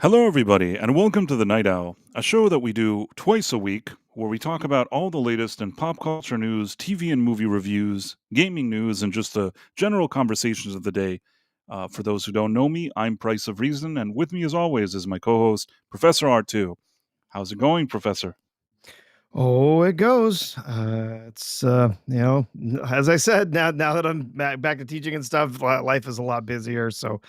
Hello, everybody, and welcome to the Night Owl, a show that we do twice a week where we talk about all the latest in pop culture news, TV and movie reviews, gaming news, and just the general conversations of the day. For those who don't know me, I'm Price of Reason, and with me, as always, is my co host, Professor R2. How's it going, Professor? Oh, it goes. As I said, now that I'm back to teaching and stuff, life is a lot busier. So,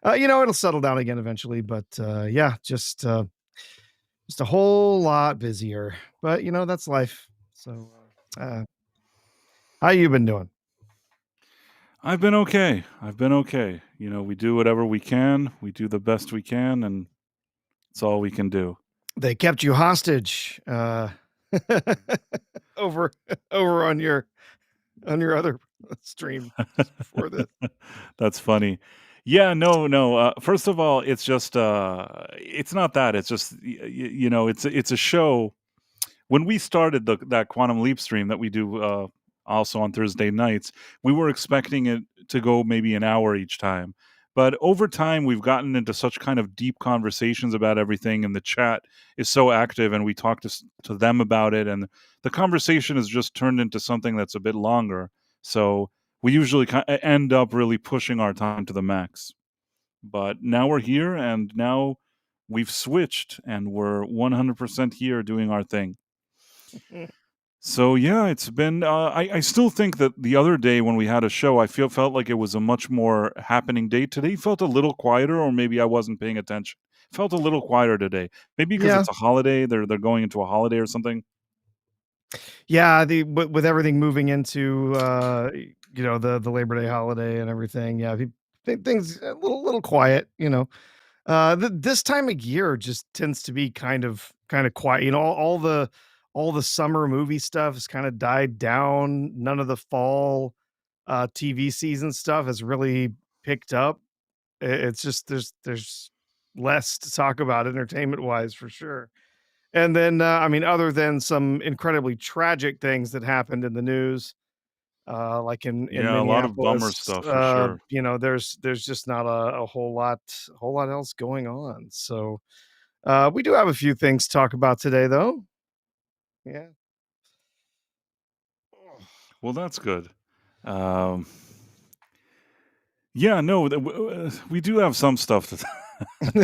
it'll settle down again eventually. But yeah, just a whole lot busier. But that's life. So, how you been doing? I've been okay. I've been okay. We do whatever we can, we do the best we can, and it's all we can do. They kept you hostage over over on your other stream just before this. That's funny. Yeah, no, no. First of all, it's just it's not that. It's just it's a show. When we started that Quantum Leap stream that we do also on Thursday nights, we were expecting it to go maybe an hour each time. But over time, we've gotten into such kind of deep conversations about everything, and the chat is so active, and we talk to them about it, and the conversation has just turned into something that's a bit longer. So we usually end up really pushing our time to the max. But now we're here, and now we've switched, and we're 100% here doing our thing. So yeah, it's been. I still think that the other day when we had a show, felt like it was a much more happening day. Today felt a little quieter, or maybe I wasn't paying attention. Felt a little quieter today. Maybe because Yeah, it's a holiday. They're going into a holiday or something. yeah, with everything moving into, the Labor Day holiday and everything, yeah, things a little quiet, this time of year just tends to be kind of quiet, all the summer movie stuff has kinda died down, none of the fall, TV season stuff has really picked up. It's just there's less to talk about entertainment-wise for sure. And then, I mean, other than some incredibly tragic things that happened in the news, like in Yeah, a lot of bummer Minneapolis, stuff for sure. there's just not a whole lot else going on. So, we do have a few things to talk about today, though. Yeah. Well, that's good. Um, yeah, no, we do have some stuff to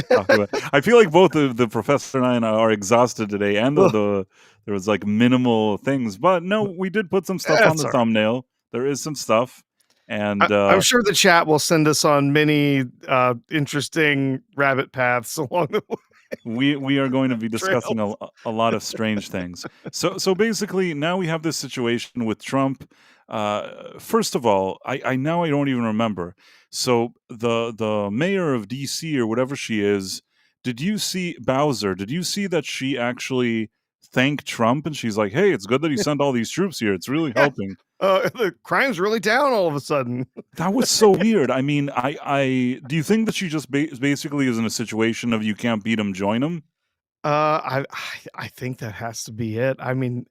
talk about. I feel like both the professor and I are exhausted today, and Ugh, there was like minimal things, but no, we did put some stuff on that's the all right. thumbnail. There is some stuff, and I'm sure the chat will send us on many interesting rabbit paths along the we are going to be discussing trails. a lot of strange things. So basically, now we have this situation with Trump. First of all, I now I don't even remember. So the mayor of DC or whatever she is, did you see Bowser? Did you see that she actually thanked Trump and she's like, "Hey, it's good that he sent all these troops here. It's really Yeah, helping." the crime's really down all of a sudden. That was so weird. I mean, I do you think that she just basically is in a situation of you can't beat him, join him? I think that has to be it. I mean,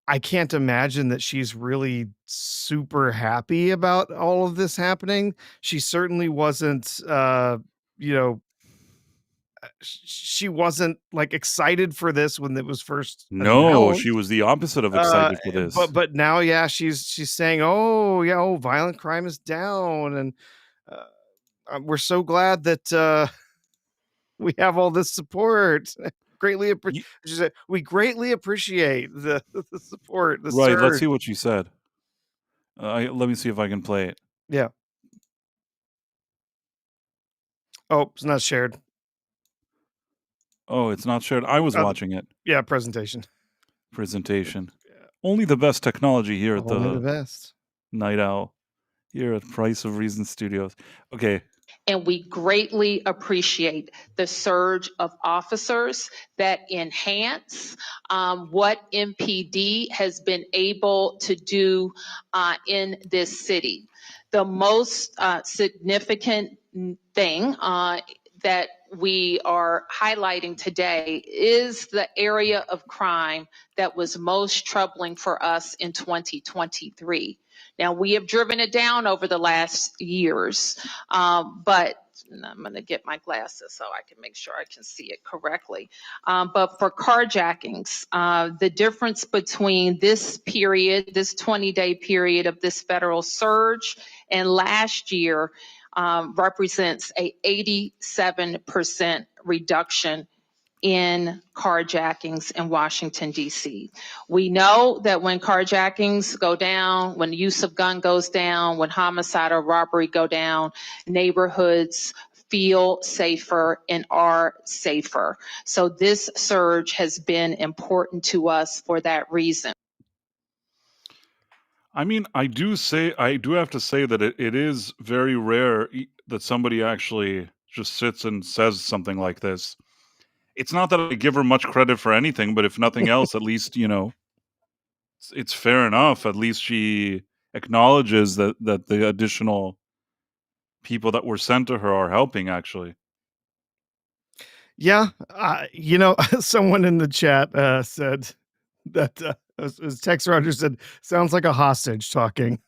I can't imagine that she's really super happy about all of this happening. She certainly wasn't, you know, she wasn't like excited for this when it was first No, she announced. was the opposite of Uh, excited for but this. but now, yeah, she's saying, "Oh, yeah, oh, violent crime is down," and uh, we're so glad that we have all this support. Ye She said, "We greatly appreciate the the support, the Right, let's surge." see what she said. Let me see if I can play it. Yeah. Oh, it's not shared. Oh, it's not shared. I was Oh, the watching it. yeah, presentation. Presentation. Yeah. Only the best technology here at Only the the best. Night Owl, here at Price of Reason Studios. Okay. And we greatly appreciate the surge of officers that enhance what MPD has been able to do in this city. The most significant thing that we are highlighting today is the area of crime that was most troubling for us in 2023. Now, we have driven it down over the last years, but I'm going to get my glasses so I can make sure I can see it correctly. But for carjackings, the difference between this period, this 20-day period of this federal surge and last year represents a 87% reduction in carjackings in Washington, D.C. We know that when carjackings go down, when the use of gun goes down, when homicide or robbery go down, neighborhoods feel safer and are safer. So this surge has been important to us for that reason. I mean, I do have to say that it is very rare that somebody actually just sits and says something like this. It's not that I give her much credit for anything, but if nothing else, at least, it's fair enough. At least she acknowledges that the additional people that were sent to her are helping, actually. Yeah, someone in the chat said that as Tex Rogers said, sounds like a hostage talking.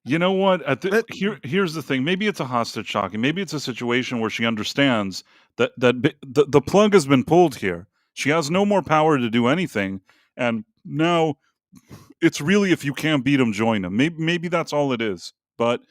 You know what? That Here's the thing. Maybe it's a hostage talking. Maybe it's a situation where she understands that the plug has been pulled here. She has no more power to do anything, and now it's really, if you can't beat him, join him. Maybe that's all it is. But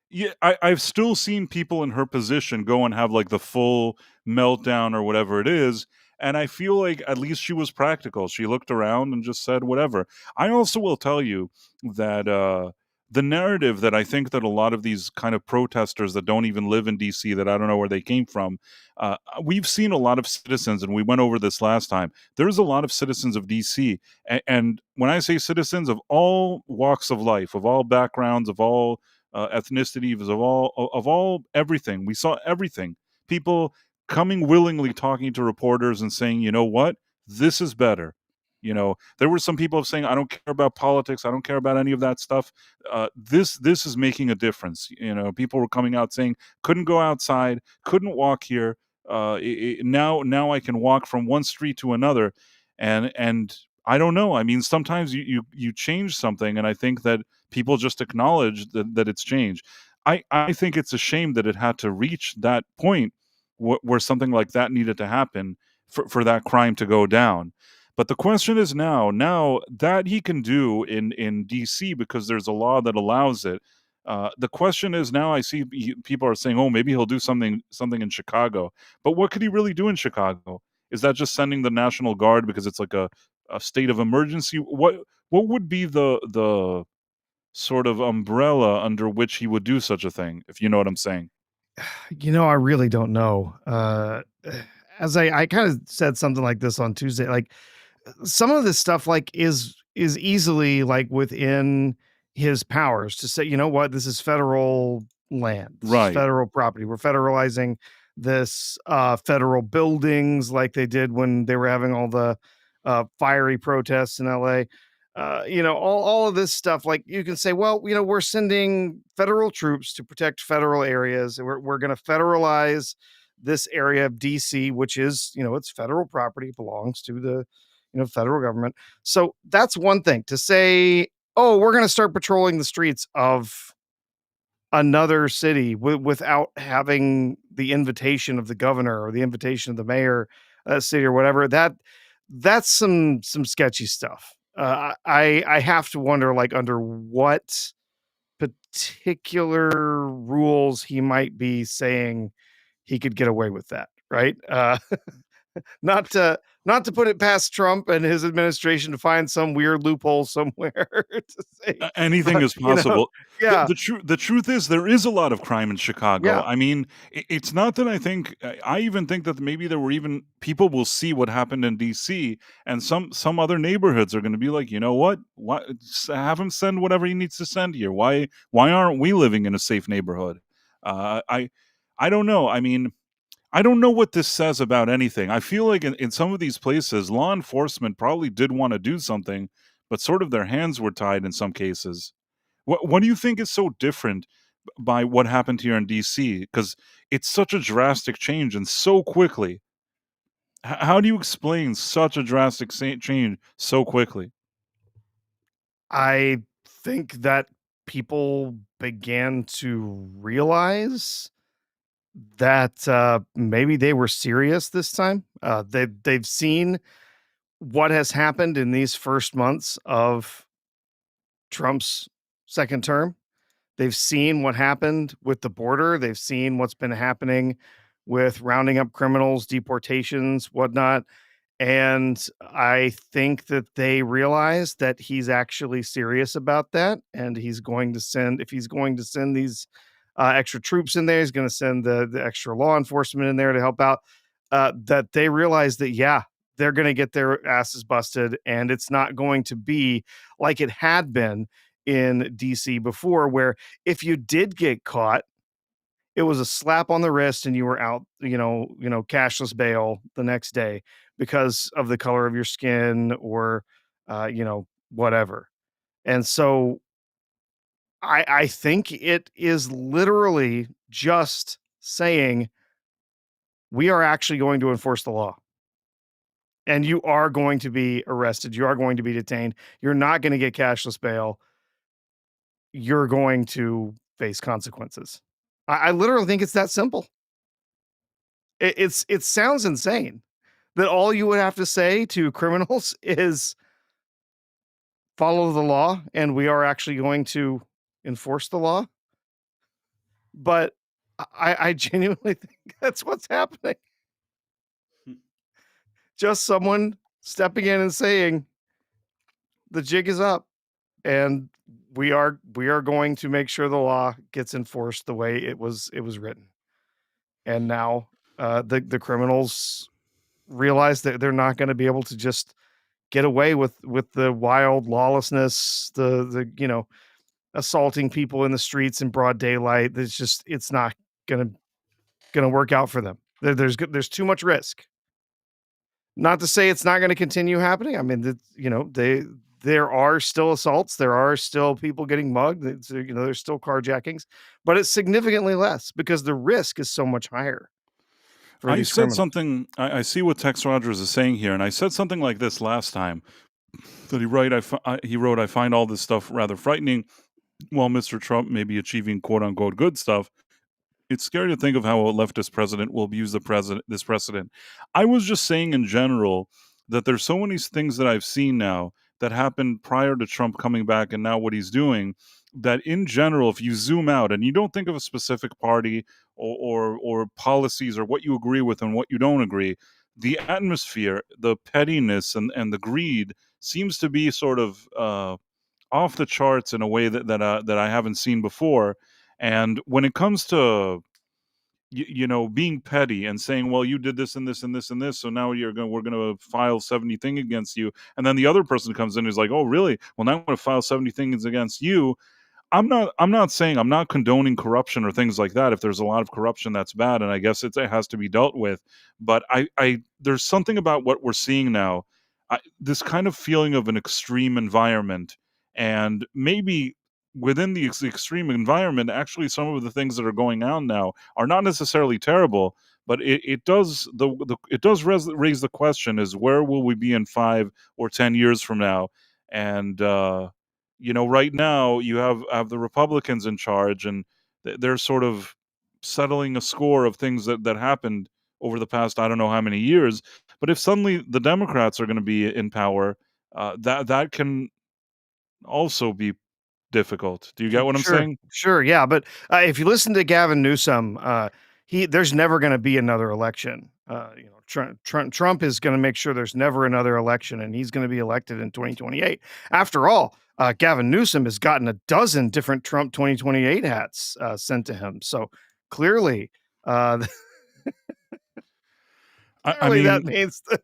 yeah, I've still seen people in her position go and have like the full meltdown or whatever it is. And I feel like at least she was practical. She looked around and just said whatever. I also will tell you that the narrative that I think that a lot of these kind of protesters that don't even live in DC, that I don't know where they came from, we've seen a lot of citizens, and we went over this last time. There's a lot of citizens of DC. And when I say citizens, of all walks of life, of all backgrounds, of all ethnicities, of all everything. We saw everything. People coming willingly, talking to reporters and saying, you know what, this is better. There were some people saying, I don't care about politics. I don't care about any of that stuff. This is making a difference. People were coming out saying, couldn't go outside, couldn't walk here. Now I can walk from one street to another, and I don't know. I mean, sometimes you change something, and I think that people just acknowledge that it's changed. I think it's a shame that it had to reach that point where something like that needed to happen for that crime to go down. But the question is now that he can do in DC, because there's a law that allows it. The question is now, I see people are saying, oh, maybe he'll do something in Chicago. But what could he really do in Chicago? Is that just sending the National Guard because it's like a state of emergency? What would be the sort of umbrella under which he would do such a thing, if you know what I'm saying? I really don't know. As I kind of said something like this on Tuesday, like some of this stuff like is easily like within his powers to say, you know what, this is federal land, this is Right. federal property. We're federalizing this federal buildings like they did when they were having all the fiery protests in LA. All of this stuff, like you can say, well, we're sending federal troops to protect federal areas. We're going to federalize this area of DC, which is, it's federal property, belongs to the, federal government. So that's one thing to say, oh, we're going to start patrolling the streets of another city without having the invitation of the governor or the invitation of the mayor of that city or whatever. That's some sketchy stuff. I have to wonder, like, under what particular rules he might be saying he could get away with that, right? Not to put it past Trump and his administration to find some weird loophole somewhere to say, Anything but is possible. The, yeah, the truth the truth is there is a lot of crime in Chicago. yeah. I mean, it's not that I even think that maybe there were even people will see what happened in DC, and some other neighborhoods are going to be like, you know what? Have him send whatever he needs to send here. Why aren't we living in a safe neighborhood? I don't know. I mean, I don't know what this says about anything. I feel like in some of these places, law enforcement probably did want to do something, but sort of their hands were tied in some cases. What do you think is so different by what happened here in DC? Because it's such a drastic change and so quickly. How do you explain such a drastic change so quickly? I think that people began to realize that maybe they were serious this time. They've seen what has happened in these first months of Trump's second term. They've seen what happened with the border. They've seen what's been happening with rounding up criminals, deportations, whatnot. And I think that they realize that he's actually serious about that, and he's going to send if he's going to send these, extra troops in there, he's gonna send the extra law enforcement in there to help out, that they realize that, yeah, they're gonna get their asses busted, and it's not going to be like it had been in DC before, where if you did get caught, it was a slap on the wrist and you were out, cashless bail the next day because of the color of your skin or, whatever. And so I think it is literally just saying, "We are actually going to enforce the law, and you are going to be arrested, you are going to be detained, you're not gonna get cashless bail, you're going to face consequences." I literally think it's that simple. It sounds insane that all you would have to say to criminals is follow the law, and we are actually going to enforce the law. But I genuinely think that's what's happening. Just someone stepping in and saying the jig is up, and we are going to make sure the law gets enforced the way it was written. And now the criminals realize that they're not going to be able to just get away with the wild lawlessness, the assaulting people in the streets in broad daylight. It's not gonna work out for them. There's too much risk. Not to say it's not going to continue happening. I mean, there are still assaults, there are still people getting mugged. There's still carjackings, but it's significantly less because the risk is so much higher for I these said criminals. something. I see what Tex Rogers is saying here, and I said something like this last time. That he wrote, "I find all this stuff rather frightening. While Mr. Trump may be achieving quote unquote good stuff, it's scary to think of how a leftist president will abuse this precedent." I was just saying in general that there's so many things that I've seen now that happened prior to Trump coming back and now what he's doing, that in general, if you zoom out and you don't think of a specific party or policies or what you agree with and what you don't agree, the atmosphere, the pettiness and the greed seems to be sort of off the charts in a way that I haven't seen before. And when it comes to being petty and saying, "Well, you did this and this and this and this, so now we're gonna file 70 thing against you," and then the other person comes in and is like, "Oh, really? Well, now I'm gonna file 70 things against you." I'm not saying I'm not condoning corruption or things like that. If there's a lot of corruption, that's bad, and I guess it has to be dealt with. But I there's something about what we're seeing now, this kind of feeling of an extreme environment, and maybe within the extreme environment, actually, some of the things that are going on now are not necessarily terrible. But it does it does raise the question: is where will we be in 5 or 10 years from now? And right now you have the Republicans in charge, and they're sort of settling a score of things that happened over the past I don't know how many years. But if suddenly the Democrats are going to be in power, that can also be difficult. Do you get what I'm Sure, saying? sure, yeah, but, if you listen to Gavin Newsom, he there's never gonna be another election. Trump is gonna make sure there's never another election, and he's gonna be elected in 2028. After all, Gavin Newsom has gotten a dozen different Trump 2028 hats, sent to him, so clearly, uh, I clearly that mean, means that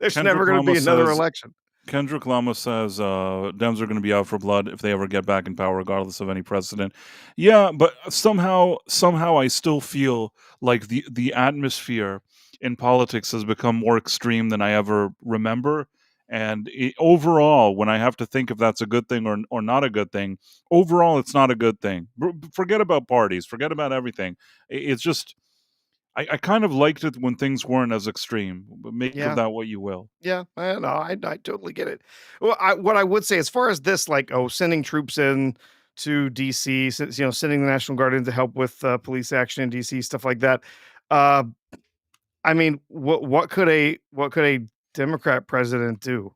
there's never Kendrick gonna Lama be another says election. Kendrick Lama says Dems are going to be out for blood if they ever get back in power, regardless of any precedent. Yeah, but somehow, I still feel like the atmosphere in politics has become more extreme than I ever remember. And overall, when I have to think if that's a good thing or not a good thing, overall, it's not a good thing. Forget about parties, forget about everything. It's just I kind of liked it when things weren't as extreme, but make of Yeah. that what you will. Yeah, I know. I totally get it. Well, what I would say as far as this, like, oh, sending troops in to DC, sending the National Guard in to help with police action in DC, stuff like that. Uh, I mean, what could a Democrat president do?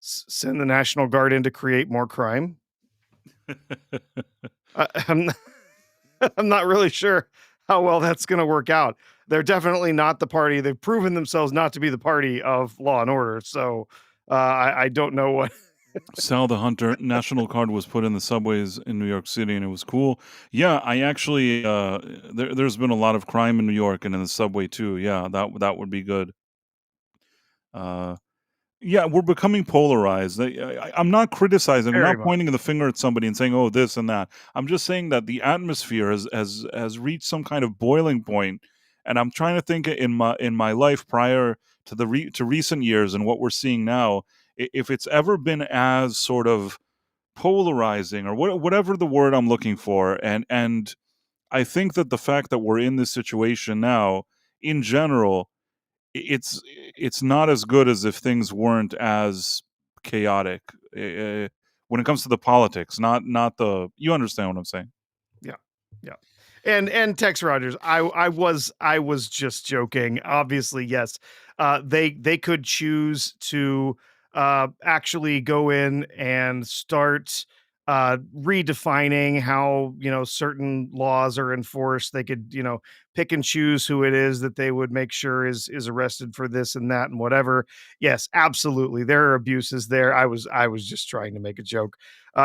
Send the National Guard in to create more crime? I'm not, I'm not really sure how well that's going to work out. They're definitely not the party. They've proven themselves not to be the party of law and order. So I don't know what. Sal the Hunter National Card was put in the subways in New York City, and it was cool. Yeah, I actually there's been a lot of crime in New York and in the subway too. Yeah, that would be good. Uh, Yeah, we're becoming polarized. I'm not criticizing. I'm Very not much. pointing the finger at somebody and saying, "Oh, this and that." I'm just saying that the atmosphere has reached some kind of boiling point, and I'm trying to think in my life prior to to recent years and what we're seeing now, if it's ever been as sort of polarizing or whatever the word I'm looking for, and I think that the fact that we're in this situation now, in general, it's not as good as if things weren't as chaotic, when it comes to the politics, not the you understand what I'm saying. Yeah. Yeah. And Tex Rogers, I was just joking. Obviously, yes. They could choose to actually go in and start redefining how, certain laws are enforced. They could, pick and choose who it is that they would make sure is arrested for this and that and whatever. Yes, absolutely. There are abuses there. I was just trying to make a joke.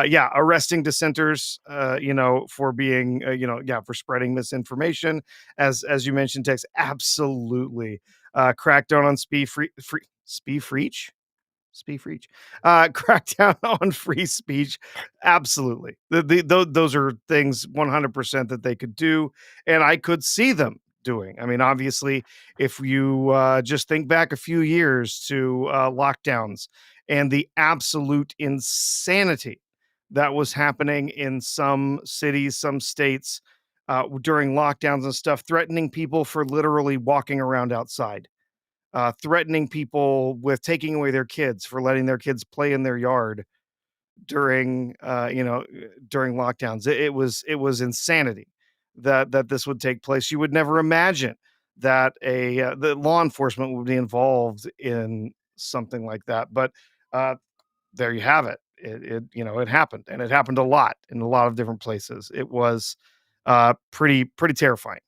Yeah, arresting dissenters, for being, yeah, for spreading misinformation, as you mentioned, Tex, absolutely. Crackdown on speech, crackdown on free speech, absolutely. Those are things 100% that they could do, and I could see them doing. I mean, obviously, if you just think back a few years to lockdowns and the absolute insanity that was happening in some cities, some states during lockdowns and stuff, threatening people for literally walking around outside, threatening people with taking away their kids for letting their kids play in their yard during, during lockdowns. It was insanity that this would take place. You would never imagine that the law enforcement would be involved in something like that, but there you have it. It happened, and it happened a lot in a lot of different places. It was pretty terrifying.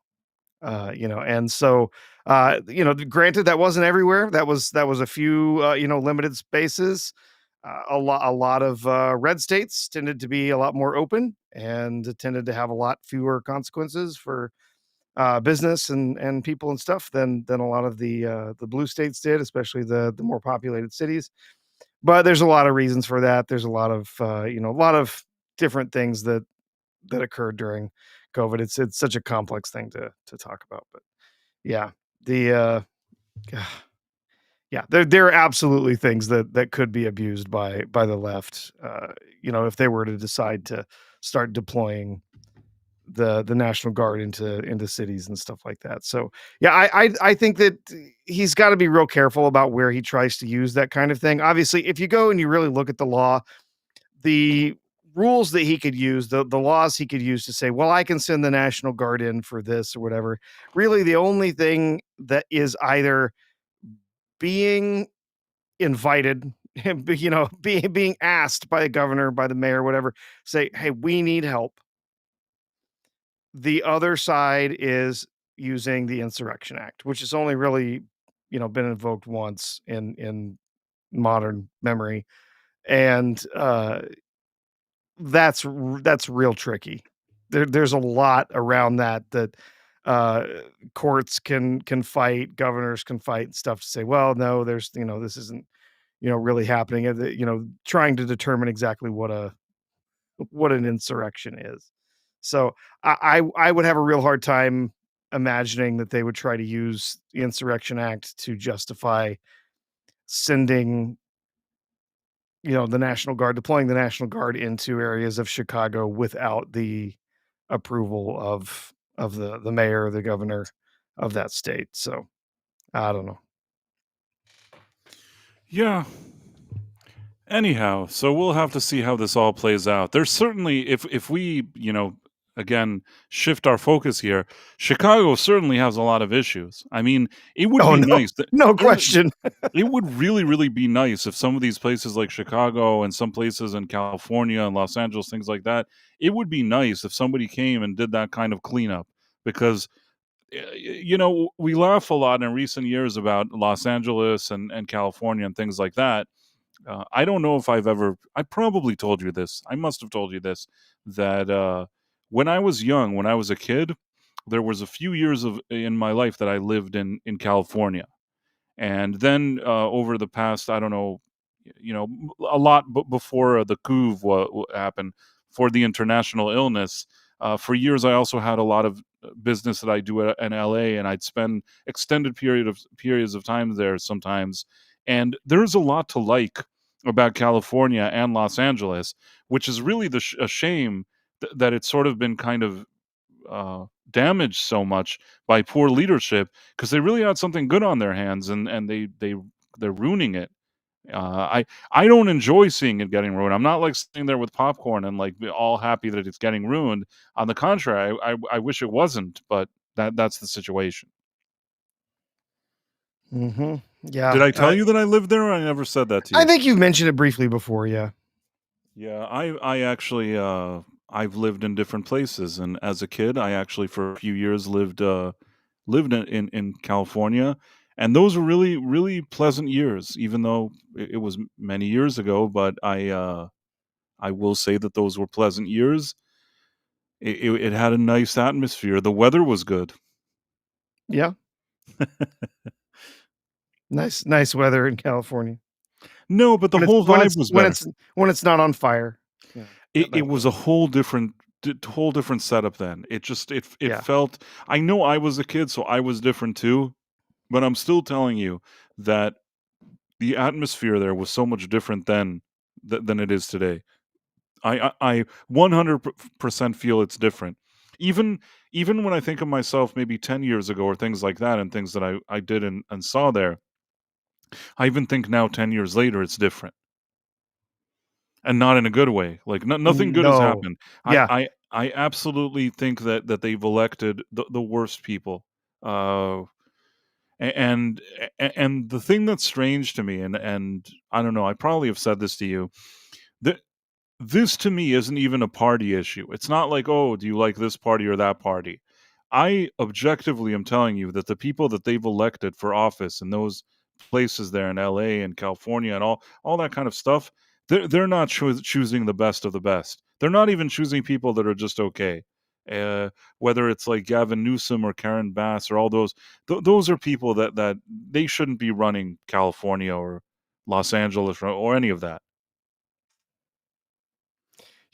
And so, granted, that wasn't everywhere. That was a few, limited spaces. A lot of red states tended to be a lot more open and tended to have a lot fewer consequences for business and people and stuff than a lot of the blue states did, especially the more populated cities. But there's a lot of reasons for that. There's a lot of a lot of different things that occurred during COVID. It's such a complex thing to talk about, but yeah, the yeah, there are absolutely things that could be abused by the left. If they were to decide to start deploying the National Guard into cities and stuff like that. So yeah, I think that he's got to be real careful about where he tries to use that kind of thing. Obviously, if you go and you really look at the law, the rules that he could use, the laws he could use to say, well, I can send the National Guard in for this or whatever. Really, the only thing that is either being invited, being asked by a governor, by the mayor, whatever, say, hey, we need help. The other side is using the Insurrection Act, which has only really, been invoked once in modern memory, and that's real tricky. There's a lot around that uh, courts can fight, governors can fight and stuff to say, well, no, this isn't, really happening. Trying to determine exactly what an insurrection is. So I would have a real hard time imagining that they would try to use the Insurrection Act to justify sending, the National Guard, deploying the National Guard into areas of Chicago without the approval of the mayor or the governor. of that state. So I don't know. Yeah. Anyhow, so we'll have to see how this all plays out. There's certainly, if we, again, shift our focus here, Chicago certainly has a lot of issues. I mean, it would Oh be no, nice that no there question. it would really, really be nice if some of these places like Chicago and some places in California and Los Angeles, things like that, it would be nice if somebody came and did that kind of cleanup because we laugh a lot in recent years about Los Angeles and California and things like that. I don't know if I probably told you this. I must have told you this that when I was young, when I was a kid, there was a few years in my life that I lived in California. And then over the past, I don't know, a lot before the coup happened for the international illness. For years, I also had a lot of business that I do in LA, and I'd spend extended periods of time there sometimes. And there's a lot to like about California and Los Angeles, which is really a shame that it's sort of been kind of damaged so much by poor leadership because they really had something good on their hands and they're ruining it. I don't enjoy seeing it getting ruined. I'm not like sitting there with popcorn and like all happy that it's getting ruined. On the contrary, I wish it wasn't, but that's the situation. Hmm. Did Yeah, I tell you that I lived there? Or I never said that to I you. think you've mentioned it briefly before. Yeah. Yeah, I actually I've lived in different places, and as a kid, I actually for a few years lived in California, and those were really really pleasant years. Even though it was many years ago, but I will say that those were pleasant years. It had a nice atmosphere. The weather was good. Yeah. Nice weather in California No, but the when it's whole when vibe it's was when better. it's when it's not on fire. Yeah, It that was kind a of thing. whole different setup then. It Yeah. felt. I know I was a kid, so I was different too. But I'm still telling you that the atmosphere there was so much different then than it is today. I 100% feel it's different. Even even when I think of myself maybe 10 years ago or things like that and things that I did and saw there, I even think now 10 years later it's different and not in a good way. Like nothing good has No. happened. I Yeah. I I absolutely think that they've elected the worst people. Uh and and the thing that's strange to me and I don't know, I probably have said this to you. That this to me isn't even a party issue. It's not like, "Oh, do you like this party or that party?" I objectively am telling you that the people that they've elected for office in those places there in LA and California and all that kind of stuff, they're not choosing the best of the best. They're not even choosing people that are just okay. Uh, Whether it's like Gavin Newsom or Karen Bass or all those are people that they shouldn't be running California or Los Angeles or any of that.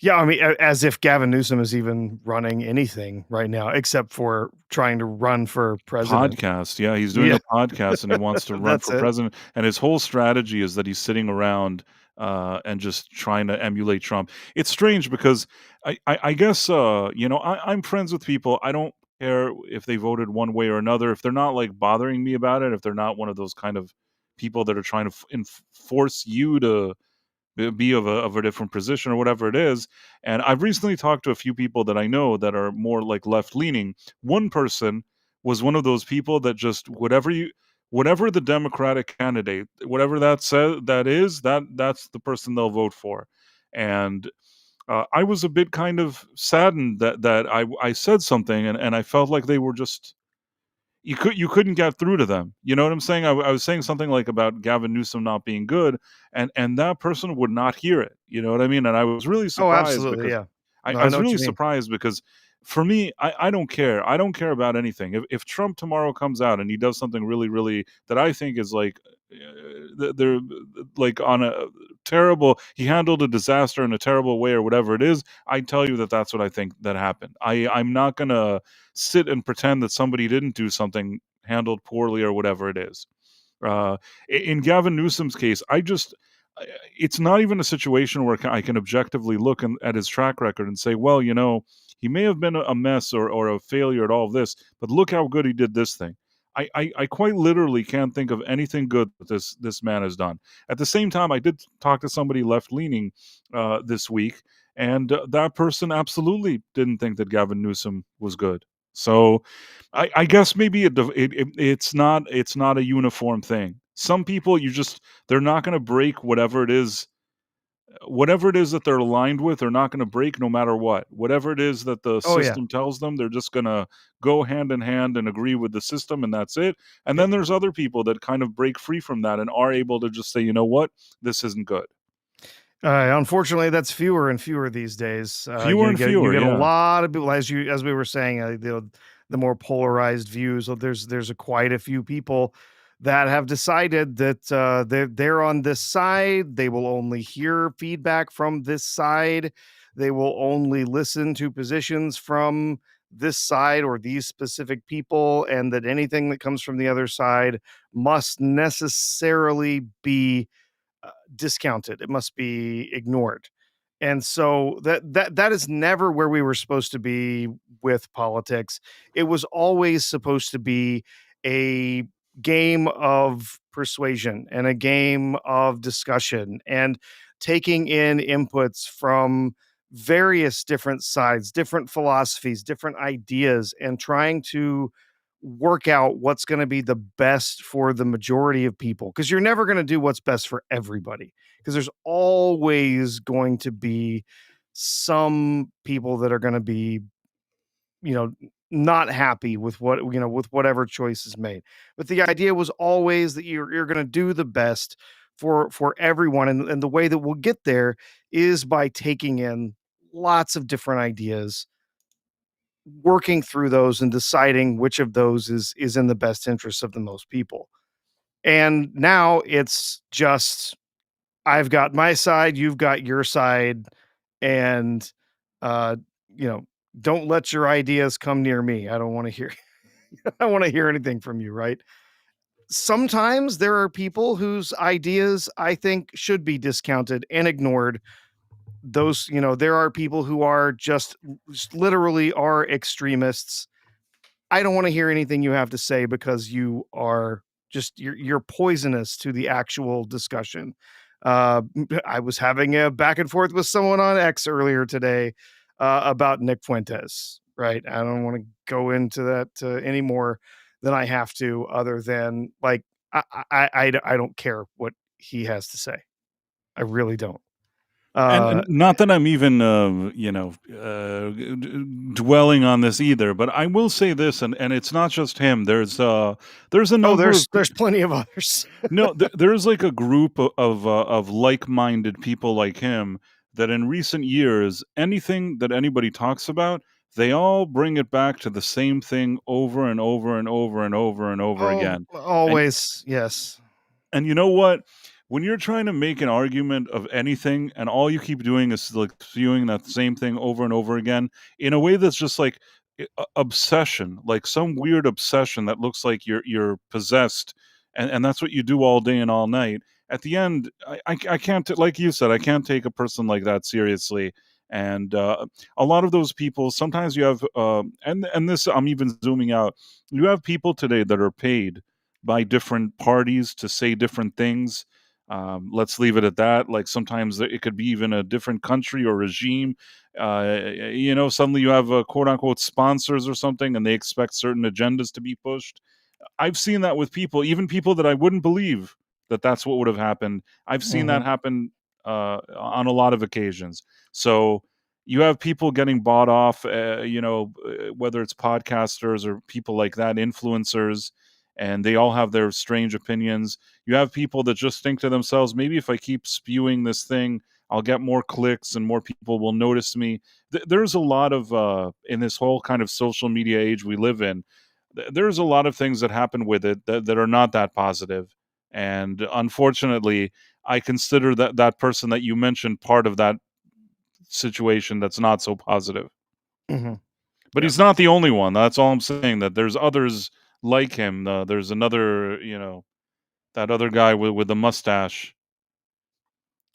Yeah, I mean, as if Gavin Newsom is even running anything right now except for trying to run for president. Podcast, yeah, he's doing Yeah, a podcast and he wants to run that's for it. president, and his whole strategy is that he's sitting around, and just trying to emulate Trump. It's strange because I guess, I'm friends with people, I don't care if they voted one way or another, if they're not, like, bothering me about it, if they're not one of those kind of people that are trying to force you to be of a different position or whatever it is. And I've recently talked to a few people that I know that are more like left leaning. One person was one of those people that just whatever the Democratic candidate, whatever that says that is, that's the person they'll vote for. And I was a bit kind of saddened that I said something and I felt like they were just you couldn't get through to them. You know what I'm saying? I was saying something like about Gavin Newsom not being good, and that person would not hear it. You know what I mean? And I was really Oh, surprised absolutely, because yeah. I, No, I I was know what really you mean. surprised because for me, I don't care. I don't care about anything. If Trump tomorrow comes out and he does something really, really that I think is like they're like on a terrible, he handled a disaster in a terrible way or whatever it is, I tell you that that's what I think that happened. I'm not gonna sit and pretend that somebody didn't do something handled poorly or whatever it is. Uh, in Gavin Newsom's case, it's not even a situation where I can objectively look at his track record and say, well, He may have been a mess or a failure at all of this, but look how good he did this thing. I quite literally can't think of anything good that this man has done. At the same time, I did talk to somebody left leaning this week, and that person absolutely didn't think that Gavin Newsom was good. So I guess maybe it's not a uniform thing. Some people, they're not going to break whatever it is that they're aligned with. They're not going to break no matter what. Whatever it is that the Oh yeah. system tells them, they're just going to go hand in hand and agree with the system, and that's it. And Yep. then there's other people that kind of break free from that and are able to just say, you know what, this isn't good. Unfortunately, that's fewer and fewer these days. Fewer and You fewer, get a yeah. lot of people, as we were saying, the more polarized views. So there's quite a few people that have decided that they're on this side. They will only hear feedback from this side. They will only listen to positions from this side or these specific people, and that anything that comes from the other side must necessarily be discounted. It must be ignored. And so that is never where we were supposed to be with politics. It was always supposed to be a game of persuasion and a game of discussion and taking in inputs from various different sides, different philosophies, different ideas, and trying to work out what's going to be the best for the majority of people, because you're never going to do what's best for everybody, because there's always going to be some people that are going to be, you know, not happy with with whatever choice is made. But the idea was always that you're going to do the best for everyone, and the way that we'll get there is by taking in lots of different ideas, working through those and deciding which of those is in the best interest of the most people. And now it's just, I've got my side, you've got your side, and uh, you know, don't let your ideas come near me. I don't want to hear I don't want to hear anything from you, right? Sometimes there are people whose ideas I think should be discounted and ignored. Those, there are people who are just literally are extremists. I don't wanna hear anything you have to say, because you are you're poisonous to the actual discussion. I was having a back and forth with someone on X earlier today, about Nick Fuentes, right? I don't wanna go into that, any more than I have to, other than, like, I don't care what he has to say. I really don't. And Uh, not that I'm even, dwelling on this either, but I will say this, and it's not just him. There's a oh, number of there's plenty of others. no, there's like a group of like-minded people like him that in recent years, anything that anybody talks about, they all bring it back to the same thing over and over and over and over and over Oh, again. And always, yes. and you know what? When you're trying to make an argument of anything and all you keep doing is like spewing that same thing over and over again in a way that's just like obsession, like some weird obsession that looks like you're possessed, and that's what you do all day and all night. At the end, I can't like you said, I can't take a person like that seriously. And a lot of those people, sometimes you have, and this I'm even zooming out. You have people today that are paid by different parties to say different things. Let's leave it at that. Like sometimes it could be even a different country or regime. Suddenly you have quote unquote sponsors or something, and they expect certain agendas to be pushed. I've seen that with people, even people that I wouldn't believe that that's what would have happened. I've seen that Mhm, happen on a lot of occasions. So you have people getting bought off, whether it's podcasters or people like that, influencers, and they all have their strange opinions. You have people that just think to themselves, maybe if I keep spewing this thing, I'll get more clicks and more people will notice me. There's a lot of, in this whole kind of social media age we live in, there's a lot of things that happen with it that are not that positive. And unfortunately, I consider that person that you mentioned part of that situation that's not so positive. mhm, But yeah, he's not the only one. That's all I'm saying. That there's others like him. There's another, that other guy with the mustache.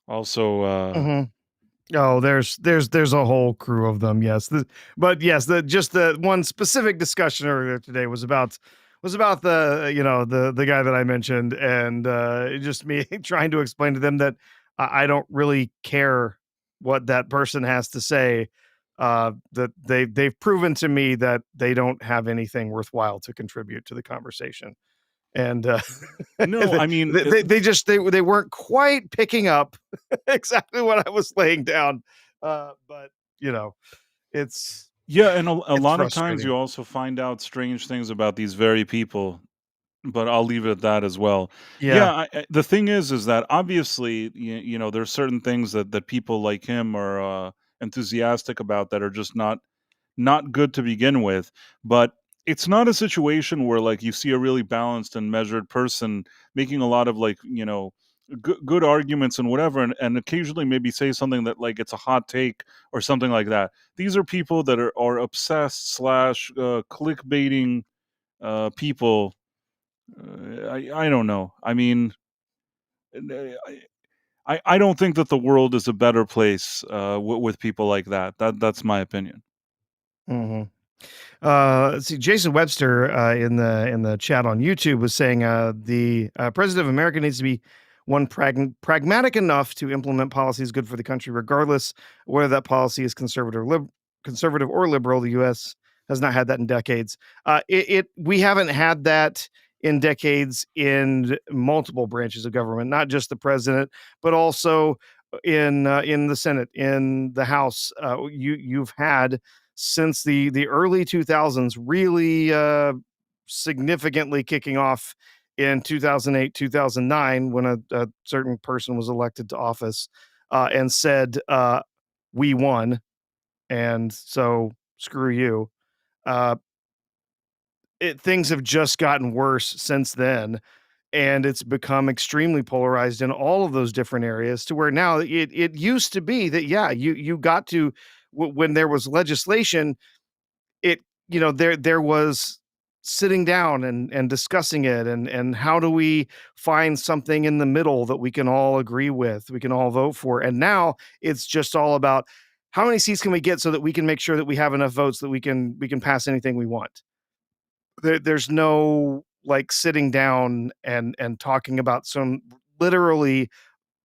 Also, mhm. Oh, there's a whole crew of them. Yes, but yes, the one specific discussion earlier today was about the the guy that I mentioned, and just me trying to explain to them that I don't really care what that person has to say. That they've proven to me that they don't have anything worthwhile to contribute to the conversation, and No, I mean, they weren't quite picking up exactly what I was laying down. But you know, it's yeah, and a it's lot of times frustrating. you also find out strange things about these very people, but I'll leave it at that as well. Yeah, Yeah, the thing is that obviously, there's certain things that people like him are enthusiastic about that are just not good to begin with. But it's not a situation where like you see a really balanced and measured person making a lot of like good arguments and whatever, and occasionally maybe say something that like it's a hot take or something like that. These are people that are obsessed slash clickbaiting people. I don't know. I mean, I don't think that the world is a better place with people like that. That's my opinion. hmm let's see. Jason Webster in the chat on YouTube was saying the president of America needs to be one pragmatic enough to implement policies good for the country, regardless whether that policy is conservative or liberal. The U.S. has not had that in decades. We haven't had that in decades in multiple branches of government, not just the president, but also in the Senate, in the House. You've had since the early 2000s, really significantly kicking off in 2008, 2009, when a certain person was elected to office and said, "We won, and so screw you." Uh, Things have just gotten worse since then, and it's become extremely polarized in all of those different areas. To where now it used to be that yeah, you got to when there was legislation, it there was sitting down and discussing it, and how do we find something in the middle that we can all agree with, we can all vote for. And now it's just all about how many seats can we get so that we can make sure that we have enough votes that we can pass anything we want. There's no like sitting down and talking about some literally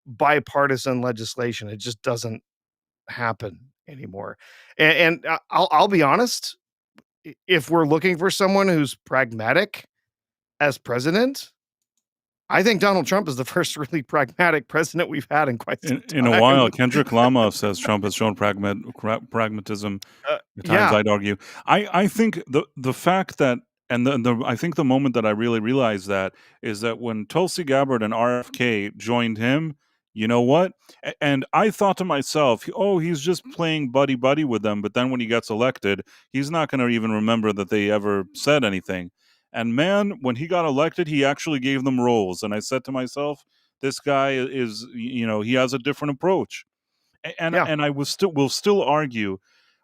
bipartisan legislation. It just doesn't happen anymore. And I'll be honest, if we're looking for someone who's pragmatic as president, I think Donald Trump is the first really pragmatic president we've had in quite some In a time. while, Kendrick Lamar says Trump has shown pragmatism. At times, Yeah, I'd argue. I think the fact that and I think the moment that I really realized that is that when Tulsi Gabbard and RFK joined him, you know what? And I thought to myself, oh, he's just playing buddy buddy with them. But then when he gets elected, he's not going to even remember that they ever said anything. And man, when he got elected, he actually gave them roles. And I said to myself, this guy is, he has a different approach. yeah, And I will still argue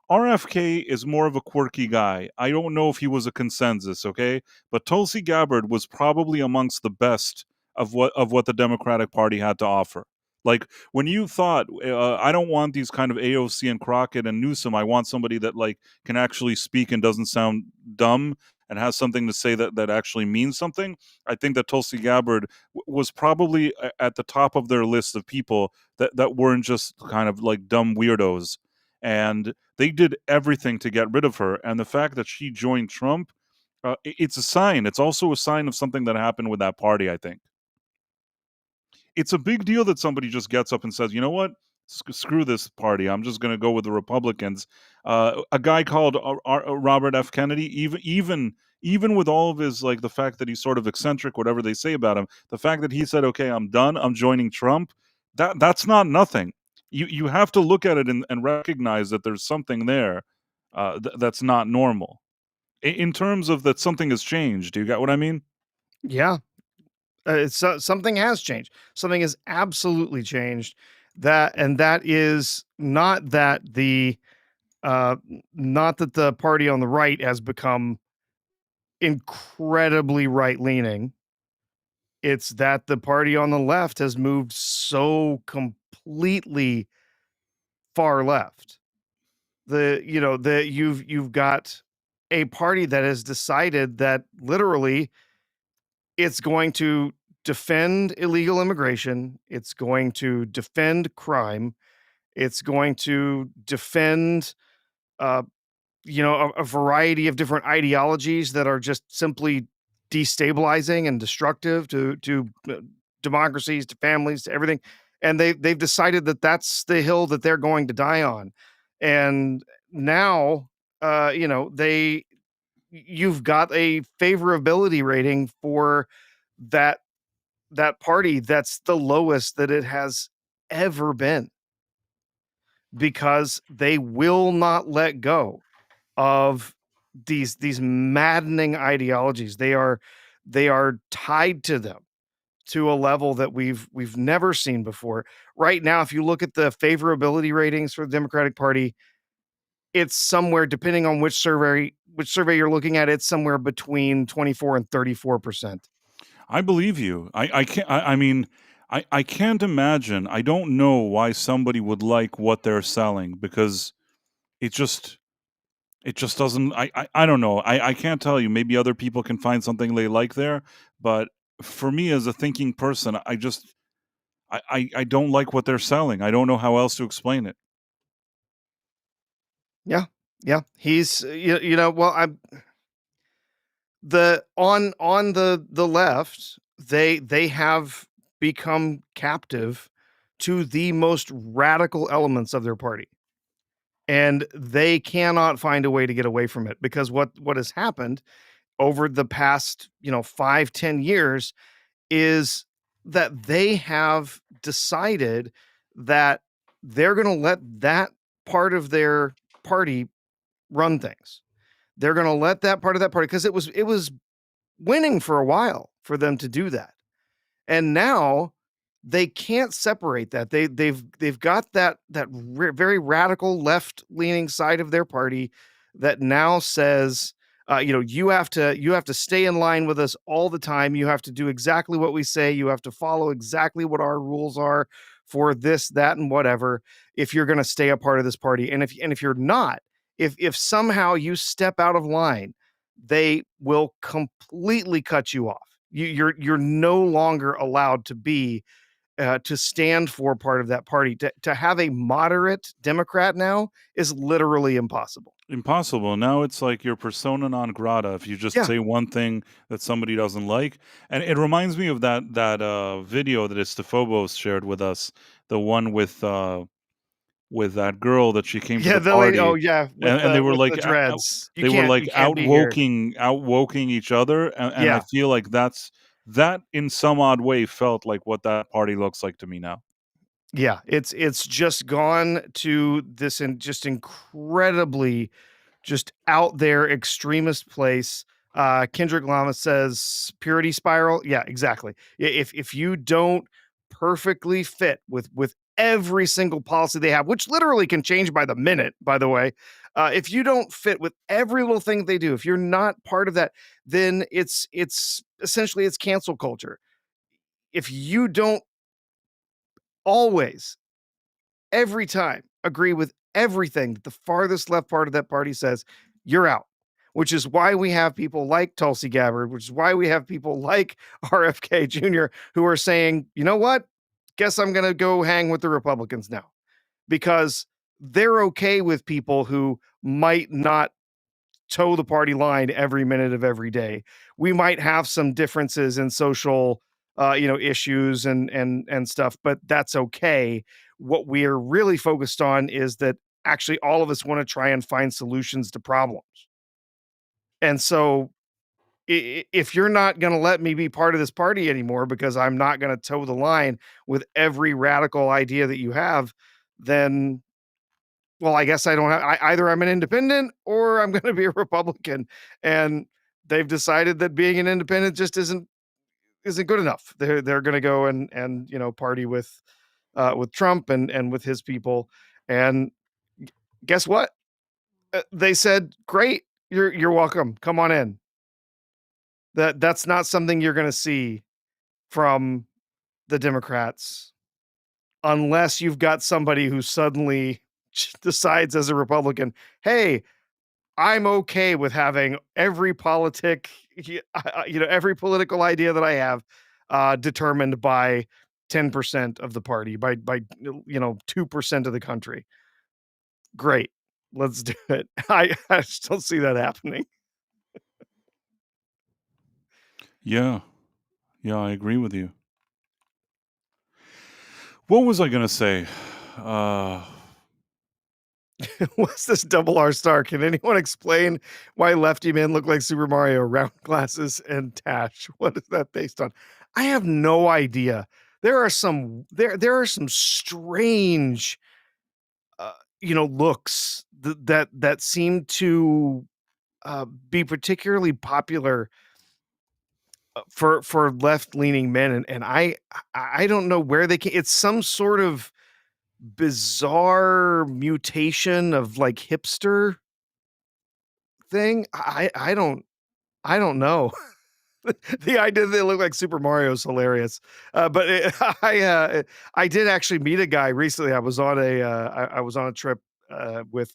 RFK is more of a quirky guy. I don't know if he was a consensus, okay? But Tulsi Gabbard was probably amongst the best of what the Democratic Party had to offer. Like when you thought, I don't want these kind of AOC and Crockett and Newsom. I want somebody that like can actually speak and doesn't sound dumb and has something to say that actually means something. I think that Tulsi Gabbard was probably at the top of their list of people that weren't just kind of like dumb weirdos. And they did everything to get rid of her, and the fact that she joined Trump, it's a sign. It's also a sign of something that happened with that party, I think. It's a big deal that somebody just gets up and says, "You know what? Screw this party. I'm just gonna go with the Republicans." A guy called Robert F. Kennedy, even with all of his like the fact that he's sort of eccentric, whatever they say about him, the fact that he said, "Okay, I'm done. I'm joining Trump." That's not nothing. You have to look at it and recognize that there's something there that's not normal in terms of that something has changed. Do you get what I mean? yeah. Something has changed. Something has absolutely changed. That is not that the party on the right has become incredibly right leaning. It's that the party on the left has moved so completely far left. You've got a party that has decided that literally it's going to defend illegal immigration, it's going to defend crime, it's going to defend uh, a variety of different ideologies that are just simply destabilizing and destructive to democracies, to families, to everything. And they've decided that that's the hill that they're going to die on. And now, they you've got a favorability rating for that that party that's the lowest that it has ever been, because they will not let go of these maddening ideologies. They are tied to them to a level that we've never seen before. Right now, if you look at the favorability ratings for the Democratic Party, it's somewhere, depending on which survey you're looking at, it's somewhere between 24 and 34%. I believe you. I can't. I mean, I can't imagine. I don't know why somebody would like what they're selling, because it just it just doesn't. I don't know. I can't tell you. Maybe other people can find something they like there, but for me as a thinking person, I don't like what they're selling. I don't know how else to explain it. Yeah. Yeah. He's well, I'm the on the left, they have become captive to the most radical elements of their party. And they cannot find a way to get away from it, because what has happened over the past, 5-10 years is that they have decided that they're going to let that part of their party run things. They're going to let that part of that party, because it was winning for a while for them to do that. And now they can't separate that. They've got that very radical left leaning side of their party that now says, you have to stay in line with us all the time. You have to do exactly what we say. You have to follow exactly what our rules are for this, that, and whatever, if you're going to stay a part of this party. And if you're not, if somehow you step out of line, they will completely cut you off. You're no longer allowed to be to stand for part of that party. To have a moderate Democrat now is literally impossible. Impossible. Now it's like your persona non grata if you just Yeah. say one thing that somebody doesn't like. And it reminds me of that video that Istafobos shared with us, the one with that girl that she came to Yeah, the the lady. Oh party, yeah, and they were with like the dreads. You they were can't like you can't be here. outwoking each other, and I Yeah. feel like that in some odd way felt like what that party looks like to me now. Yeah, it's just gone to this and just incredibly just out there extremist place. Kendrick Lamar says purity spiral. Yeah, exactly. If you don't perfectly fit with every single policy they have, which literally can change by the minute, by the way, if you don't fit with every little thing they do, if you're not part of that, then it's essentially it's cancel culture. If you don't always every time agree with everything that the farthest left part of that party says, you're out. Which is why we have people like Tulsi Gabbard, which is why we have people like RFK Jr. who are saying, you know what? Guess I'm going to go hang with the Republicans now, because they're okay with people who might not toe the party line every minute of every day. We might have some differences in social, issues and stuff, but that's okay. What we are really focused on is that actually all of us want to try and find solutions to problems. And so, if you're not going to let me be part of this party anymore because I'm not going to toe the line with every radical idea that you have, then well, I guess I don't have either I'm an independent or I'm gonna be a Republican, and they've decided that being an independent just isn't good enough. They're gonna go and, party with Trump and with his people, and guess what? They said, "Great, you're welcome. Come on in." That's not something you're gonna see from the Democrats unless you've got somebody who suddenly decides as a Republican, hey, I'm okay with having every every political idea that I have determined by 10% of the party, by 2% of the country. Great. Let's do it. I still see that happening. Yeah. Yeah, I agree with you. What was I gonna say? Uh, What's this double R star? Can anyone explain why Lefty Men look like Super Mario? Round glasses and Tash. What is that based on? I have no idea. There are some strange looks that seem to be particularly popular for left-leaning men, and I don't know where they came. It's some sort of bizarre mutation of like hipster thing. I don't know. The idea that they look like Super Mario is hilarious. But I did actually meet a guy recently. I was on a trip uh, with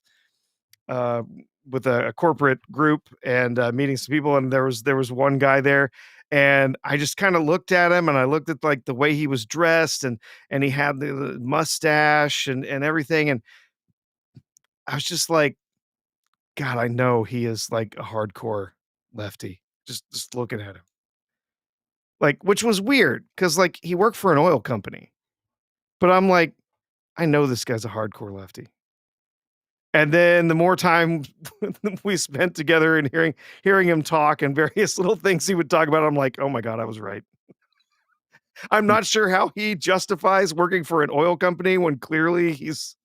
a corporate group and meeting some people, and there was one guy there, and I just kind of looked at him, and I looked at like the way he was dressed, and he had the mustache and everything, and I was just like, God, I know he is like a hardcore lefty. Just looking at him. Like, which was weird because like he worked for an oil company. But I'm like, I know this guy's a hardcore lefty. And then the more time we spent together and hearing him talk and various little things he would talk about, I'm like, oh my God, I was right. I'm not sure how he justifies working for an oil company when clearly he's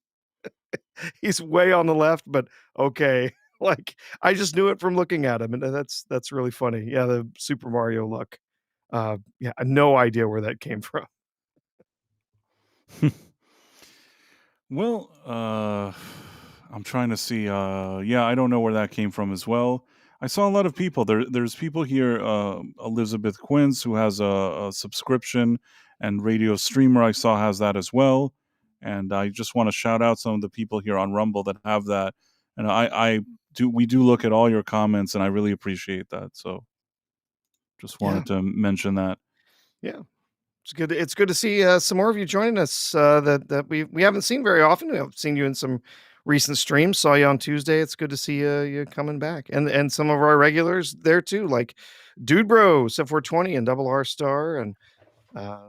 way on the left, but okay. Like I just knew it from looking at him, and that's really funny. Yeah, the Super Mario look. Yeah, no idea where that came from. well, I'm trying to see. Yeah, I don't know where that came from as well. I saw a lot of people. There's people here. Elizabeth Quince, who has a subscription, and Radio Streamer, I saw has that as well. And I just want to shout out some of the people here on Rumble that have that. And I do. We do look at all your comments, and I really appreciate that. So just Yeah, wanted to mention that. yeah. It's good to see some more of you joining us that we haven't seen very often. I've seen you in some recent streams. Saw you on Tuesday. It's good to see you coming back, and some of our regulars there too, like Dude Bro, Sub 420, and Double R Star, and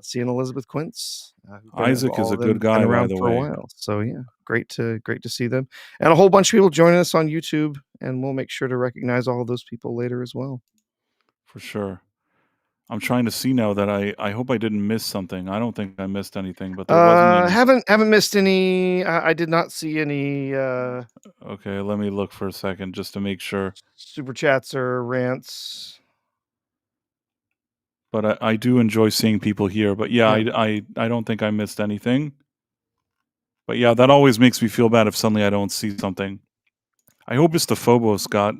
seeing Elizabeth Quince, who've Isaac is all a of good them been guy, by around the for a way, while. So yeah, great to see them, and a whole bunch of people joining us on YouTube, and we'll make sure to recognize all of those people later as well. for sure. I'm trying to see now that I hope I didn't miss something. I don't think I missed anything, but there wasn't any. Haven't missed any. I did not see any Okay, let me look for a second just to make sure. super chats or rants. But I do enjoy seeing people here. But yeah, Yeah. I don't think I missed anything. But yeah, that always makes me feel bad if suddenly I don't see something. I hope it's the Phobos got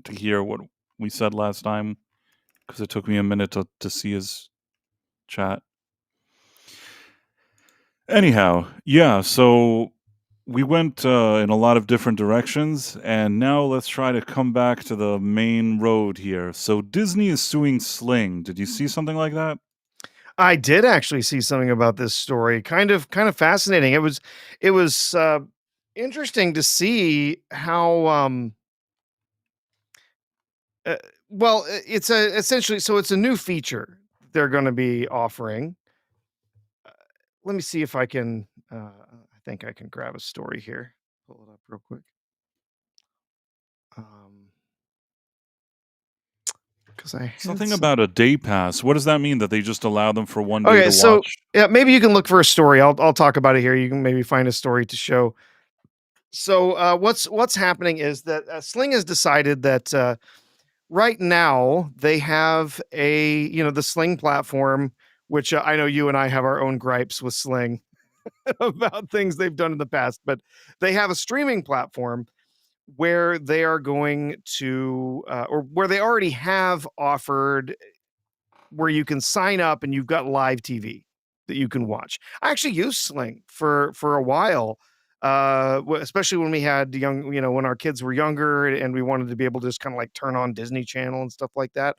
to hear what we said last time because it took me a minute to see his chat. Anyhow, yeah, so we went in a lot of different directions, and now let's try to come back to the main road here. So Disney is suing Sling. Did you see something like that? I did actually see something about this story. Kind of fascinating. It was interesting to see how uh, well, it's a essentially so it's a new feature they're going to be offering. Let me see if I can I think I can grab a story here. Pull it up real quick. Um because I had Something some. about a day pass. What does that mean? That they just allow them for one day Okay, to so watch? yeah, maybe you can look for a story. I'll talk about it here. You can maybe find a story to show. So what's happening is that Sling has decided that right now they have the Sling platform, which I know you and I have our own gripes with Sling about things they've done in the past, but they have a streaming platform where they are going to or where they already have offered where you can sign up and you've got live TV that you can watch. I actually used Sling for a while especially when we had young, when our kids were younger and we wanted to be able to just kind of like turn on Disney Channel and stuff like that.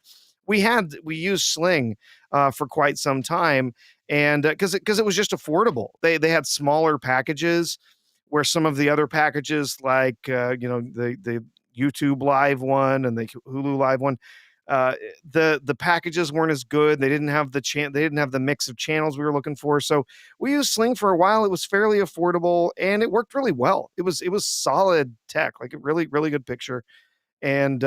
We used Sling for quite some time, and because it was just affordable. They had smaller packages where some of the other packages, like the YouTube Live one and the Hulu Live one, uh, the packages weren't as good. They didn't have they didn't have the mix of channels we were looking for. So we used Sling for a while. It was fairly affordable and it worked really well. It was solid tech, like a really good picture. And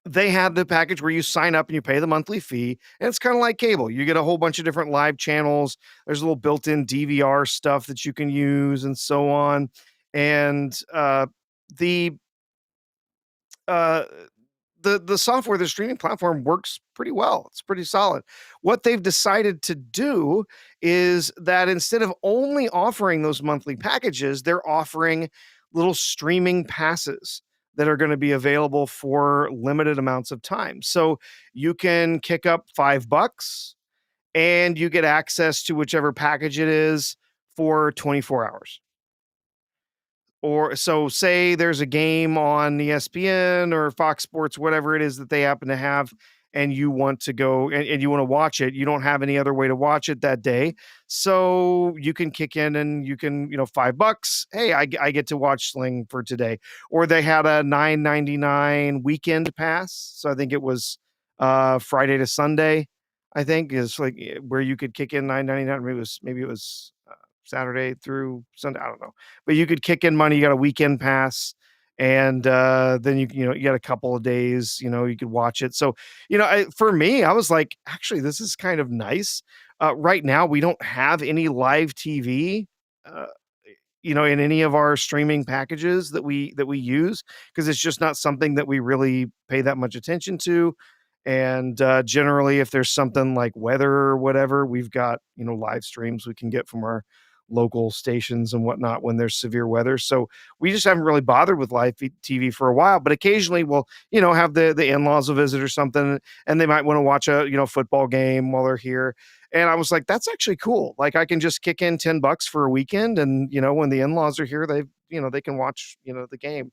they had the package where you sign up and you pay the monthly fee, and it's kind of like cable. You get a whole bunch of different live channels. There's a little built-in DVR stuff that you can use, and so on. And the uh, the software, the streaming platform works pretty well. It's pretty solid. What they've decided to do is that instead of only offering those monthly packages, they're offering little streaming passes that are going to be available for limited amounts of time. So you can kick up $5 and you get access to whichever package it is for 24 hours. Or so say there's a game on ESPN or Fox Sports, whatever it is that they happen to have, and you want to go and you want to watch it. You don't have any other way to watch it that day. So you can kick in and you can, $5. Hey, I get to watch Sling for today. Or they had a 9.99 weekend pass. So I think it was Friday to Sunday, I think is like where you could kick in 9.99. Maybe it was Saturday through Sunday. I don't know, but you could kick in money. You got a weekend pass, and then you got a couple of days. You could watch it. So for me, I was like, actually, this is kind of nice. Right now, we don't have any live TV. Uh, in any of our streaming packages that we use, because it's just not something that we really pay that much attention to. And generally, if there's something like weather or whatever, we've got live streams we can get from our local stations and whatnot when there's severe weather. So we just haven't really bothered with live TV for a while. But occasionally we'll have the in-laws will visit or something, and they might want to watch a football game while they're here. And I was like, that's actually cool. Like I can just kick in $10 for a weekend, and when the in-laws are here, they can watch the game.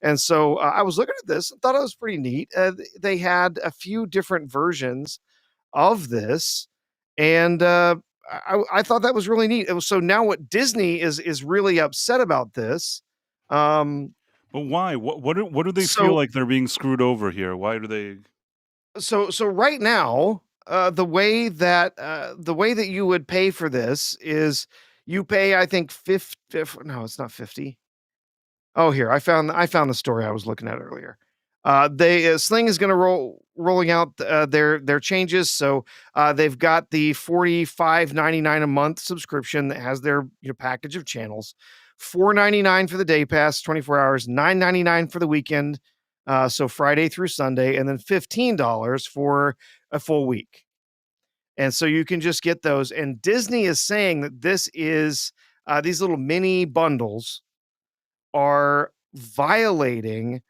And so I was looking at this and thought it was pretty neat. They had a few different versions of this, and I thought that was really neat. So now what Disney is really upset about this. Um, But why? What do they feel so like they're being screwed over here? Why do they? so right now, the way that you would pay for this is you pay, I think, 50. No, it's not 50. Oh, here, I found the story I was looking at earlier. They Sling is going to rolling out their changes. So they've got the 45.99 a month subscription that has their package of channels, 4.99 for the day pass, 24 hours, 9.99 for the weekend, so Friday through Sunday, and then $15 for a full week. And so you can just get those. And Disney is saying that this is these little mini bundles are violating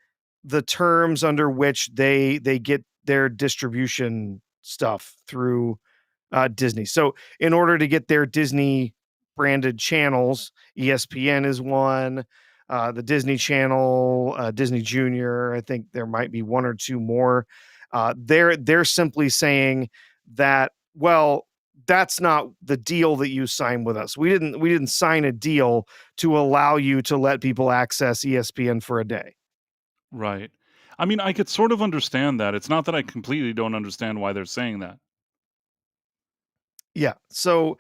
the terms under which they get their distribution stuff through Disney. So in order to get their Disney branded channels, ESPN is one, the Disney Channel, Disney Junior. I think there might be one or two more. They're simply saying that, well, that's not the deal that you signed with us. We didn't sign a deal to allow you to let people access ESPN for a day. Right. I mean, I could sort of understand that. It's not that I completely don't understand why they're saying that. Yeah. So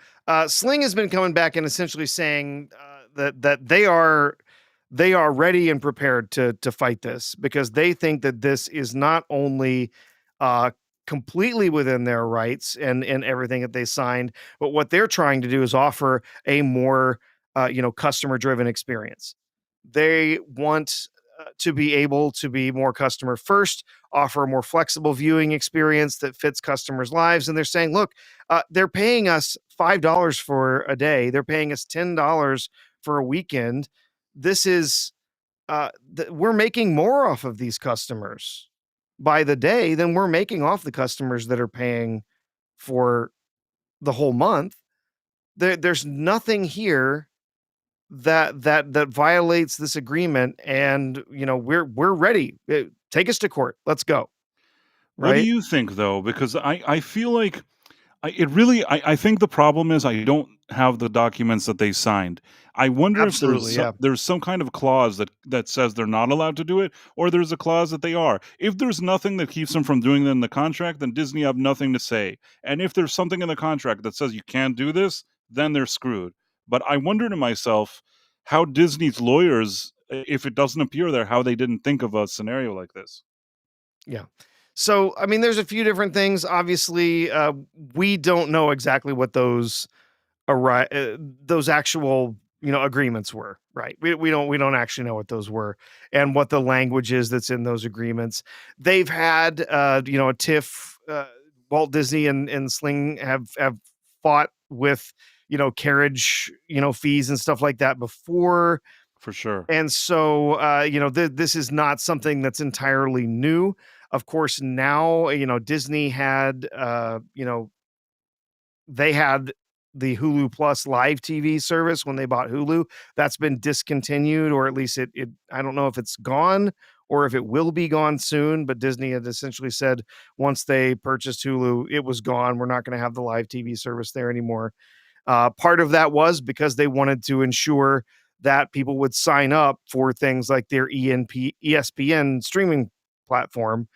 Sling has been coming back and essentially saying that they are ready and prepared to fight this, because they think that this is not only uh, completely within their rights and everything that they signed, but what they're trying to do is offer a more customer driven experience. They want to be able to be more customer first, offer a more flexible viewing experience that fits customers' lives. And they're saying, look, they're paying us $5 for a day. They're paying us $10 for a weekend. This is we're making more off of these customers by the day than we're making off the customers that are paying for the whole month. There's nothing here that violates this agreement, and we're ready. Take us to court. Let's go. What do Right? you think though? Because I feel like I think the problem is I don't have the documents that they signed. I wonder if Absolutely. Yeah. there's some kind of clause that says they're not allowed to do it, or there's a clause that they are. If there's nothing that keeps them from doing it in the contract, then Disney have nothing to say. And if there's something in the contract that says you can't do this, then they're screwed. But I wonder to myself how Disney's lawyers, if it doesn't appear there, how they didn't think of a scenario like this. Yeah. So, I mean, there's a few different things. Obviously, we don't know exactly what those actual agreements were. Right? We don't actually know what those were and what the language is that's in those agreements. They've had a tiff. Walt Disney and Sling have fought with carriage fees and stuff like that before. For sure. And so, this is not something that's entirely new. Of course, now, Disney had, they had the Hulu Plus live TV service when they bought Hulu. That's been discontinued, or at least I don't know if it's gone or if it will be gone soon, but Disney had essentially said once they purchased Hulu, it was gone. We're not going to have the live TV service there anymore. Part of that was because they wanted to ensure that people would sign up for things like their ESPN streaming platform.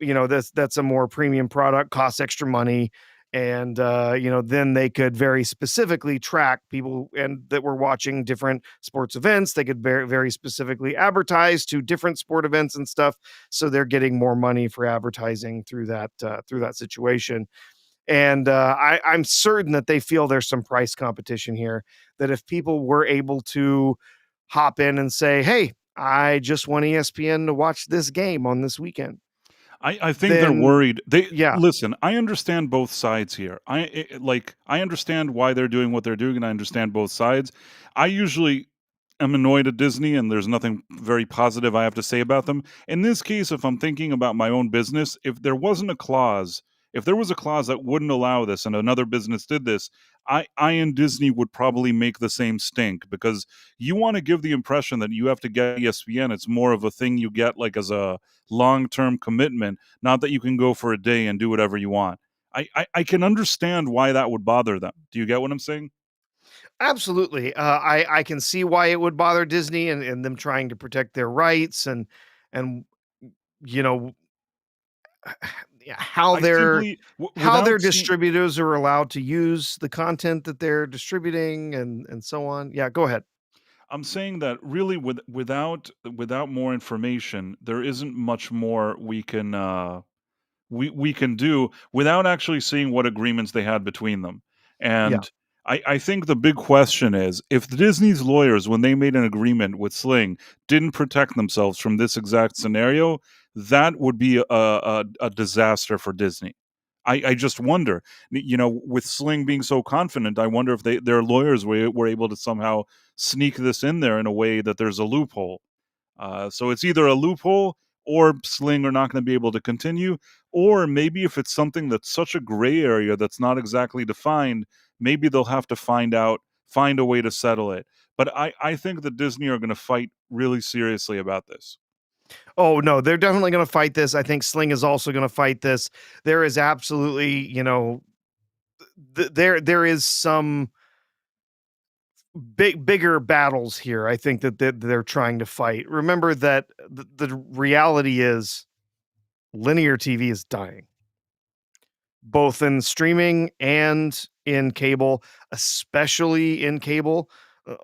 That's a more premium product, costs extra money, and then they could very specifically track people and that were watching different sports events. They could very specifically advertise to different sport events and stuff, so they're getting more money for advertising through that situation. And I'm certain that they feel there's some price competition here. That if people were able to hop in and say, "Hey, I just want ESPN to watch this game on this weekend," I think they're then worried. They yeah, listen, I understand both sides here. I understand why they're doing what they're doing, and I understand both sides. I usually am annoyed at Disney, and there's nothing very positive I have to say about them. In this case, if I'm thinking about my own business, if there was a clause that wouldn't allow this and another business did this, I and Disney would probably make the same stink, because you want to give the impression that you have to get ESPN. It's more of a thing you get like as a long-term commitment, not that you can go for a day and do whatever you want. I can understand why that would bother them. Do you get what I'm saying? absolutely. I can see why it would bother Disney and them trying to protect their rights and you know yeah, I simply how their without seeing distributors are allowed to use the content that they're distributing and so on. Yeah, go ahead. I'm saying that really without more information, there isn't much more we can do without actually seeing what agreements they had between them. Yeah. And I think the big question is, if Disney's lawyers, when they made an agreement with Sling, didn't protect themselves from this exact scenario, that would be a disaster for Disney. I just wonder, with Sling being so confident, I wonder if their lawyers were able to somehow sneak this in there in a way that there's a loophole. So it's either a loophole, or Sling are not going to be able to continue, or maybe if it's something that's such a gray area that's not exactly defined, maybe they'll have to find a way to settle it. But I think that Disney are going to fight really seriously about this. Oh, no, they're definitely gonna fight this. I think Sling is also gonna fight this. There is absolutely, there is some bigger battles here, I think that they're trying to fight. Remember that the reality is linear TV is dying, both in streaming and in cable, especially in cable.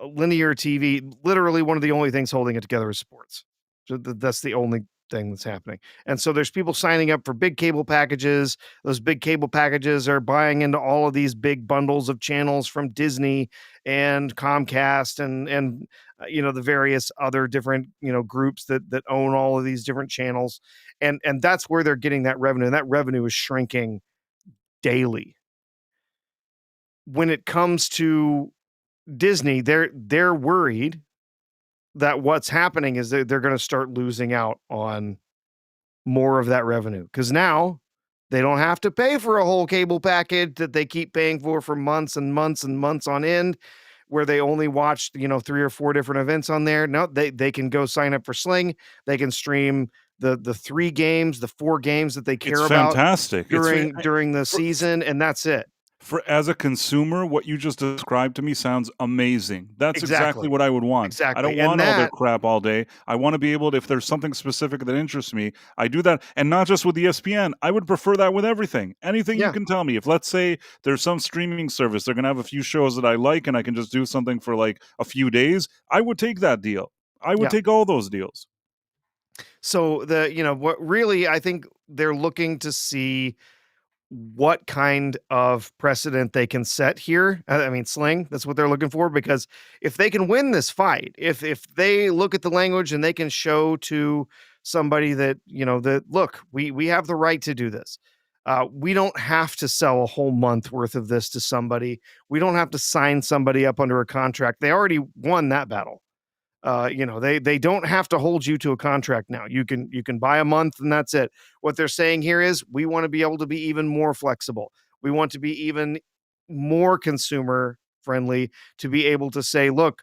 Linear TV, literally one of the only things holding it together is sports. So that's the only thing that's happening. And so there's people signing up for big cable packages. Those big cable packages are buying into all of these big bundles of channels from Disney and Comcast and the various other different groups that own all of these different channels, and that's where they're getting that revenue. And that revenue is shrinking daily. When it comes to Disney, they're worried that what's happening is they're gonna start losing out on more of that revenue because now they don't have to pay for a whole cable package that they keep paying for months and months and months on end. where they only watched, 3 or 4 different events on there. No, they can go sign up for Sling. They can stream the 3 games, the 4 games that they It's care about fantastic. during the season, and that's it. For as a consumer, what you just described to me sounds amazing. That's exactly Exactly. what I would want. I don't Exactly, and want all their that crap all day. I want to be able to, if there's something specific that interests me, I do that. And not just with ESPN. I would prefer that with everything. Anything you yeah, can tell me. If let's say there's some streaming service, they're gonna have a few shows that I like and I can just do something for like a few days, I would take that deal. I would yeah. take all those deals. So what really I think they're looking to see what kind of precedent they can set here. I mean, Sling, that's what they're looking for because if they can win this fight, if they look at the language and they can show to somebody that, that look, we have the right to do this. We don't have to sell a whole month worth of this to somebody. We don't have to sign somebody up under a contract. They already won that battle. They don't have to hold you to a contract now. You can buy a month and that's it. What they're saying here is we want to be able to be even more flexible. We want to be even more consumer friendly to be able to say, look,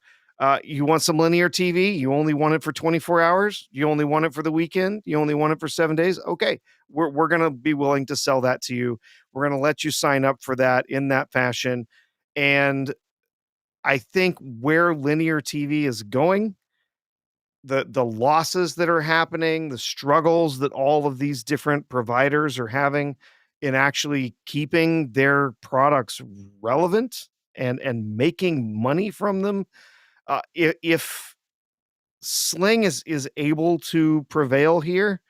you want some linear TV? You only want it for 24 hours? You only want it for the weekend? You only want it for 7 days? Okay, we're going to be willing to sell that to you. We're going to let you sign up for that in that fashion. And I think where linear TV is going, the losses that are happening, the struggles that all of these different providers are having in actually keeping their products relevant and making money from them. If Sling is able to prevail here,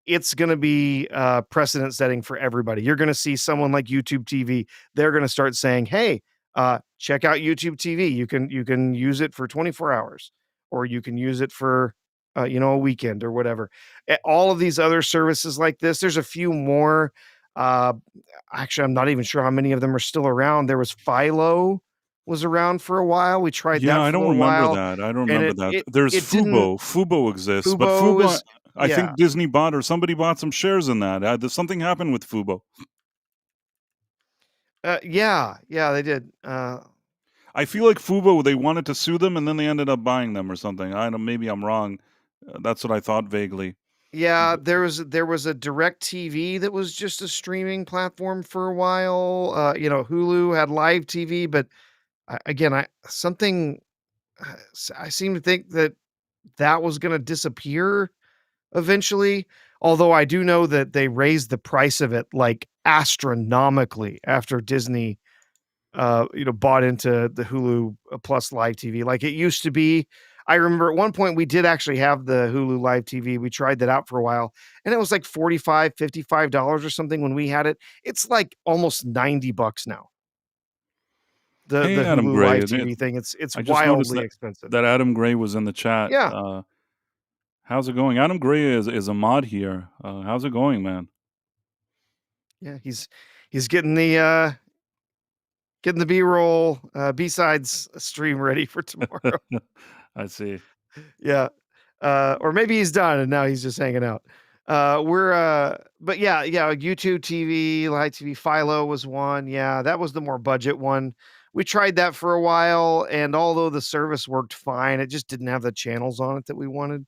it's gonna be, precedent setting for everybody. You're gonna see someone like YouTube TV, they're gonna start saying, "Hey, check out YouTube TV. You can use it for 24 hours, or you can use it for, a weekend or whatever." All of these other services like this, there's a few more, uh, actually, I'm not even sure how many of them are still around. There was Philo was around for a while. We tried Yeah, that I for don't a remember while, that. I don't and remember it that. it There's it didn't. Fubo. Fubo exists, but Fubo Fubo, is I yeah. think Disney bought or somebody bought some shares in that. There's something happened with Fubo. Yeah, yeah, they did. I feel like Fubo, they wanted to sue them and then they ended up buying them or something. I don't. Maybe I'm wrong. That's what I thought vaguely. Yeah, B- there was a Direct TV that was just a streaming platform for a while. Hulu had live TV, but again, I seem to think that that was going to disappear eventually. Although I do know that they raised the price of it like astronomically after Disney bought into the Hulu Plus Live TV. Like it used to be. I remember at one point we did actually have the Hulu Live TV. We tried that out for a while and it was like 45, $55 or something when we had it. It's like almost $90 now. The Hey, Adam Hulu Gray. Live TV thing. It's I just noticed wildly that expensive. Adam Gray was in the chat. Yeah. How's it going? Adam Gray is a mod here. How's it going, man? Yeah, he's getting the B-roll B-sides stream ready for tomorrow. I see. Yeah. Or maybe he's done and now he's just hanging out. But yeah, YouTube TV, Live TV, Philo was one. Yeah, that was the more budget one. We tried that for a while, and although the service worked fine, it just didn't have the channels on it that we wanted.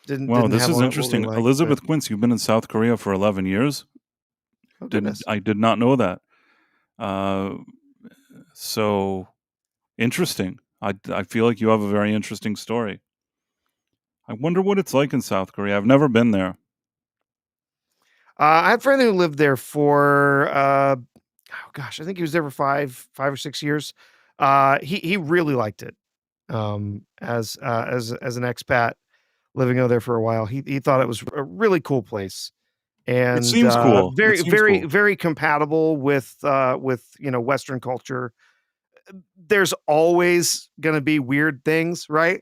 Didn't Wow, didn't this have is on it what we interesting. liked. But Elizabeth Quince, you've been in South Korea for 11 years. oh goodness. I did not know that. Uh, so interesting. I feel like you have a very interesting story. I wonder what it's like in South Korea. I've never been there. I had a friend who lived there for oh gosh, I think he was there for 5 or 6 years. He really liked it. As an expat living over there for a while. He thought it was a really cool place It and seems cool. It very seems very cool. very compatible with Western culture. There's always going to be weird things, right?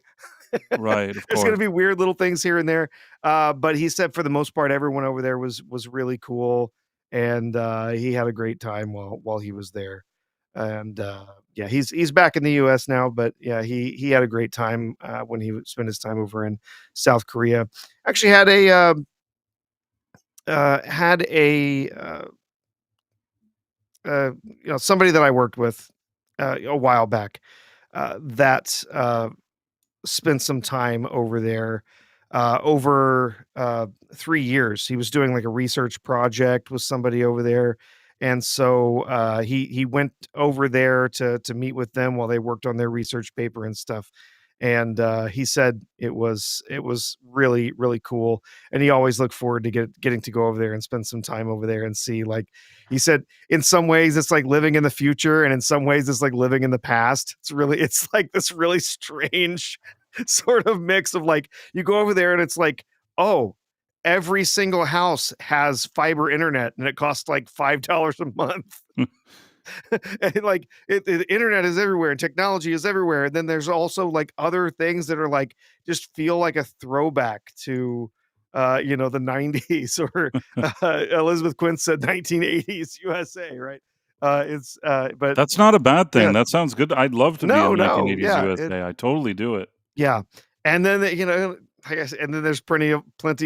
Right, of There's going course. to be weird little things here and there. But he said for the most part, everyone over there was really cool, and he had a great time while he was there. And yeah, he's back in the U.S. now, but yeah, he had a great time when he spent his time over in South Korea. Actually, had somebody that I worked with a while back. that spent some time over there over 3 years. He was doing like a research project with somebody over there. And so he went over there to meet with them while they worked on their research paper and stuff. And he said it was really really cool, and he always looked forward to getting to go over there and spend some time over there and see, like he said, in some ways it's like living in the future, and in some ways it's like living in the past. It's like this really strange sort of mix of, like, you go over there and it's like, oh, every single house has fiber internet and it costs like $5 a month. And like the internet is everywhere and technology is everywhere. And then there's also like other things that are like just feel like a throwback to the 90s, or Elizabeth Quinn said 1980s USA, right? It's but That's not a bad thing. yeah, That sounds good. I'd love to be no, in no, 1980s yeah, USA. I totally do it. yeah, and then, I guess, and then there's plenty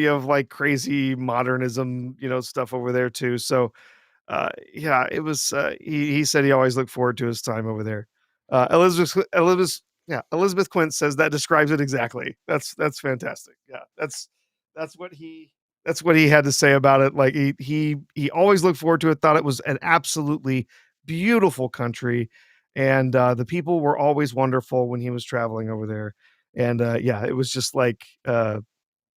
of, like, crazy modernism, stuff over there too, so, yeah, it was, he said he always looked forward to his time over there. Elizabeth Quint says that describes it exactly. That's fantastic. Yeah, that's what he that's what he had to say about it. Like, he always looked forward to it, thought it was an absolutely beautiful country, and, the people were always wonderful when he was traveling over there, and, yeah, it was just like,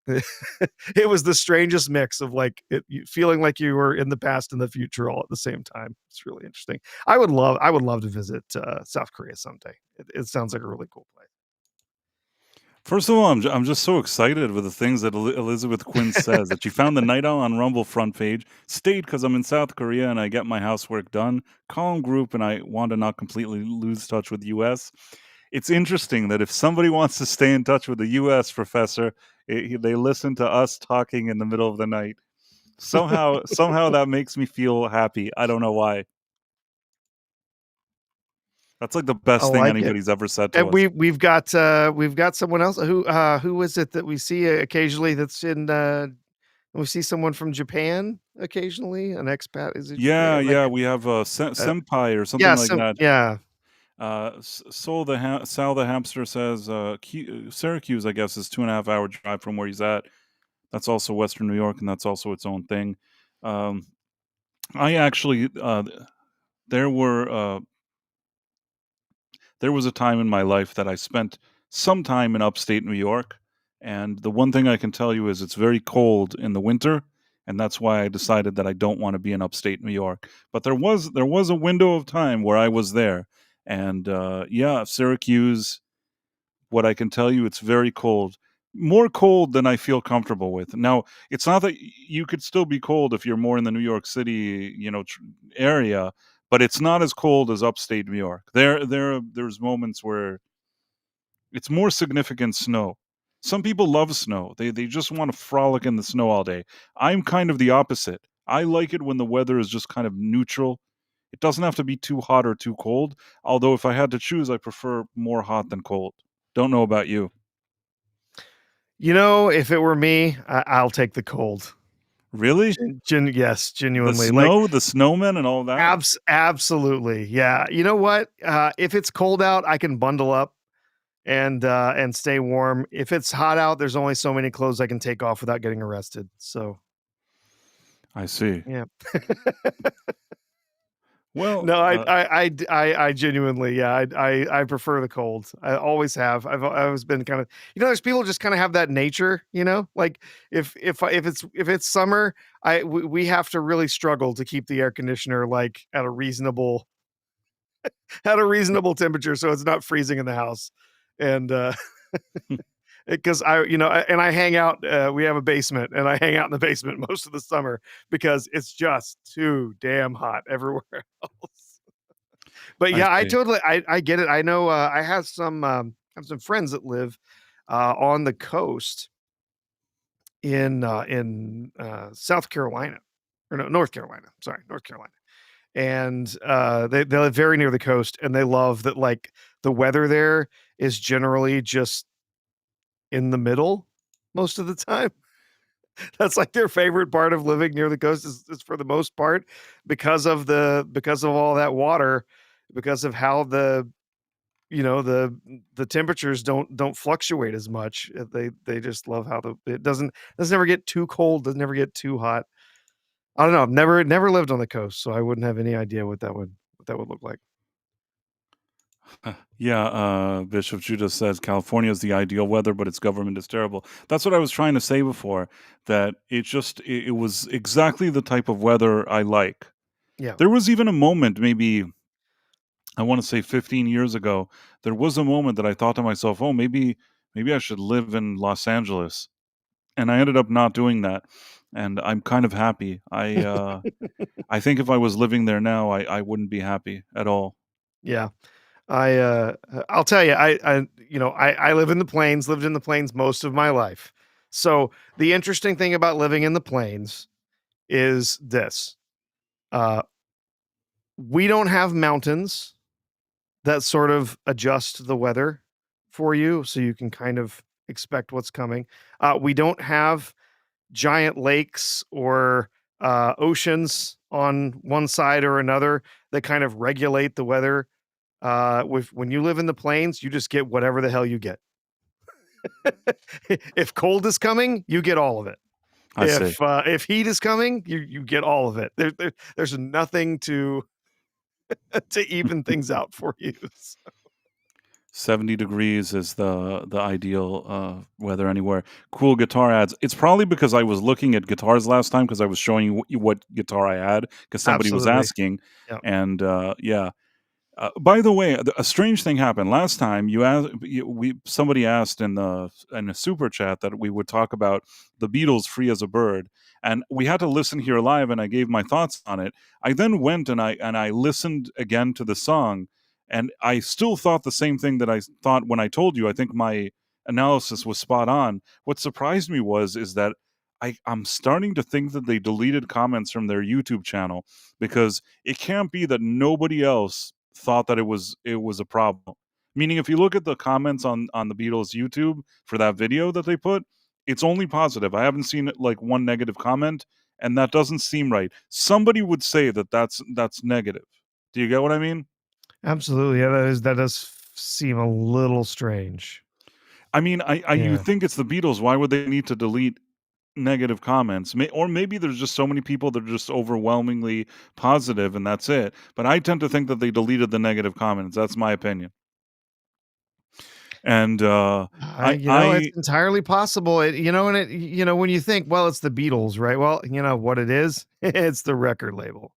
it was the strangest mix of, like, you feeling like you were in the past and the future all at the same time. It's really interesting. I would love to visit, South Korea someday. It sounds like a really cool First of all, I'm just so excited with the things that Elizabeth Quinn says, that she found the Night Owl on Rumble front page, stayed because I'm in South Korea and I get my housework done, calm group, and I want to not completely lose touch with US. It's interesting that if somebody wants to stay in touch with the US, Professor, they listen to us talking in the middle of the night. Somehow that makes me feel happy. I don't know why. That's like the I best thing like it. anybody's ever said to And us. we've got someone else who is it that we see occasionally that's in, we see someone from Japan occasionally, an expat. Is it Yeah, Japan? Like, yeah, we have a uh, senpai or something yeah, like that. yeah. Sal the hamster says Syracuse, I guess, is 2.5 hour drive from where he's at. That's also Western New York, and that's also its own thing. Um, I actually there were there was a time in my life that I spent some time in upstate New York, and the one thing I can tell you is it's very cold in the winter, and that's why I decided that I don't want to be in upstate New York. But there was a window of time where I was there, and yeah, Syracuse. What I can tell you, it's very cold. More cold than I feel comfortable with. Now, it's not that you could still be cold if you're more in the New York City, area, but it's not as cold as upstate New York. There's moments where it's more significant snow. Some people love snow. They just want to frolic in the snow all day. I'm kind of the opposite. I like it when the weather is just kind of neutral. It doesn't have to be too hot or too cold. Although if I had to choose, I prefer more hot than cold. Don't know about you. If it were me, I'll take the cold. Really? Yes, The genuinely. Like, snow, the snowmen, and all that? absolutely. Yeah. You know what? If it's cold out, I can bundle up and stay warm. If it's hot out, there's only so many clothes I can take off without getting arrested. So, I see. yeah. Well, No, I genuinely, yeah, I prefer the cold. I always have. I've always been kind of, there's people just kind of have that nature, like if it's summer, we have to really struggle to keep the air conditioner like at a reasonable temperature so it's not freezing in the house. And because I hang out, we have a basement and I hang out in the basement most of the summer because it's just too damn hot everywhere else. But I yeah, I see. totally I get it. I know, I have some friends that live, on the coast in South Carolina, or no, North Carolina. Sorry, North Carolina. And, they live very near the coast, and they love that, like, the weather there is generally just in the middle most of the time. That's, like, their favorite part of living near the coast is for the most part because of all that water, because of how the temperatures don't fluctuate as much. They just love how it doesn't ever get too cold, doesn't ever get too hot. I don't know. I've never lived on the coast, so I wouldn't have any idea what that would look like. Yeah, Bishop Judah says California is the ideal weather, but its government is terrible. That's what I was trying to say before. That it was exactly the type of weather I like. Yeah. There was even a moment, maybe I want to say 15 years ago, there was a moment that I thought to myself, "Oh, maybe I should live in Los Angeles." And I ended up not doing that, and I'm kind of happy. I think if I was living there now, I wouldn't be happy at all. Yeah. I'll tell you, I live in the plains, lived in the plains most of my life. So the interesting thing about living in the plains is this. Uh, we don't have mountains that sort of adjust the weather for you so you can kind of expect what's coming. We don't have giant lakes or oceans on one side or another that kind of regulate the weather. With when you live in the plains, you just get whatever the hell you get. If cold is coming, you get all of it. I say If heat is coming, you get all of it. There's nothing to to even things out for you. 70 degrees is the ideal weather anywhere. Cool guitar ads. It's probably because I was looking at guitars last time because I was showing you what guitar I had because somebody was Absolutely. asking, Yeah. and yeah. By the way, a strange thing happened last time. Somebody asked in a super chat that we would talk about the Beatles' "Free as a Bird," and we had to listen here live, and I gave my thoughts on it. I then went and I listened again to the song, and I still thought the same thing that I thought when I told you. I think my analysis was spot on. What surprised me is that I'm starting to think that they deleted comments from their YouTube channel because it can't be that nobody else thought that it was a problem. Meaning, if you look at the comments on the Beatles YouTube for that video that they put, it's only positive. I haven't seen like one negative comment, and that doesn't seem right. Somebody would say that that's negative. Do you get what I mean? Absolutely. Yeah, that does seem a little strange. I mean, you Yeah. think it's the Beatles. Why would they need to delete negative comments? Or maybe there's just so many people that are just overwhelmingly positive, and that's it. But I tend to think that they deleted the negative comments. That's my opinion. And It's I entirely possible. When you think, well, it's the Beatles, right? Well, you know what it is? It's the record label.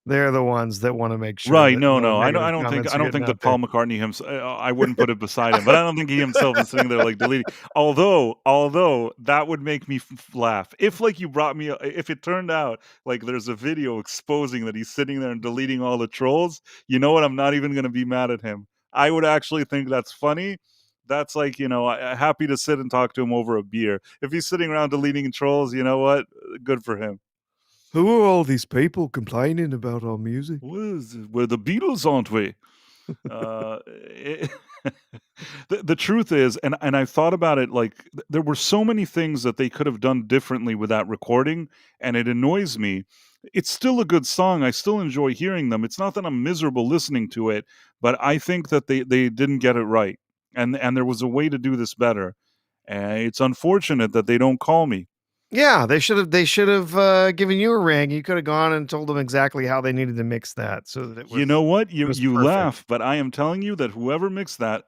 They're the ones that want to make sure Right, that no, no no, negative I don't think comments I are don't getting think that out there. Paul McCartney himself. I wouldn't put it beside him, but I don't think he himself is sitting there like deleting. Although that would make me laugh if like you brought me if it turned out like there's a video exposing that he's sitting there and deleting all the trolls. You know what? I'm not even gonna be mad at him. I would actually think that's funny. That's like happy to sit and talk to him over a beer. If he's sitting around deleting trolls, you know what? Good for him. Who are all these people complaining about our music? We're the Beatles, aren't we? It the truth is, and I thought about it, like, there were so many things that they could have done differently with that recording, and it annoys me. It's still a good song, I still enjoy hearing them, it's not that I'm miserable listening to it, but I think that they didn't get it right, and there was a way to do this better, and it's unfortunate that they don't call me. Yeah, they should have given you a ring. You could have gone and told them exactly how they needed to mix that so that it You was know what? it You was you perfect. laugh, but I am telling you that whoever mixed that,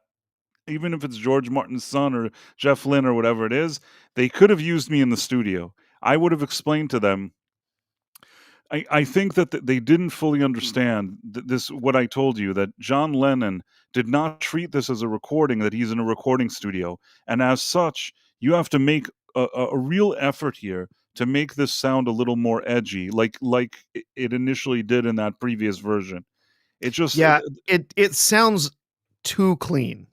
even if it's George Martin's son or Jeff Lynne or whatever it is, they could have used me in the studio. I would have explained to them. I think that they didn't fully understand this, what I told you, that John Lennon did not treat this as a recording, that he's in a recording studio. And as such, you have to make a real effort here to make this sound a little more edgy, like it initially did in that previous version. It just, Yeah, it sounds too clean.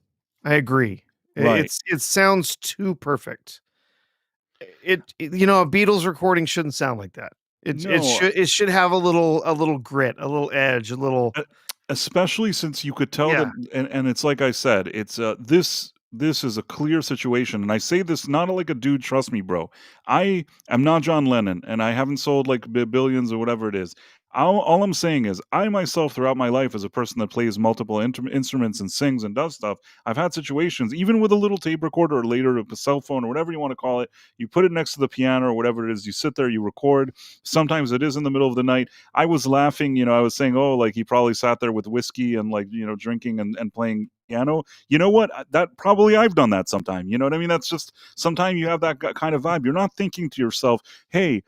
I agree. right. It sounds too perfect. A Beatles recording shouldn't sound like that. No, It should have a little grit, a little edge, a little. E especially since you could tell that, Yeah. and it's like I said, it's, this is a clear situation, and I say this not like a dude, "Trust me, bro." I am not John Lennon, and I haven't sold, like, billions or whatever it is. All I'm saying is, I myself, throughout my life, as a person that plays multiple instruments and sings and does stuff, I've had situations, even with a little tape recorder or later a cell phone or whatever you want to call it, you put it next to the piano or whatever it is, you sit there, you record. Sometimes it is in the middle of the night. I was laughing, I was saying, oh, like he probably sat there with whiskey and like, drinking and playing piano. You know what? That probably I've done that sometime. You know what I mean? That's just sometimes you have that kind of vibe. You're not thinking to yourself, hey,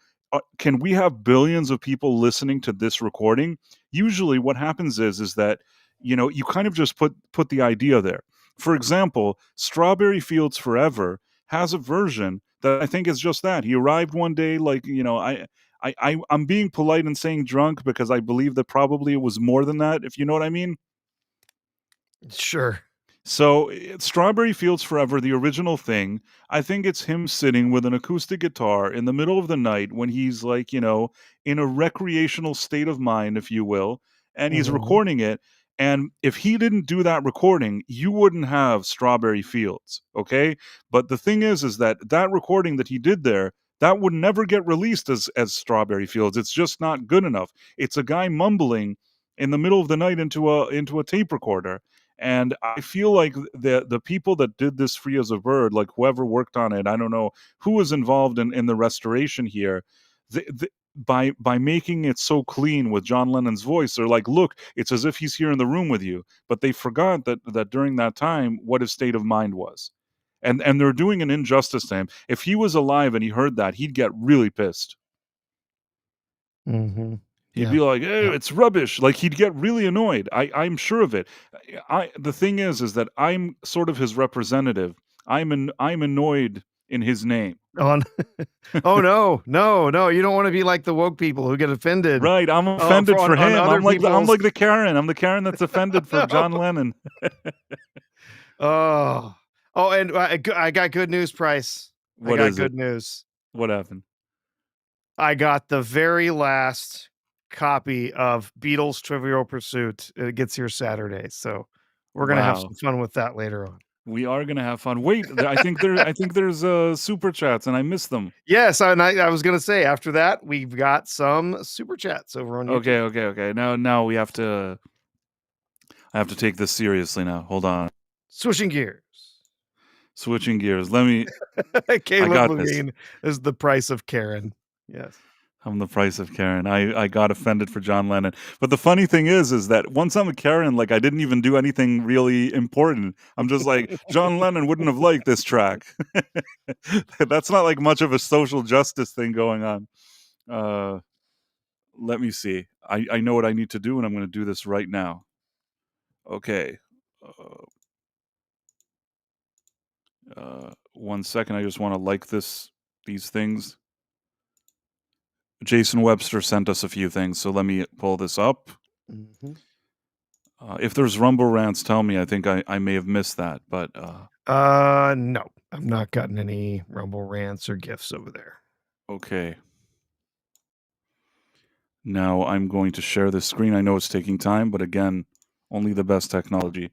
can we have billions of people listening to this recording? Usually what happens is that you kind of just put the idea there. For example, Strawberry Fields Forever has a version that I think is just that. He arrived one day, like, I'm being polite and saying drunk because I believe that probably it was more than that, if you know what I mean. Sure. So, Strawberry Fields Forever, the original thing, I think it's him sitting with an acoustic guitar in the middle of the night when he's like, in a recreational state of mind, if you will, and he's Mhm. recording it. And if he didn't do that recording, you wouldn't have Strawberry Fields, okay? But the thing is that recording that he did there, that would never get released as Strawberry Fields. It's just not good enough. It's a guy mumbling in the middle of the night into a tape recorder, and I feel like the people that did this Free as a Bird, like whoever worked on it, I don't know who was involved in the restoration here. By making it so clean with John Lennon's voice, they're like, look, it's as if he's here in the room with you. But they forgot that during that time, what his state of mind was. And they're doing an injustice to him. If he was alive and he heard that, he'd get really pissed. Mhm. He'd Yeah. be like, "Oh, Yeah. it's rubbish." Like, he'd get really annoyed. I'm sure of it. The thing is that I'm sort of his representative. I'm annoyed in his name. On Oh, no. No, no, you don't wanna be like the woke people who get offended, Right, I'm offended for for on him. other I'm people's like the Karen. I'm the Karen that's offended for No. John Lennon. Oh. Oh, and I got good news, Price. I What got is it? good news. What happened? I got the very last copy of Beatles Trivial Pursuit. It gets here Saturday, so we're gonna have some Wow. fun with that later on. We are gonna have fun. Wait, I think there's, super chats, and I missed them. Yes, and I was gonna say, after that, we've got some super chats over on YouTube. Okay. Now I have to take this seriously now. Hold on. Switching gears. Switching gears. I Caleb got this. Levine is the price of Karen. Yes. I'm the price of Karen. I got offended for John Lennon. But the funny thing is that once I'm a Karen, like I didn't even do anything really important. I'm just like, John Lennon wouldn't have liked this track. That's not like much of a social justice thing going on. Uh, Let me see. I know what I need to do, and I'm going to do this right now. Okay. One second. I just want to like these things. Jason Webster sent us a few things, so let me pull this up. Mhm. If there's Rumble rants, tell me. I think I may have missed that, but No, I've not gotten any Rumble rants or gifts over there. okay. Now I'm going to share this screen. I know it's taking time, but again, only the best technology.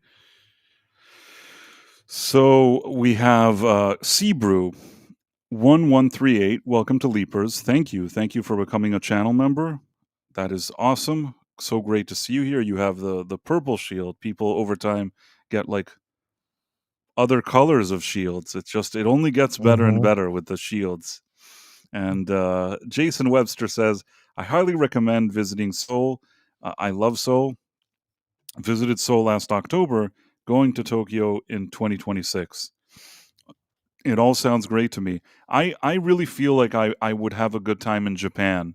So we have Seabrew 1138. Welcome to Leapers. Thank you for becoming a channel member. That is awesome. So great to see you here. You have the purple shield. People over time get like other colors of shields. It only gets better and Mhm. better with the shields. And Jason Webster says, I highly recommend visiting Seoul. I love Seoul. Visited Seoul last October, going to Tokyo in 2026. It all sounds great to me. I really feel like I would have a good time in Japan.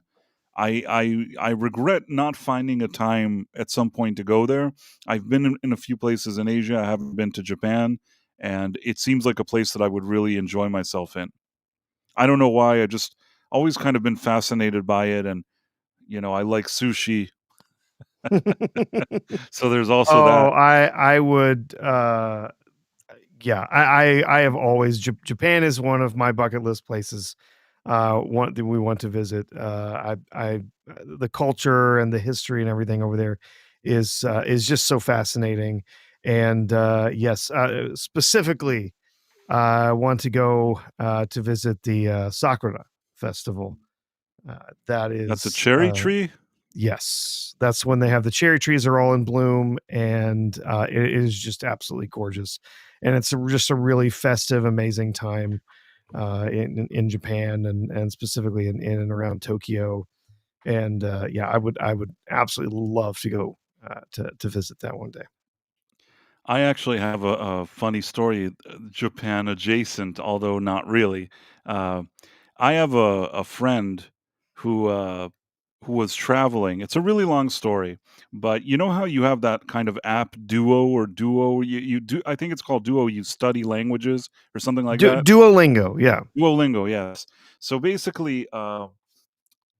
I regret not finding a time at some point to go there. I've been in a few places in Asia. I haven't been to Japan, and it seems like a place that I would really enjoy myself in. I don't know why. I just always kind of been fascinated by it, and I like sushi, so there's also Oh, that. I would, yeah, I have always Japan is one of my bucket list places, one that we want to visit. The culture and the history and everything over there is just so fascinating. And, yes, specifically, I want to go, to visit the, Sakura festival. That That's a is, cherry tree. Yes, that's when they have the cherry trees are all in bloom, and it is just absolutely gorgeous, and it's just a really festive, amazing time in Japan and specifically in and around Tokyo. And yeah, I would absolutely love to go to visit that one day. I actually have a funny story, Japan adjacent, although not really. Uh, I have a friend who who was traveling. It's a really long story, but you know how you have that kind of app Duo or Duo? You do. I think it's called Duo. You study languages or something like that. Duolingo, yeah. Duolingo, yes. So basically,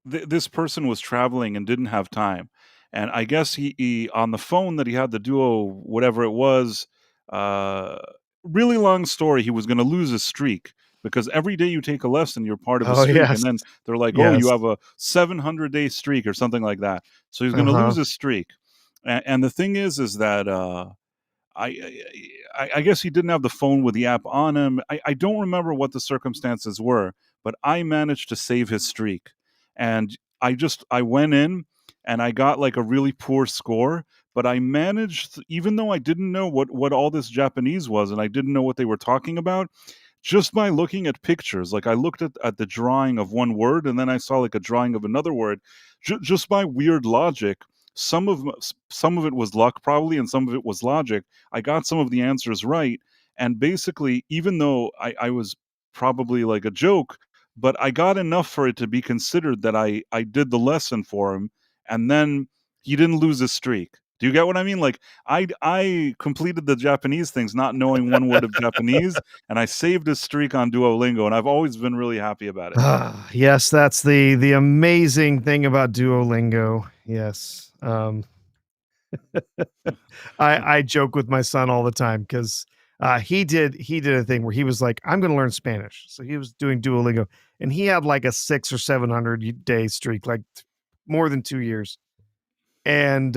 this person was traveling and didn't have time, and I guess he on the phone that he had the Duo, whatever it was, uh, really long story, he was gonna lose his streak because every day you take a lesson, you're part of a Oh, streak, and yes. then they're like, "Oh, you Yes. have a 700-day streak," or something like that. So he's gonna Uh-huh. lose his streak, and the thing is that, I I guess he didn't have the phone with the app on him. I don't remember what the circumstances were, but I managed to save his streak. And I went in and I got like a really poor score, but I managed, even though I didn't know what all this Japanese was and I didn't know what they were talking about, just by looking at pictures. Like I looked at the drawing of one word and then I saw like a drawing of another word. Just by weird logic, some of it was luck probably and some of it was logic. I got some of the answers right, and basically, even though I was probably like a joke, but I got enough for it to be considered that I did the lesson for him, and then he didn't lose his streak. Do you get what I mean? Like I completed the Japanese things not knowing one word of Japanese, and I saved his streak on Duolingo, and I've always been really happy about it. Ah, yes, that's the amazing thing about Duolingo. Yes. I joke with my son all the time because he did a thing where he was like, I'm gonna learn Spanish. So he was doing Duolingo and he had like a 6 or 700 day streak, like more than 2 years. And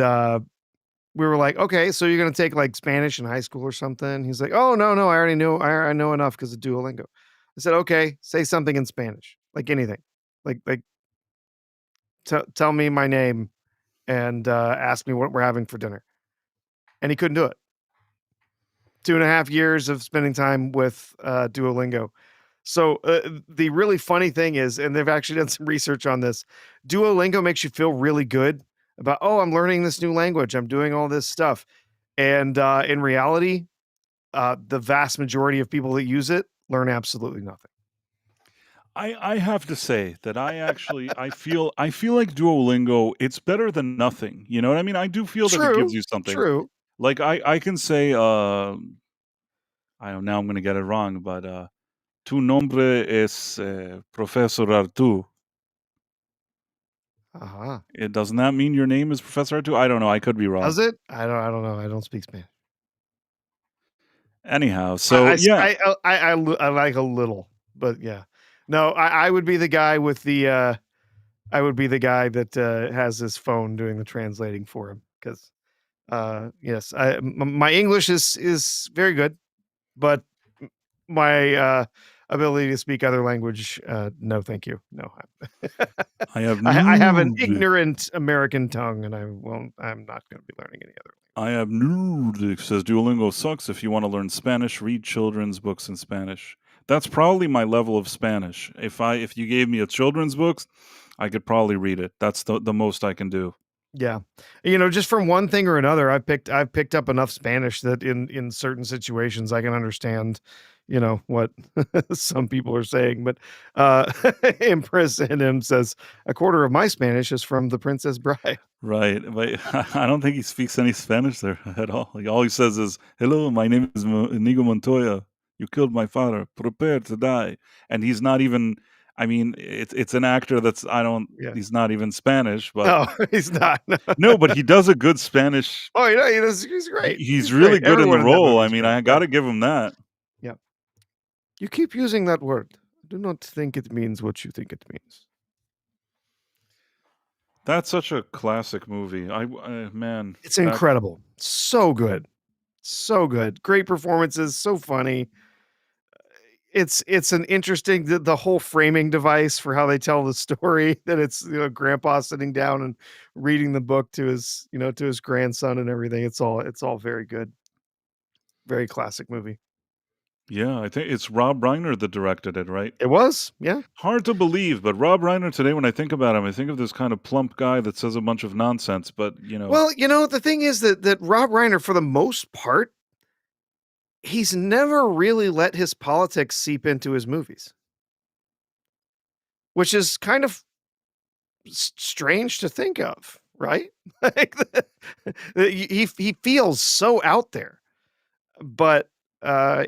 we were like, okay, so you're gonna take like Spanish in high school or something. He's like, oh no, I already know I know enough because of Duolingo. I said, okay, say something in Spanish, like anything. Like tell me my name and ask me what we're having for dinner. And he couldn't do it. 2.5 years of spending time with Duolingo. So the really funny thing is, and they've actually done some research on this, Duolingo makes you feel really good about, oh, I'm learning this new language. I'm doing all this stuff. And in reality, the vast majority of people that use it learn absolutely nothing. I have to say that I feel like Duolingo, it's better than nothing. You know what I mean? I do feel that it gives True, you something. true. Like I can say I don't now I'm gonna get it wrong, but tu nombre es Professor Artu. Uh-huh. It doesn't that mean your name is Professor Artu? I don't know. I could be wrong. Does it? I don't know. I don't speak Spanish. Anyhow, so yeah, I like a little, but yeah. No, I would be the guy with the I would be the guy that has his phone doing the translating for him because yes, my English is very good, but my ability to speak other language, no, thank you, no. I have I have an nude. ignorant American tongue, and I won't. I'm not going to be learning any other. I have nude. Says Duolingo sucks. If you want to learn Spanish, read children's books in Spanish. That's probably my level of Spanish. If you gave me a children's books, I could probably read it. That's the most I can do. Yeah. Just from one thing or another, I've picked up enough Spanish that in certain situations I can understand, what some people are saying. But Empress and him says a quarter of my Spanish is from The Princess Bride. Right, but I don't think he speaks any Spanish there at all. Like, all he says is, "Hello, my name is Inigo Montoya. You killed my father. Prepare to die." And he's not even. I mean, it's an actor that's I don't. Yeah. He's not even Spanish, but No, he's not. no, but he does a good Spanish. Oh, he's great. He's He's really great. good in the Everyone in that role. movie I is mean, great. I got Yeah. to give him that. Yeah. You keep using that word. I do not think it means what you think it means. That's such a classic movie. Man, It's that incredible. So good. So good. Great performances. So funny. it's an interesting the whole framing device for how they tell the story that it's, grandpa sitting down and reading the book to his, to his grandson and everything. It's all very good. Very classic movie. Yeah, I think it's Rob Reiner that directed it, right? It was, yeah. Hard to believe, but Rob Reiner today, when I think about him, I think of this kind of plump guy that says a bunch of nonsense, but, Well, the thing is that Rob Reiner, for the most part, he's never really let his politics seep into his movies, which is kind of strange to think of, right? Like, he feels so out there, but, uh,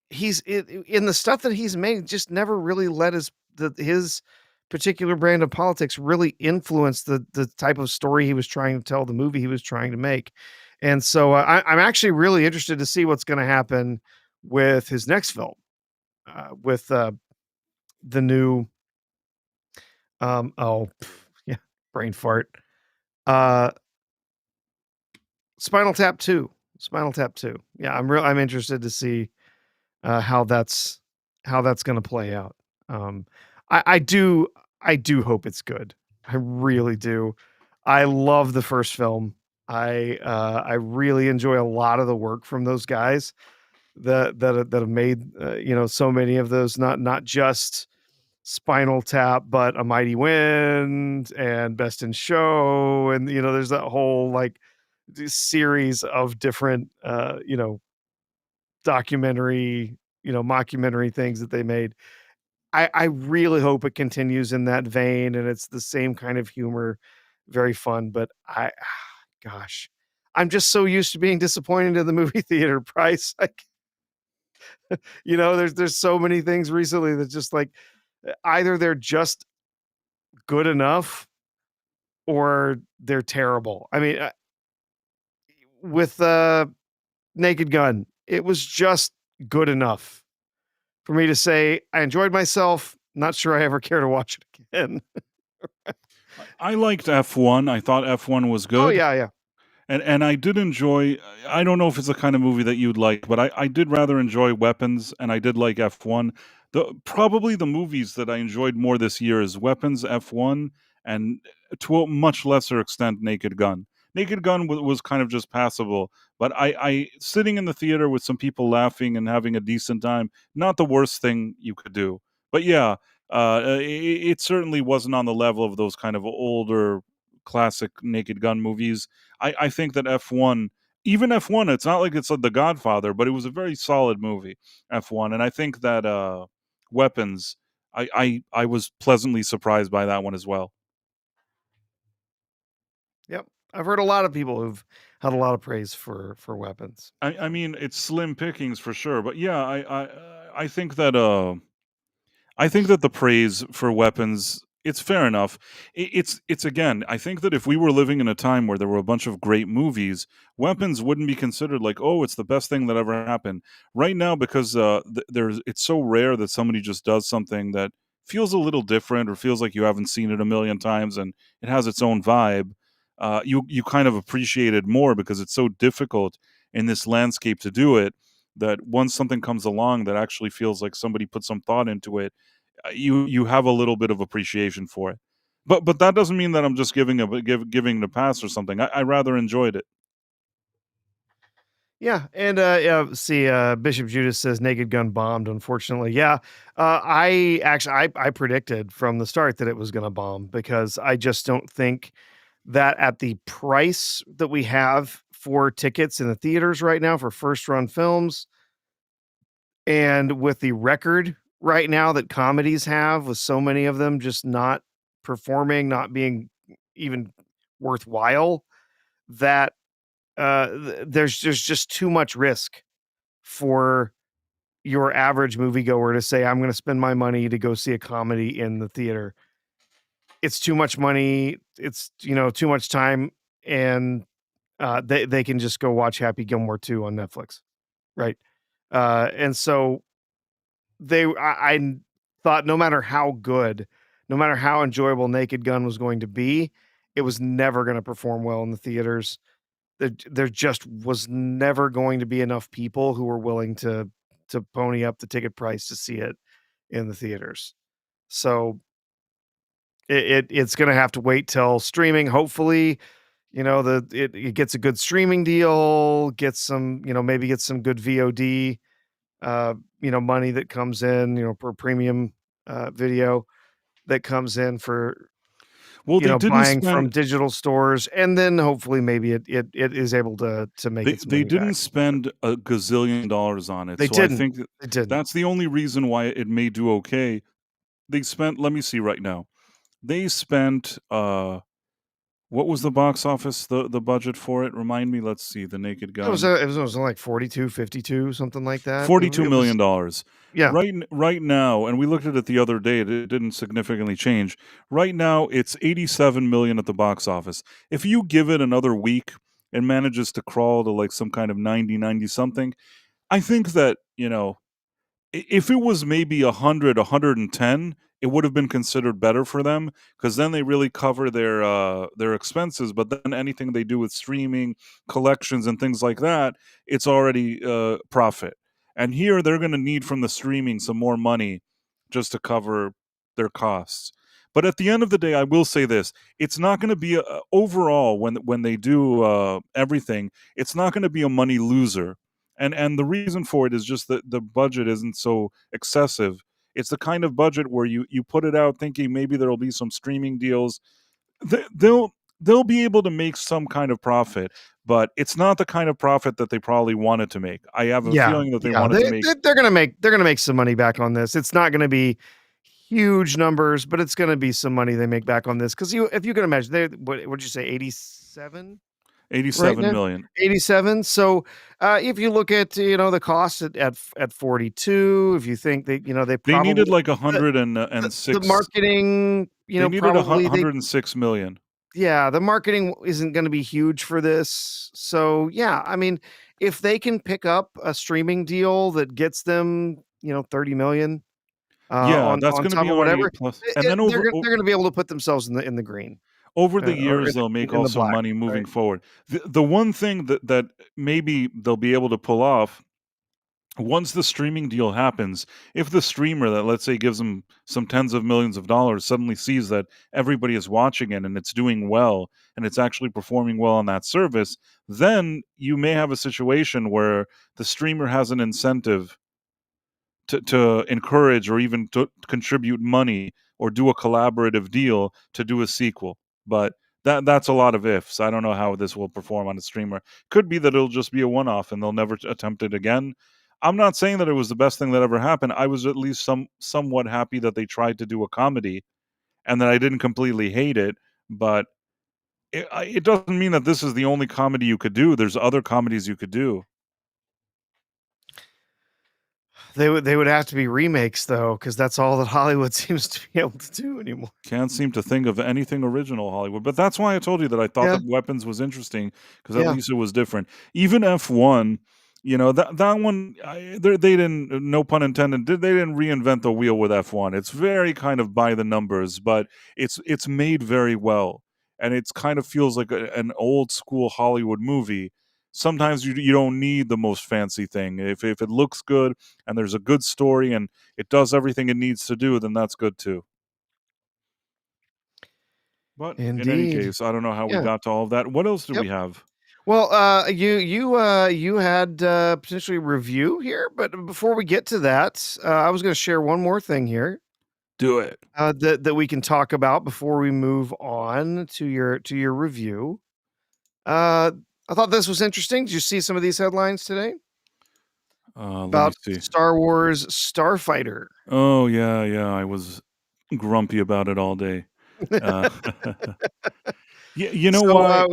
he's in the stuff that he's made, just never really let his particular brand of politics really influence the type of story he was trying to tell, the movie he was trying to make. And so, I'm actually really interested to see what's gonna happen with his next film, with, the new, yeah, brain fart. Uh, Spinal Tap 2. Spinal Tap 2. Yeah, I'm interested to see, how that's gonna play out. Um, I do hope it's good. I really do. I love the first film. I really enjoy a lot of the work from those guys that have made, so many of those, not just Spinal Tap, but A Mighty Wind and Best in Show, and, there's that whole, like, series of different, documentary, mockumentary things that they made. I really hope it continues in that vein and it's the same kind of humor, very fun, but gosh, I'm just so used to being disappointed in the movie theater price. Like, there's so many things recently that just like either they're just good enough or they're terrible. I mean, with Naked Gun, it was just good enough for me to say, I enjoyed myself. Not sure I ever care to watch it again. I liked F1. I thought F1 was Oh, good. yeah, yeah. And I did enjoy. I don't know if it's the kind of movie that you'd like, but I did rather enjoy Weapons, and I did like F1. Probably the movies that I enjoyed more this year is Weapons, F1, and to a much lesser extent, Naked Gun. Naked Gun was kind of just passable, but I sitting in the theater with some people laughing and having a decent time, not the worst thing you could do. But yeah, it certainly wasn't on the level of those kind of older classic Naked Gun movies. I think that F1, even F1, it's not like it's like The Godfather, but it was a very solid movie, F1. And I think that Weapons, I was pleasantly surprised by that one as well. Yep. I've heard a lot of people who've had a lot of praise for Weapons. I mean, it's slim pickings for sure, but yeah, I think that the praise for Weapons, it's fair enough. It's again, I think that if we were living in a time where there were a bunch of great movies, Weapons wouldn't be considered like, oh, it's the best thing that ever happened. Right now, because it's so rare that somebody just does something that feels a little different or feels like you haven't seen it a million times and it has its own vibe. You kind of appreciate it more because it's so difficult in this landscape to do it. That once something comes along that actually feels like somebody put some thought into it, you have a little bit of appreciation for it. But that doesn't mean that I'm just giving it a pass or something. I rather enjoyed it. Yeah, and, yeah, see, Bishop Judas says Naked Gun bombed, unfortunately. Yeah, I predicted from the start that it was gonna bomb because I just don't think that at the price that we have for tickets in the theaters right now for first run films, and with the record right now that comedies have, with so many of them just not performing, not being even worthwhile, that, there's just too much risk for your average moviegoer to say, "I'm gonna spend my money to go see a comedy in the theater." It's too much money, it's, too much time, and, they can just go watch Happy Gilmore 2 on Netflix, right? And so I thought no matter how good, no matter how enjoyable Naked Gun was going to be, it was never gonna perform well in the theaters. There just was never going to be enough people who were willing to to pony up the ticket price to see it in the theaters. So it's gonna have to wait till streaming. Hopefully, it gets a good streaming deal, gets some, maybe gets some good VOD, money that comes in, per premium video that comes in for, Well, they didn't buying spend from digital stores, and then hopefully maybe it is able to make its they money didn't back. spend a gazillion dollars on it, They so I didn't. think that They didn't. that's the only reason why it may do okay. They spent, let me see right now. They spent, what was the box office, the budget for it? Remind me, let's see, The Naked Gun. It was like 42, 52, something like that. $42 It was million. yeah. Right now, and we looked at it the other day, it didn't significantly change. Right now, it's 87 million at the box office. If you give it another week and manages to crawl to like some kind of 90 something, I think that, if it was maybe 100, 110, it would have been considered better for them because then they really cover their expenses. But then anything they do with streaming, collections, and things like that, it's already profit. And here they're going to need from the streaming some more money just to cover their costs. But at the end of the day, I will say this: it's not going to be overall when they do everything. It's not going to be a money loser, and the reason for it is just that the budget isn't so excessive. It's the kind of budget where you put it out thinking maybe there'll be some streaming deals. They'll be able to make some kind of profit, but it's not the kind of profit that they probably wanted to make. I have a Yeah, feeling that they yeah, wanted to make. they're gonna make some money back on this. It's not gonna be huge numbers, but it's gonna be some money they make back on this. Because if you can imagine, they what'd you say, 87 right 87 now? million. 87. So, if you look at, the cost at 42, if you think they They needed probably like a the hundred the and the six. marketing, They needed probably they 106 million. yeah, the marketing isn't gonna be huge for this. So, yeah, I mean, if they can pick up a streaming deal that gets them, 30 million, Yeah, that's on going to top be of already a whatever, plus. And then they're gonna be able to put themselves in the green, over the or years they'll make in the also black, money moving right? forward. The one thing that maybe they'll be able to pull off once the streaming deal happens, if the streamer that, let's say, gives them some tens of millions of dollars suddenly sees that everybody is watching it and it's doing well and it's actually performing well on that service, then you may have a situation where the streamer has an incentive to encourage or even to contribute money or do a collaborative deal to do a sequel. But that's a lot of ifs. I don't know how this will perform on a streamer. Could be that it'll just be a one-off and they'll never attempt it again. I'm not saying that it was the best thing that ever happened. I was at least somewhat happy that they tried to do a comedy and that I didn't completely hate it. But it doesn't mean that this is the only comedy you could do. There's other comedies you could do. They would have to be remakes though, because that's all that Hollywood seems to be able to do anymore. Can't seem to think of anything original Hollywood, but that's why I told you that I thought Yeah, that Weapons was interesting because at yeah. least it was different. Even F1, that one, they didn't, no pun intended, they didn't reinvent the wheel with F1. It's very kind of by the numbers, but it's made very well, and it's kind of feels like an old school Hollywood movie. Sometimes you don't need the most fancy thing. If it looks good and there's a good story and it does everything it needs to do, then that's good too. But in any Indeed. case, I don't know how we Yeah. got to all of that. What else do Yep. we have? Well, you had, potentially review here, but before we get to that, I was gonna share one more thing here, Do it. that we can talk about before we move on to your review. Uh, I thought this was interesting. Did you see some of these headlines today Let me about see. Star Wars Starfighter? Oh yeah, yeah. I was grumpy about it all day. Uh, yeah, you know So, why?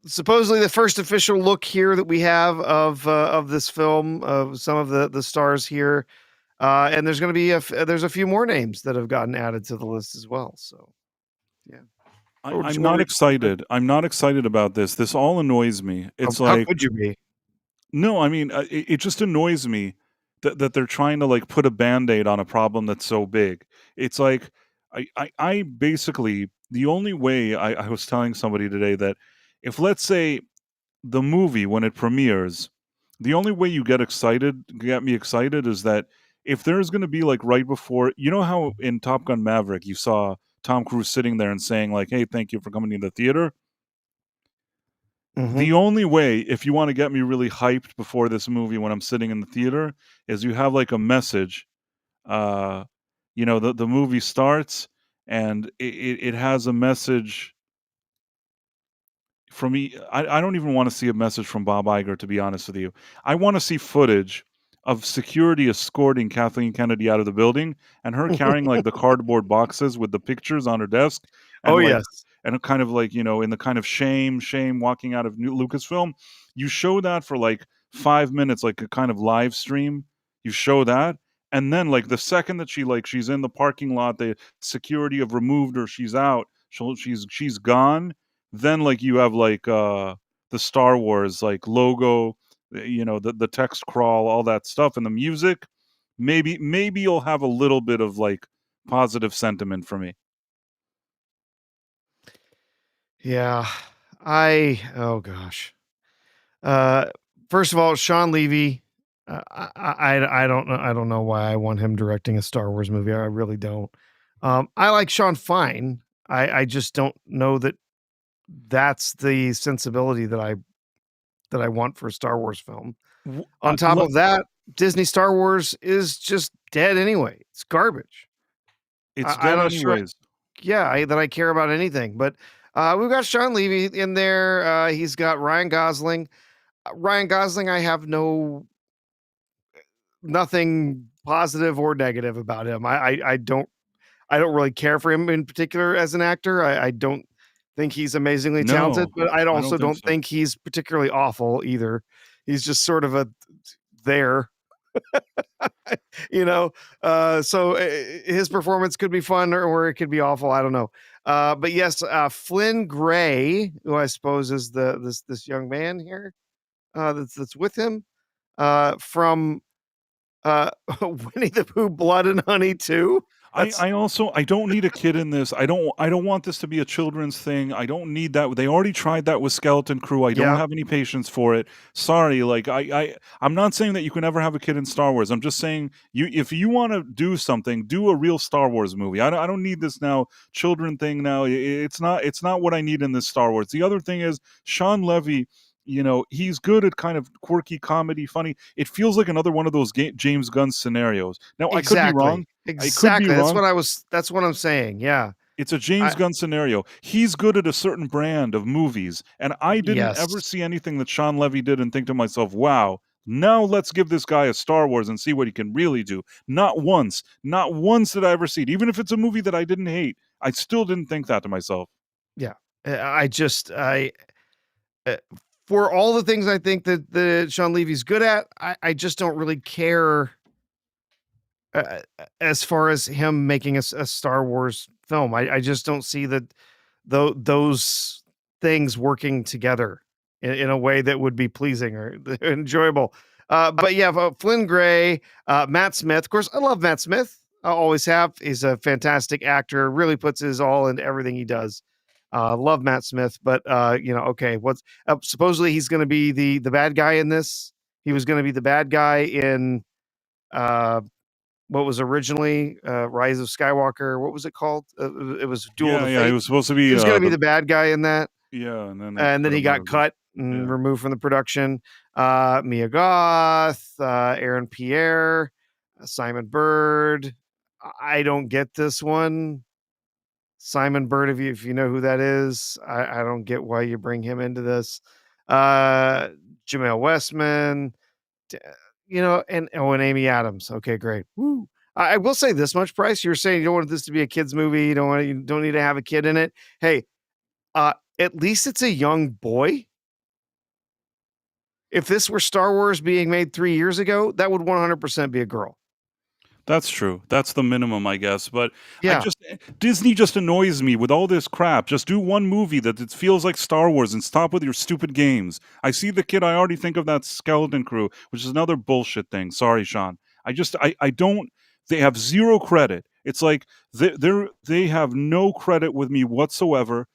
supposedly the first official look here that we have of this film, of some of the stars here, and there's going to be there's a few more names that have gotten added to the list as well. So yeah, I'm what not were you excited. I'm not excited about this. This all annoys me. It's how like, could you be? no, I mean, it just annoys me that they're trying to like put a band-aid on a problem that's so big. It's like I basically the only way I was telling somebody today that if let's say the movie when it premieres The only way you get me excited is that if there's gonna be, like, right before you know how in Top Gun: Maverick, you saw Tom Cruise sitting there and saying like, "Hey, thank you for coming to the theater?" Mhm. The only way, if you wanna get me really hyped before this movie when I'm sitting in the theater, is you have, like, a message, uh, the movie starts, and it has a message for me. I don't even wanna see a message from Bob Iger, to be honest with you. I wanna see footage of security escorting Kathleen Kennedy out of the building, and her carrying, like, the cardboard boxes with the pictures on her desk, Oh, and, like yes. and it kind of like, in the kind of shame walking out of new Lucasfilm. You show that for, like, 5 minutes, like a kind of live stream. You show that, and then, like, the second that she's in the parking lot, the security have removed her, she's out, she's gone, then, like, you have, like, the Star Wars, like, logo, the text crawl, all that stuff, and the music. Maybe you'll have a little bit of, like, positive sentiment for me. Yeah. Oh gosh. Uh, First of all, Sean Levy, I don't know why I want him directing a Star Wars movie. I really don't. I like Sean fine. I just don't know that that's the sensibility that I want for a Star Wars film. W On top le of that, Disney Star Wars is just dead anyway. It's garbage. It's I'm dead not sure anyways. yeah, that I care about anything, but, we've got Sean Levy in there, he's got Ryan Gosling. Ryan Gosling, I have nothing positive or negative about him. I don't really care for him in particular as an actor. I don't think he's amazingly talented, No, but I I don't also think don't so. think he's particularly awful either. He's just sort of a there, you know? His performance could be fun or it could be awful. I don't know. But yes, Flynn Gray, who I suppose is this young man here, that's with him, from Winnie the Pooh, Blood and Honey too. That's I don't need a kid in this. I don't want this to be a children's thing. I don't need that. They already tried that with Skeleton Crew. I don't yeah, have any patience for it. Sorry, like I'm not saying that you can never have a kid in Star Wars. I'm just saying if you want to do something, do a real Star Wars movie. I don't need this now children thing now. It's not what I need in this Star Wars. The other thing is Sean Levy. He's good at kind of quirky comedy, funny. It feels like another one of those James Gunn scenarios. Now, I could be exactly, wrong. I could be exactly. wrong. That's what I'm saying. Yeah, It's a James I Gunn scenario. He's good at a certain brand of movies, and I didn't ever yes, see anything that Sean Levy did and think to myself, "Wow, now let's give this guy a Star Wars and see what he can really do." Not once did I ever see it. Even if it's a movie that I didn't hate, I still didn't think that to myself. yeah. I just uh, for all the things I think that Sean Levy's good at, I just don't really care as far as him making a Star Wars film. I just don't see that those things working together in a way that would be pleasing or enjoyable. But yeah, Flynn Gray, Matt Smith. Of course, I love Matt Smith. I always have. He's a fantastic actor. Really puts his all into everything he does. Love Matt Smith, but okay. What's supposedly he's going to be the bad guy in this? He was going to be the bad guy in uh, what was originally, Rise of Skywalker. What was it called? It was Duel of Yeah, the yeah, he was Fates. supposed to He be was gonna be the the bad guy in that, yeah, and then they and then cut he him out got of the cut and yeah. removed from the production. Mia Goth, Aaron Pierre, Simon Bird. I don't get this one. Simon Bird, if you know who that is, I don't get why you bring him into this. Uh, Jamel Westman, D and Amy Adams. Okay, great. Woo. I will say this much, Price, you're saying you don't want this to be a kid's movie, you don't need to have a kid in it. Hey, at least it's a young boy. If this were Star Wars being made 3 years ago, that would 100% be a girl. That's true. That's the minimum, I guess, but Yeah, Disney just annoys me with all this crap. Just do one movie that it feels like Star Wars and stop with your stupid games. I see the kid, I already think of that Skeleton Crew, which is another bullshit thing. Sorry, Sean. I don't they have 0 credit. It's like they have no credit with me whatsoever,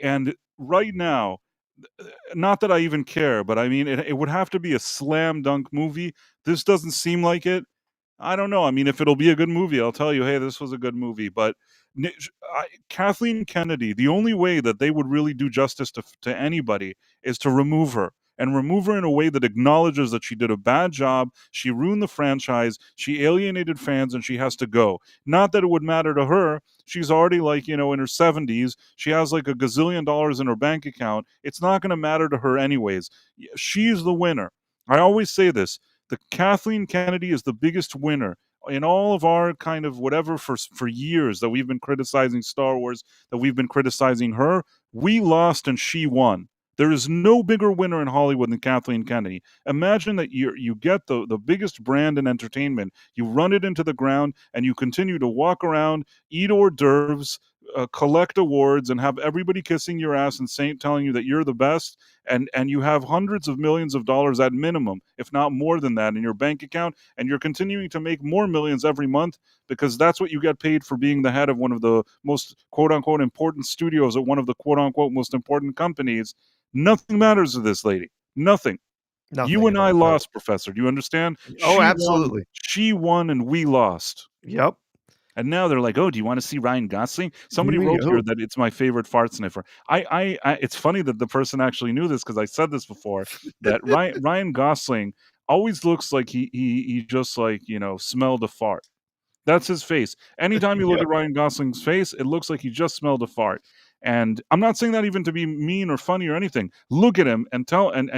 and right now, Not that I even care, but I mean, it would have to be a slam dunk movie. This doesn't seem like it. I don't know. I mean, if it'll be a good movie, I'll tell you, "Hey, this was a good movie." But Kathleen Kennedy, the only way that they would really do justice to anybody is to remove her, and remove her in a way that acknowledges that she did a bad job, she ruined the franchise, she alienated fans, and she has to go. Not that it would matter to her. She's already, like, in her 70s. She has like a gazillion dollars in her bank account. It's not going to matter to her anyways. She's the winner. I always say this: the Kathleen Kennedy is the biggest winner in all of our kind of whatever for years that we've been criticizing Star Wars, that we've been criticizing her. We lost and she won. There is no bigger winner in Hollywood than Kathleen Kennedy. Imagine that you get the biggest brand in entertainment, you run it into the ground, and you continue to walk around, eat hors d'oeuvres, collect awards, and have everybody kissing your ass and telling you that you're the best, and you have hundreds of millions of dollars at minimum, if not more than that, in your bank account, and you're continuing to make more millions every month because that's what you get paid for being the head of one of the most quote unquote important studios at one of the quote unquote most important companies. Nothing matters to this lady. Nothing. You Nothing and at I all. No. lost, Professor. Do you understand? Oh, She won. absolutely. She won, and we lost. Yep. And now they're like, "Oh, do you want to see Ryan Gosling?" Somebody Do wrote here you? that it's my favorite fart sniffer. It's funny that the person actually knew this because I said this before. That Ryan Gosling always looks like he just, like, smelled a fart. That's his face. Anytime you look Yep. at Ryan Gosling's face, it looks like he just smelled a fart. And I'm not saying that even to be mean or funny or anything. Look at him and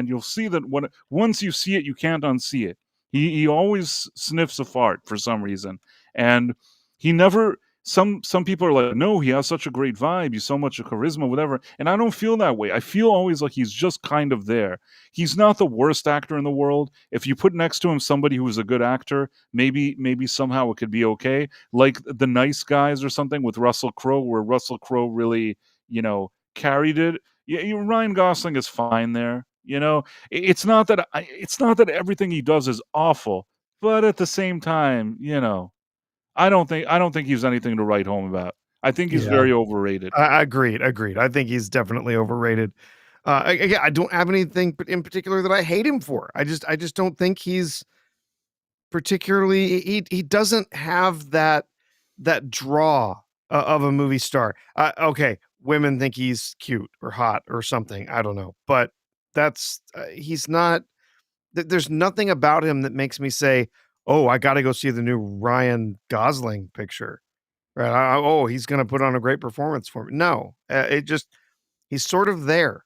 you'll see that once you see it, you can't unsee it. He always sniffs a fart for some reason. And he never some people are like, "No, he has such a great vibe, he's so much a charisma, whatever." And I don't feel that way. I feel always like he's just kind of there. He's not the worst actor in the world. If you put next to him somebody who's a good actor, maybe somehow it could be okay, like The Nice Guys or something with Russell Crowe, where Russell Crowe really, carried it. Yeah, Ryan Gosling is fine there. It's not that everything he does is awful, but at the same time, I don't think he's anything to write home about. I think he's Yeah. very overrated. Agreed, agreed. I think he's definitely overrated. Again, I don't have anything in particular that I hate him for. I just don't think he's particularly he doesn't have that draw of a movie star. Okay, women think he's cute or hot or something. I don't know, but that's he's not. There's nothing about him that makes me say, "Oh, I got to go see the new Ryan Gosling picture." Right? Oh, he's going to put on a great performance for me. No, it just he's sort of there.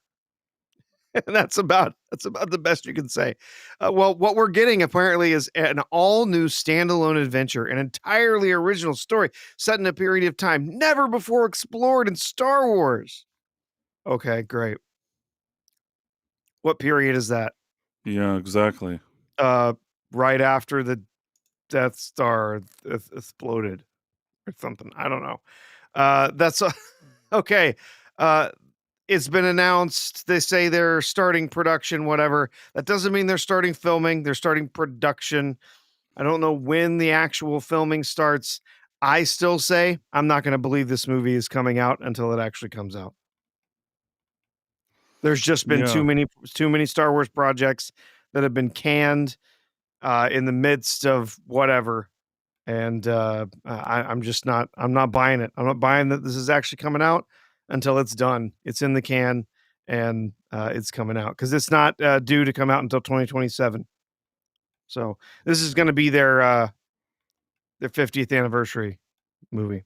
And that's about the best you can say. Well, what we're getting apparently is an all new standalone adventure, an entirely original story set in a period of time never before explored in Star Wars. Okay, great. What period is that? Yeah, exactly. Uh, right after the Death Star exploded or something. I don't know. That's okay. Uh, it's been announced. They say they're starting production, whatever. That doesn't mean they're starting filming. They're starting production. I don't know when the actual filming starts. I still say I'm not going to believe this movie is coming out until it actually comes out. There's just been Yeah. too many Star Wars projects that have been canned in the midst of whatever, and I'm not buying it. I'm not buying that this is actually coming out until it's done. It's in the can and it's coming out because it's not due to come out until 2027. So this is going to be their 50th anniversary movie.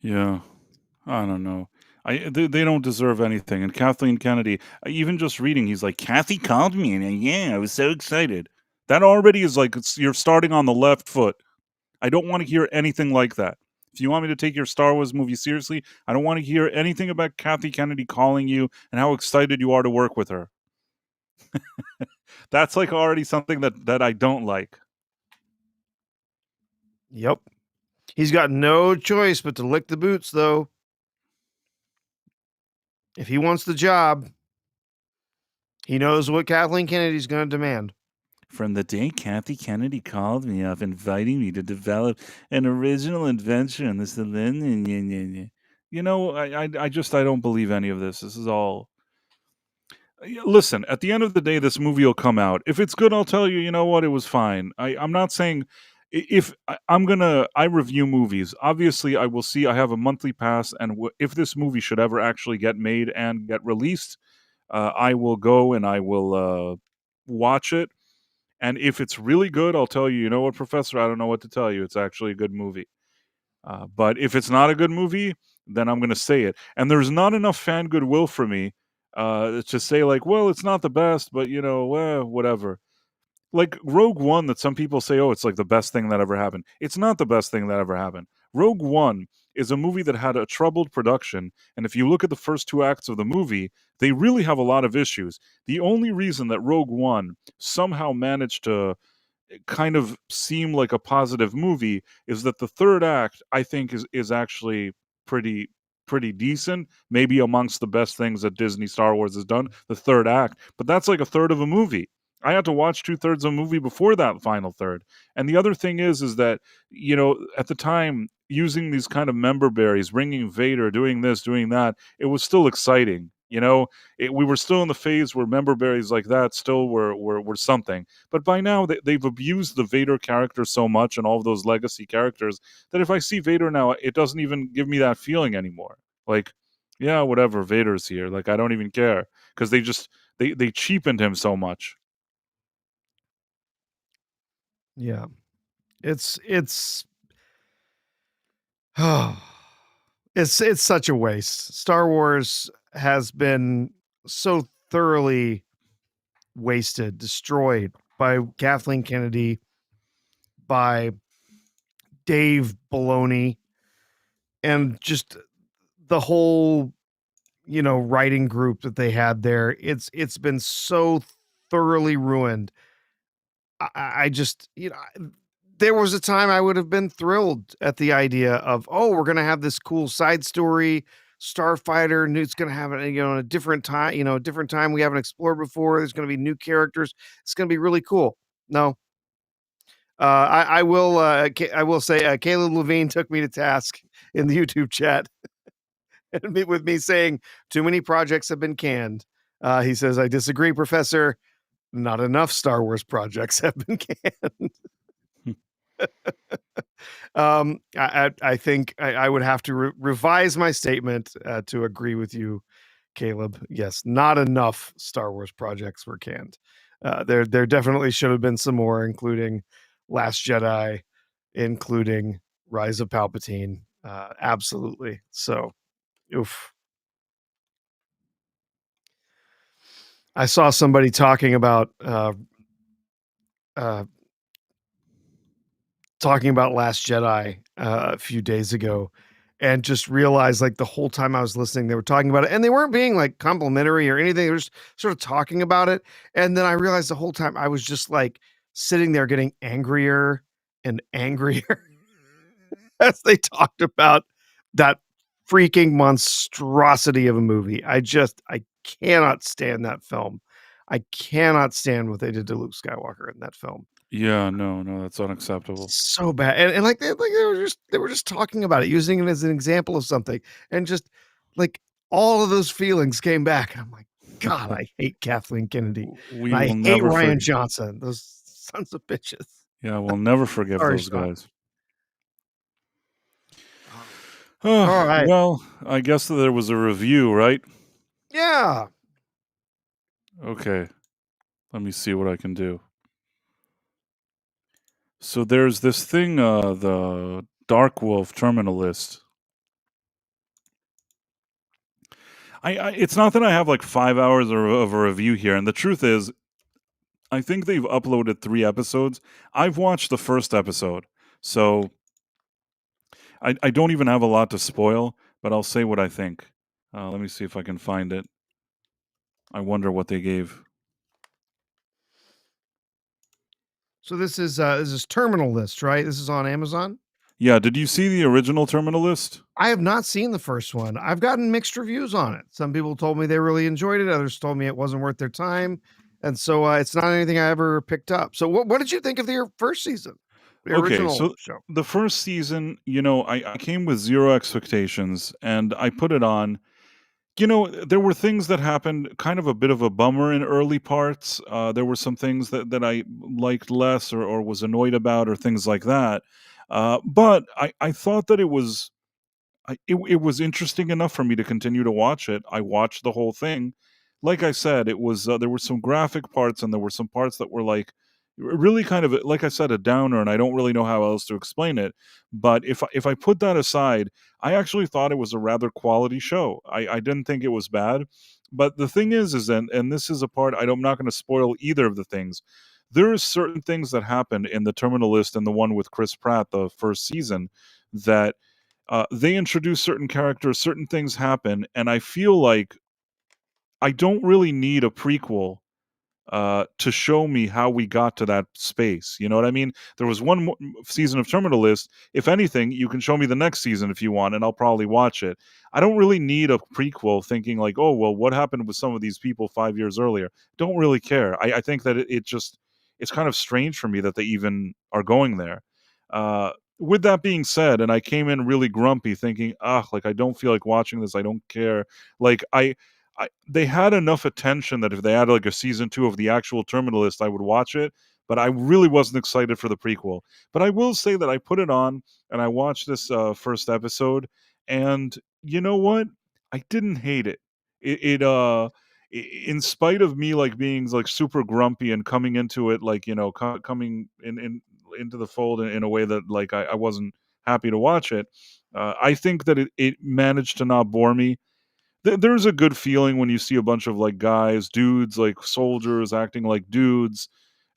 Yeah. I don't know. They don't deserve anything. And Kathleen Kennedy, even just reading, he's like, "Kathy called me, and yeah, I was so excited." That already is like you're starting on the left foot. I don't want to hear anything like that. If you want me to take your Star Wars movie seriously, I don't want to hear anything about Kathy Kennedy calling you and how excited you are to work with her. That's like already something that I don't like. Yep. He's got no choice but to lick the boots, though. If he wants the job, he knows what Kathleen Kennedy's going to demand. From the day Kathy Kennedy called me up inviting me to develop an original adventure in this. I don't believe any of this. This is all. Listen, at the end of the day, this movie will come out. If it's good, I'll tell you. You know what? It was fine. I'm not saying if I review movies. Obviously, I will see. I have a monthly pass, and if this movie should ever actually get made and get released, I will go and I will watch it. And if it's really good, I'll tell you. You know what, Professor? I don't know what to tell you. It's actually a good movie. But if it's not a good movie, then I'm going to say it. And there's not enough fan goodwill for me to say, like, well, it's not the best, but, whatever. Like Rogue One, that some people say, oh, it's like the best thing that ever happened. It's not the best thing that ever happened. Rogue One is a movie that had a troubled production. And if you look at the first two acts of the movie, they really have a lot of issues. The only reason that Rogue One somehow managed to kind of seem like a positive movie is that the third act I think is actually pretty pretty decent, maybe amongst the best things that Disney Star Wars has done, the third act, but that's like a third of a movie. I had to watch two-thirds of a movie before that final third. And the other thing is that, at the time, using these kind of member berries, bringing Vader, doing this, doing that, it was still exciting. We were still in the phase where member berries like that still were something. But by now, they've abused the Vader character so much and all of those legacy characters that if I see Vader now, it doesn't even give me that feeling anymore. Like, yeah, whatever, Vader's here. Like, I don't even care because they cheapened him so much. Yeah. It's oh, it's such a waste. Star Wars has been so thoroughly wasted, destroyed by Kathleen Kennedy, by Dave Filoni, and just the whole, writing group that they had there. It's been so thoroughly ruined. I just, there was a time I would have been thrilled at the idea of, oh, we're gonna have this cool side story, Starfighter, Newt's gonna have it, a different time, a different time we haven't explored before. There's gonna be new characters. It's gonna be really cool. No, I will say, Caleb Levine took me to task in the YouTube chat with me saying too many projects have been canned. He says, I disagree, Professor. Not enough Star Wars projects have been canned. I think I would have to revise my statement to agree with you, Caleb. Yes, not enough Star Wars projects were canned. There definitely should have been some more, including Last Jedi, including Rise of Palpatine. Absolutely. So, oof. I saw somebody talking about Last Jedi a few days ago, and just realized, like, the whole time I was listening, they were talking about it, and they weren't being like complimentary or anything. They were just sort of talking about it, and then I realized the whole time I was just like sitting there getting angrier and angrier as they talked about that freaking monstrosity of a movie. I cannot stand that film. I cannot stand what they did to Luke Skywalker in that film. Yeah, no, that's unacceptable. So bad. And like they were just talking about it, using it as an example of something, and just like all of those feelings came back. And I'm like, God, I hate Kathleen Kennedy. We And I will hate never Ryan Johnson. Those sons of bitches. Yeah, we'll never forgive Sorry, those Sean. guys. All right. Well, I guess there was a review, right? Yeah. Okay. Let me see what I can do. So there's this thing, the Dark Wolf terminal list. It's not that I have like 5 hours of a review here, and the truth is, I think they've uploaded 3 episodes. I've watched the first episode, so I don't even have a lot to spoil, but I'll say what I think. Let me see if I can find it. I wonder what they gave. So this is Terminal List, right? This is on Amazon. Yeah, did you see the original terminal list? I have not seen the first one. I've gotten mixed reviews on it. Some people told me they really enjoyed it. Others told me it wasn't worth their time. And so it's not anything I ever picked up. So what did you think of your first season? The Okay, original so show. the first season, I came with 0 expectations and I put it on. There were things that happened, kind of a bit of a bummer in early parts. There were some things that I liked less or was annoyed about or things like that. But I thought that it was interesting enough for me to continue to watch it. I watched the whole thing. Like I said, it was there were some graphic parts and there were some parts that were like really kind of like I said, a downer, and I don't really know how else to explain it. But if I put that aside, I actually thought it was a rather quality show. I didn't think it was bad. But the thing is and this is a part I'm not going to spoil either of the things. There are certain things that happened in the Terminal List and the one with Chris Pratt, the first season, that they introduce certain characters, certain things happen, and I feel like I don't really need a prequel to show me how we got to that space. You know what I mean? There was one season of Terminal List. If anything, you can show me the next season if you want, and I'll probably watch it. I don't really need a prequel thinking like, oh, well, what happened with some of these people 5 years earlier? Don't really care. I think that it's kind of strange for me that they even are going there. With that being said, and I came in really grumpy thinking, like I don't feel like watching this. I don't care. Like they had enough attention that if they had like a season 2 of the actual Terminal List, I would watch it, but I really wasn't excited for the prequel. But I will say that I put it on and I watched this first episode, and you know what? I didn't hate it. In spite of me like being like super grumpy and coming into it like coming in into the fold in a way that like I wasn't happy to watch it. I think that it managed to not bore me. There's a good feeling when you see a bunch of like guys, dudes, like soldiers acting like dudes.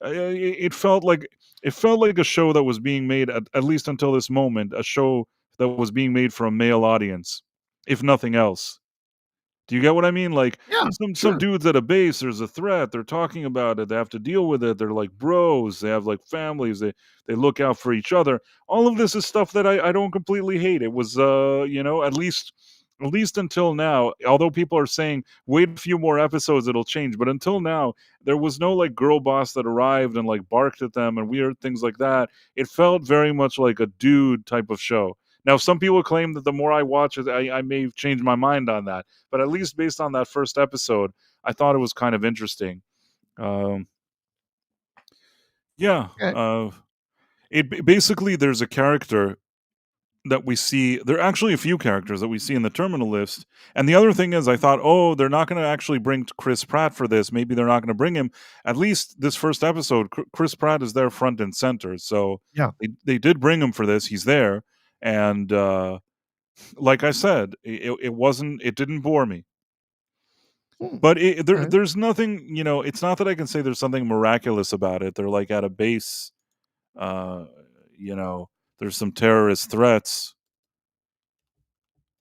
It felt like a show that was being made at least until this moment, a show that was being made for a male audience, if nothing else. Do you get what I mean? Like Yeah, some sure. dudes at a base, there's a threat, they're talking about it, they have to deal with it, they're like bros, they have like families, they look out for each other. All of this is stuff that I don't completely hate. It was at least until now, although people are saying wait a few more episodes, it'll change. But until now, there was no like girl boss that arrived and like barked at them and weird things like that. It felt very much like a dude type of show. Now, some people claim that the more I watch it, I may change my mind on that, but at least based on that first episode, I thought it was kind of interesting. Um, yeah, Okay. basically there's a character that we see. There are actually a few characters that we see in the Terminal List, and the other thing is, I thought, oh, they're not going to actually bring Chris Pratt for this. Maybe they're not going to bring him. At least this first episode, Chris Pratt is there front and center, so Yeah. they did bring him for this. He's there, and like I said, it didn't bore me. Hmm, But alright. there's nothing, it's not that I can say there's something miraculous about it. They're like at a base, uh, you know, there's some terrorist threats.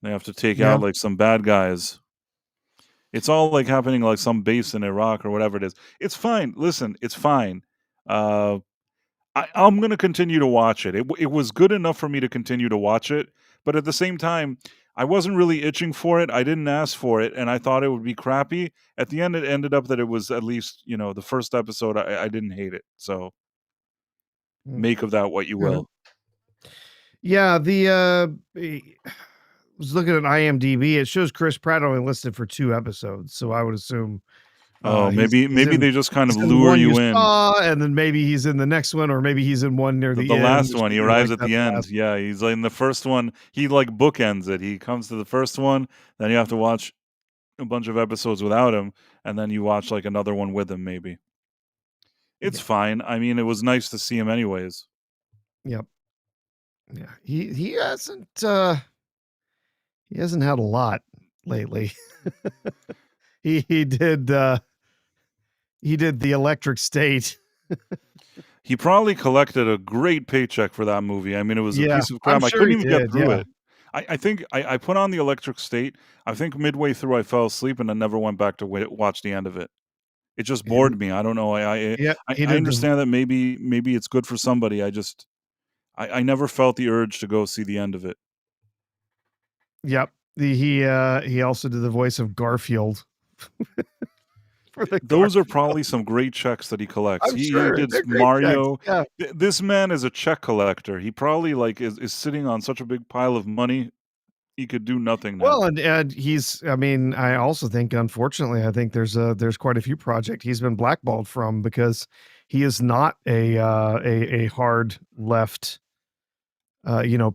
They have to take out Yeah. like some bad guys. It's all like happening like some base in Iraq or whatever it is. It's fine. Listen, it's fine. Uh, I'm gonna continue to watch it. It was good enough for me to continue to watch it, but at the same time, I wasn't really itching for it. I didn't ask for it, and I thought it would be crappy. At the end, it ended up that it was at least the first episode. I didn't hate it, so Mm, make of that what you alright. will. Yeah, was looking at IMDb, it shows Chris Pratt only listed for 2 episodes, so I would assume, Oh, he's maybe they just kind he's of in the lure one you you in. saw, and then maybe he's in the next one, or maybe he's in one near The the end last or one, he something arrives like at that, the the end. last one. Yeah, he's like in the first one. He like bookends it. He comes to the first one, then you have to watch a bunch of episodes without him, and then you watch like another one with him. Maybe it's Yeah, fine. I mean, it was nice to see him anyways. yep, yeah. He hasn't had a lot lately. He he did, uh he did The Electric State. He probably collected a great paycheck for that movie. I mean, it was a Yeah, piece of I'm crap. I sure couldn't he even get did, through yeah, it. I think I put on the Electric State. I think midway through I fell asleep and I never went back to watch the end of it. It just and bored me. I don't know. yeah, he I did the understand that maybe it's good for somebody. I never felt the urge to go see the end of it. yep. He also did the voice of Garfield for the car Those are show. probably some great checks that he collects. I'm He sure did they're great checks. Mario. Yeah. This man is a check collector. He probably like is sitting on such a big pile of money. He could do nothing now. Well, and he's I mean, I also think, unfortunately, I think there's quite a few project he's been blackballed from because he is not a hard left,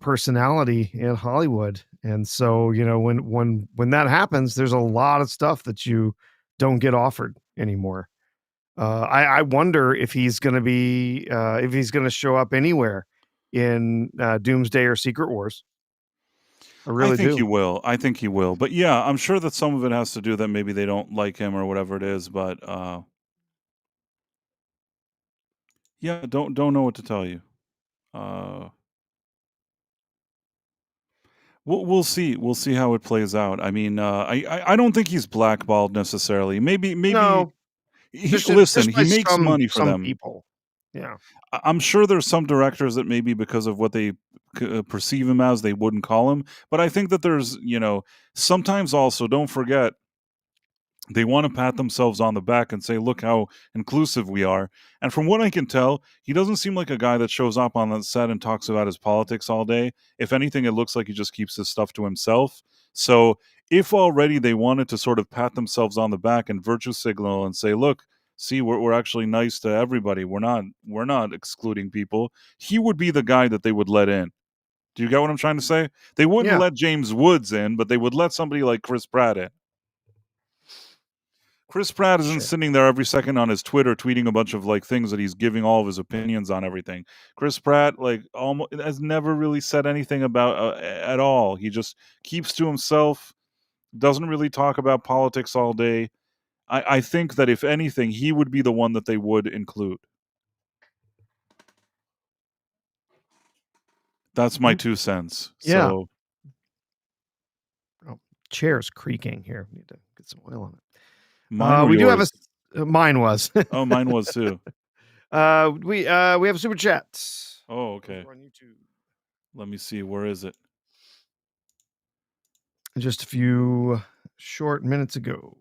personality in Hollywood. And so, when that happens, there's a lot of stuff that you don't get offered anymore. I wonder if he's gonna show up anywhere in, Doomsday or Secret Wars. I I really think he do. will. I think he will. But yeah, I'm sure that some of it has to do that maybe they don't like him or whatever it is. But yeah, don't know what to tell you. Uh, we'll see. We'll see how it plays out. I mean, I don't think he's blackballed necessarily. Maybe No, he listen. just by He makes money for some them. people. Yeah. I'm sure there's some directors that maybe because of what they perceive him as, they wouldn't call him. But I think that there's, sometimes also don't forget they want to pat themselves on the back and say, look how inclusive we are. And from what I can tell, he doesn't seem like a guy that shows up on the set and talks about his politics all day. If anything, it looks like he just keeps his stuff to himself. So if already they wanted to sort of pat themselves on the back and virtue signal and say, look, see, we're actually nice to everybody. We're not excluding people. He would be the guy that they would let in. Do you get what I'm trying to say? They wouldn't Yeah. let James Woods in, but they would let somebody like Chris Pratt in. Chris Pratt isn't Sure. sitting there every second on his Twitter tweeting a bunch of like things that he's giving all of his opinions on everything. Chris Pratt like almost has never really said anything about at all. He just keeps to himself, doesn't really talk about politics all day. I think that if anything, he would be the one that they would include. That's my Mm, 2 cents. yeah. So Oh, chair's creaking here. Need to get some oil on it. mine or We do have yours? mine was. Oh, mine was too. We have a super chat Oh, okay. over on YouTube. Let me see. Where is it? Just a few short minutes ago.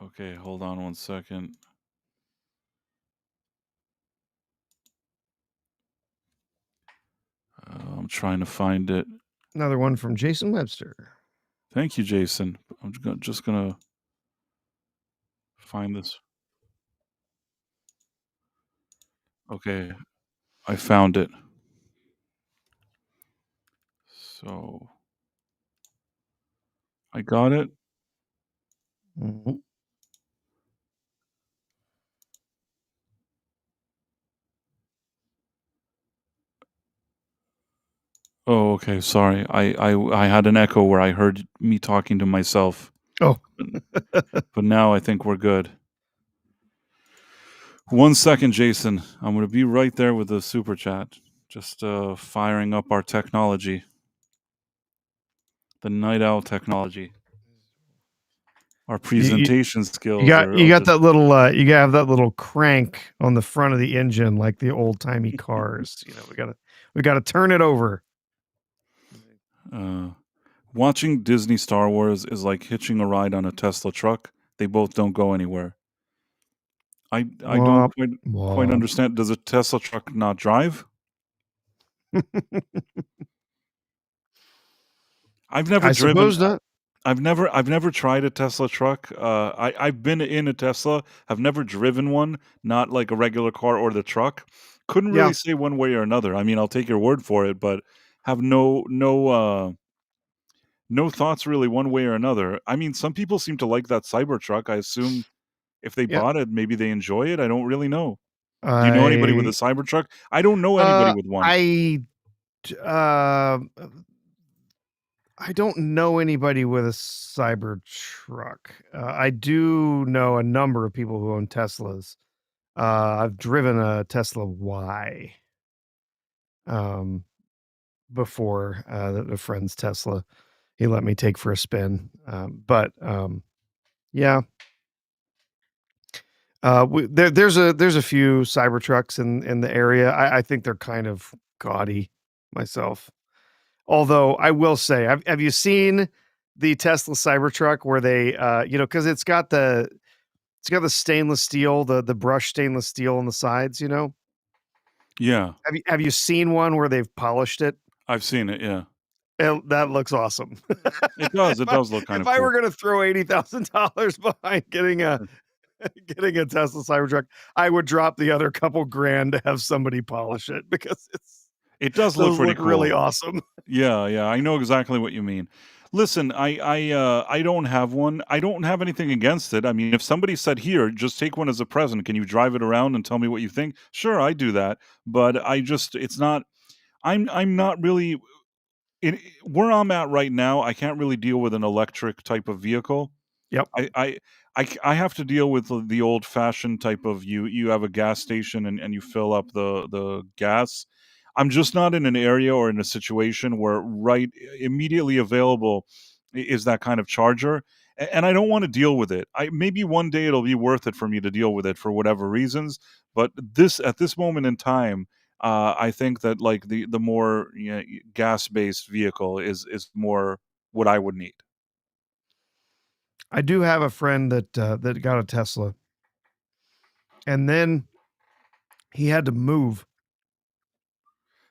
Okay, hold on 1 second. I'm trying to find it. Another one from Jason Webster. Thank you, Jason. I'm just gonna find this. Okay, I found it. So I got it. Mhm. Oh, okay. Sorry. I had an echo where I heard me talking to myself, Oh, but now I think we're good. 1 second, Jason. I'm gonna be right there with the super chat. Just firing up our technology, the night owl technology. Our you, presentation you skills got are, you are got just that little you gotta have that little crank on the front of the engine like the old timey cars. We gotta turn it over. uh, watching Disney Star Wars is like hitching a ride on a Tesla truck. They both don't go anywhere. I don't Womp quite womp. understand. Does a Tesla truck not drive? I've never I driven. suppose not. I've never tried a Tesla truck. I've been in a Tesla. Have never driven one. Not like a regular car or the truck. Couldn't Yeah, really say one way or another. I mean, I'll take your word for it, but have no thoughts really one way or another. I mean, some people seem to like that Cybertruck. I assume if they yeah. bought it, maybe they enjoy it. I don't really know. Do you know anybody with a I Cybertruck? I don't know anybody uh with one. I d- uh I don't know anybody with a Cybertruck. I do know a number of people who own Teslas. I've driven a Tesla Y um, before, a friend's Tesla. He let me take for a spin. But yeah, there's a few Cybertrucks in the area. I think they're kind of gaudy myself. Although I will say, have you seen the Tesla Cybertruck where they, because it's got It's got the stainless steel, the brushed stainless steel on the sides, you know? Yeah, Have you seen one where they've polished it? I've seen it, yeah. And that looks awesome. It If I does look kind if of I were cool. gonna throw $80,000 behind getting a getting a Tesla Cybertruck, I would drop the other couple grand to have somebody polish it because It does look those pretty look really cool. awesome. Yeah, yeah, I know exactly what you mean. Listen, I don't have one. I don't have anything against it. I mean, if somebody said, "Here, just take one as a present. Can you drive it around and tell me what you think?" Sure, I do that. But it's not. I'm not really where I'm at right now. I can't really deal with an electric type of vehicle. Yep. I I I have to deal with the old-fashioned type of you have a gas station and you fill up the gas. I'm just not in an area or in a situation where immediately available is that kind of charger, and I don't wanna deal with it. I maybe one day it'll be worth it for me to deal with it for whatever reasons, but at this moment in time, I think that, like, the more, gas-based vehicle is more what I would need. I do have a friend that got a Tesla, and then he had to move,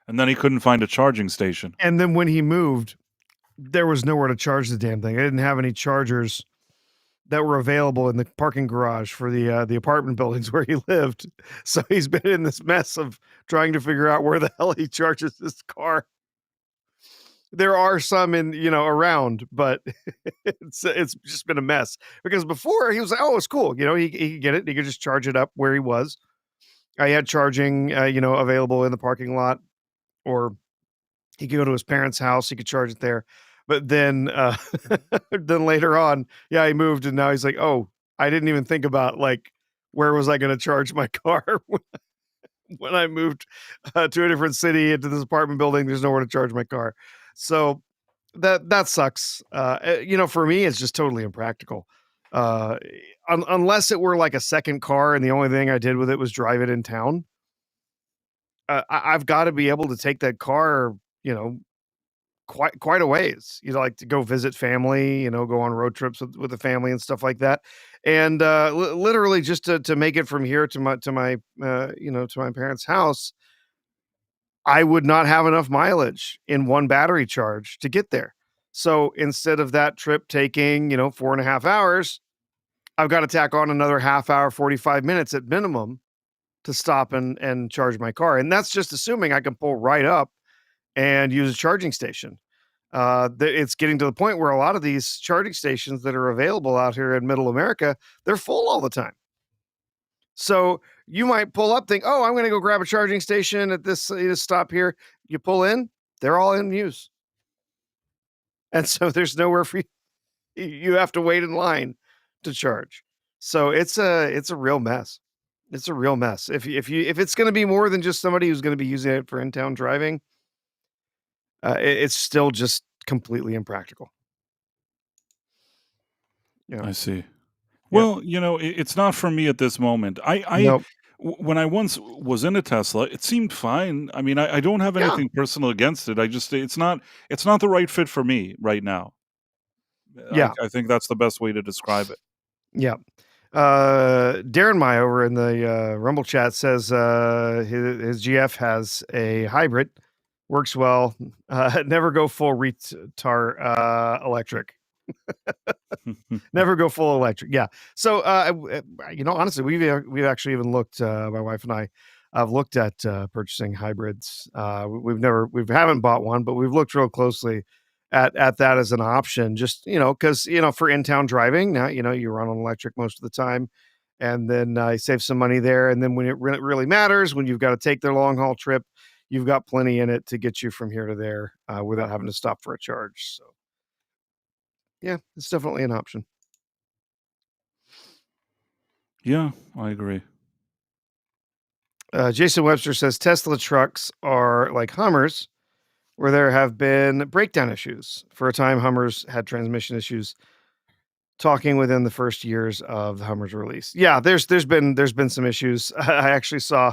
And then he couldn't find a charging station. and then when he moved, there was nowhere to charge the damn thing. I didn't have any chargers that were available in the parking garage for the apartment buildings where he lived. So he's been in this mess of trying to figure out where the hell he charges his car. There are some around, but it's just been a mess because before he was like, "Oh, it's cool." He could get it. He could just charge it up where he was. I had charging, available in the parking lot, or he could go to his parents' house. He could charge it there. But then, then later on, yeah, he moved, and now he's like, "Oh, I didn't even think about like where was I going to charge my car when I moved to a different city into this apartment building. There's nowhere to charge my car." So that sucks. For me, it's just totally impractical. Uh, Unless it were like a second car, and the only thing I did with it was drive it in town. I've got to be able to take that car, you know, quite a ways. Like to go visit family, go on road trips with the family and stuff like that. And literally just to make it from here to my parents' house, I would not have enough mileage in one battery charge to get there. So instead of that trip taking, 4.5 hours, I've got to tack on another half hour, 45 minutes at minimum to stop and charge my car. And that's just assuming I can pull right up and use a charging station. It's getting to the point where a lot of these charging stations that are available out here in middle America, they're full all the time. So you might pull up, think, "Oh, I'm going to go grab a charging station at this stop here." You pull in, they're all in use, and so there's nowhere for you. You have to wait in line to charge. So it's a real mess. It's a real mess. If it's going to be more than just somebody who's going to be using it for in town driving, it's still just completely impractical. Yeah. I see. Yep. Well, it's not for me at this moment. Nope. When I once was in a Tesla, it seemed fine. I mean, I don't have Yeah. anything personal against it. I just it's not the right fit for me right now. Yeah. I think that's the best way to describe it. Yeah. Darren Mai over in the Rumble chat says his GF has a hybrid, works well. Never go full retar electric. Never go full electric. Yeah. So, honestly, we've actually even looked. My wife and I have looked at purchasing hybrids. We haven't bought one, but we've looked real closely at that as an option. Just because for in town driving now, you run on electric most of the time, and then you save some money there. And then when it really matters, when you've got to take the long haul trip, you've got plenty in it to get you from here to there without having to stop for a charge. So yeah, it's definitely an option. Yeah, I agree. Jason Webster says Tesla trucks are like Hummers, where there have been breakdown issues. For a time, Hummers had transmission issues. Talking within the first years of the Hummer's release, yeah, there's been some issues. I actually saw,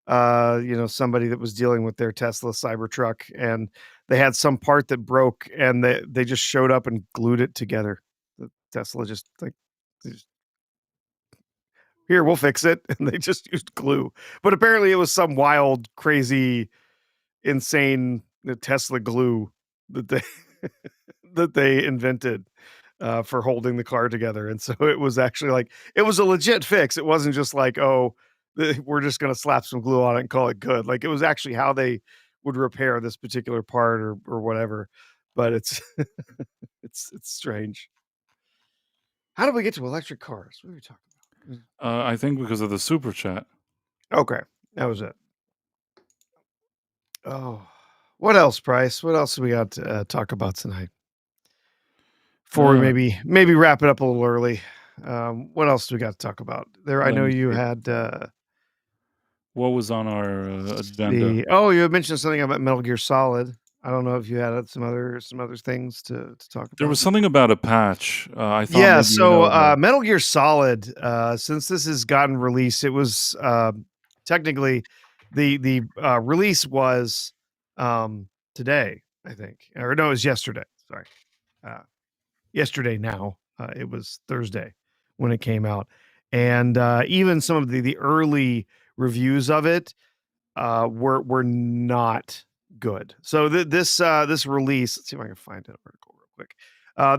somebody that was dealing with their Tesla Cybertruck, and they had some part that broke, and they just showed up and glued it together. The Tesla just like Here, we'll fix it. And they just used glue. But apparently it was some wild, crazy, insane Tesla glue that they that they invented for holding the car together. And so it was actually like it was a legit fix. It wasn't just like, oh, we're just gonna slap some glue on it and call it good. Like it was actually how they would repair this particular part or whatever. But it's it's strange. How did we get to electric cars? What are we talking about? I think because of the super chat. Okay, that was it. Oh, what else, Price? What else do we got to talk about tonight? Before we Uh, maybe wrap it up a little early. What else do we got to talk about? There, I Let know me you see. had What was on our agenda? you had mentioned something about Metal Gear Solid. I don't know if you had some other things to talk There about. was something about a patch. I thought Yeah, maybe you know so about. Metal Gear Solid, since this has gotten released, it was technically the release was today, I think, or no, it was yesterday. Sorry, yesterday. Now it was Thursday when it came out, and even some of the early reviews of it were not good. So this release, let's see if I can find an article real quick.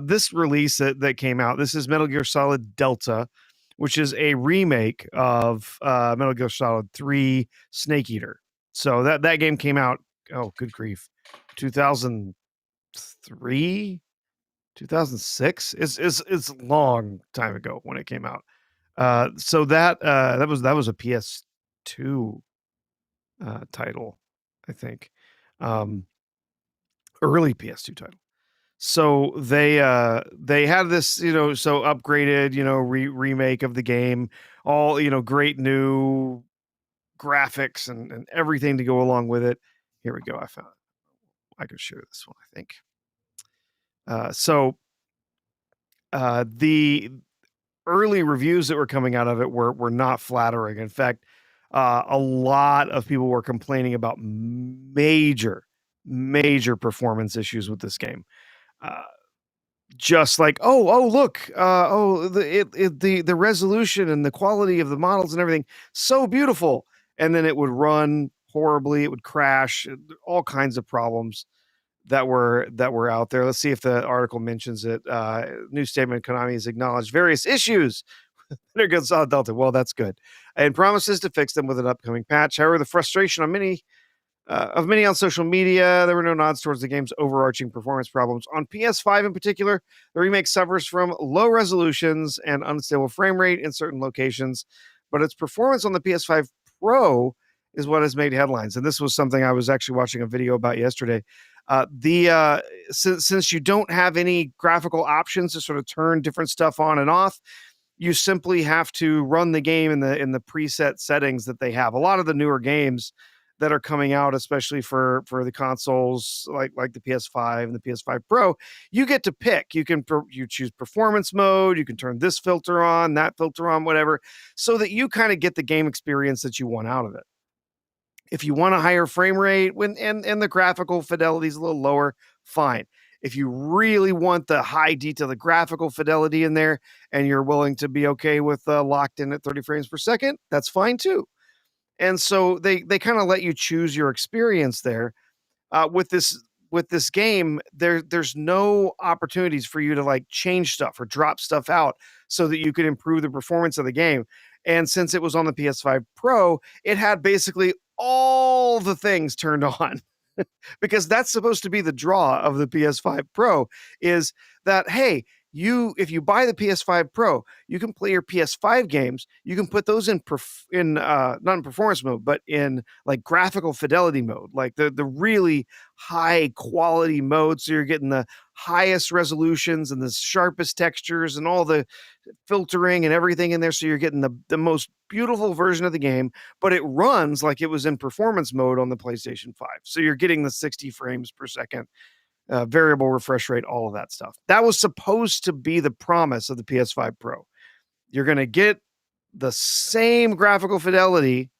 This release that came out, this is Metal Gear Solid Delta, which is a remake of Metal Gear Solid 3 Snake Eater. So that game came out, oh good grief, 2003, 2006. It's a long time ago when it came out. So that was a PS2 title, I think. Early PS2 title. So they had this, so upgraded, remake of the game, all, great new graphics and everything to go along with it. Here we go. I found it. I could share this one, I think. The early reviews that were coming out of it were not flattering. In fact, a lot of people were complaining about major performance issues with this game. Uh, just like, oh look, the resolution and the quality of the models and everything so beautiful, and then it would run horribly, it would crash, all kinds of problems that were out there. Let's see if the article mentions it. New statement: Konami has acknowledged various issues. They're good, solid Delta. Well, that's good, and promises to fix them with an upcoming patch. However, the frustration on many on social media, there were no nods towards the game's overarching performance problems. On PS5 in particular, the remake suffers from low resolutions and unstable frame rate in certain locations, but its performance on the PS5 Pro is what has made headlines. And this was something I was actually watching a video about yesterday. Since you don't have any graphical options to sort of turn different stuff on and off, you simply have to run the game in the preset settings that they have. A lot of the newer games that are coming out, especially for the consoles like the PS5 and the PS5 Pro, you get to pick. You choose performance mode, you can turn this filter on, that filter on, whatever, so that you kind of get the game experience that you want out of it. If you want a higher frame rate and the graphical fidelity is a little lower, fine. If you really want the high detail, the graphical fidelity in there, and you're willing to be okay with locked in at 30 frames per second, that's fine too. And so they kind of let you choose your experience there. With this game, there's no opportunities for you to like change stuff or drop stuff out so that you can improve the performance of the game. And since it was on the PS5 Pro, it had basically all the things turned on because that's supposed to be the draw of the PS5 Pro is that, hey, if you buy the PS5 Pro, you can play your PS5 games. You can put those in not in performance mode, but in like graphical fidelity mode, like the really high quality mode. So you're getting the highest resolutions and the sharpest textures and all the filtering and everything in there. So you're getting the most beautiful version of the game, but it runs like it was in performance mode on the PlayStation 5. So you're getting the 60 frames per second, variable refresh rate, all of that stuff. That was supposed to be the promise of the PS5 Pro. You're going to get the same graphical fidelity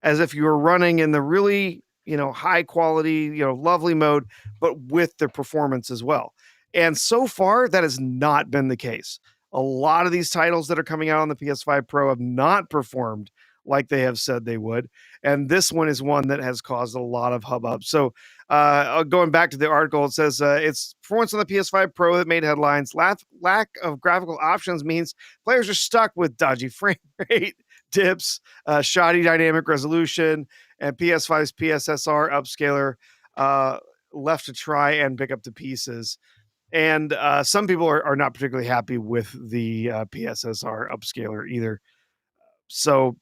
as if you were running in the really, high quality, lovely mode, but with the performance as well. And so far, that has not been the case. A lot of these titles that are coming out on the PS5 Pro have not performed like they have said they would, and this one is one that has caused a lot of hubbub. So, going back to the article, it says it's performance on the PS5 Pro that made headlines. Lack of graphical options means players are stuck with dodgy frame rate, dips, shoddy dynamic resolution, and PS5's PSSR upscaler left to try and pick up the pieces. And some people are not particularly happy with the PSSR upscaler either. So,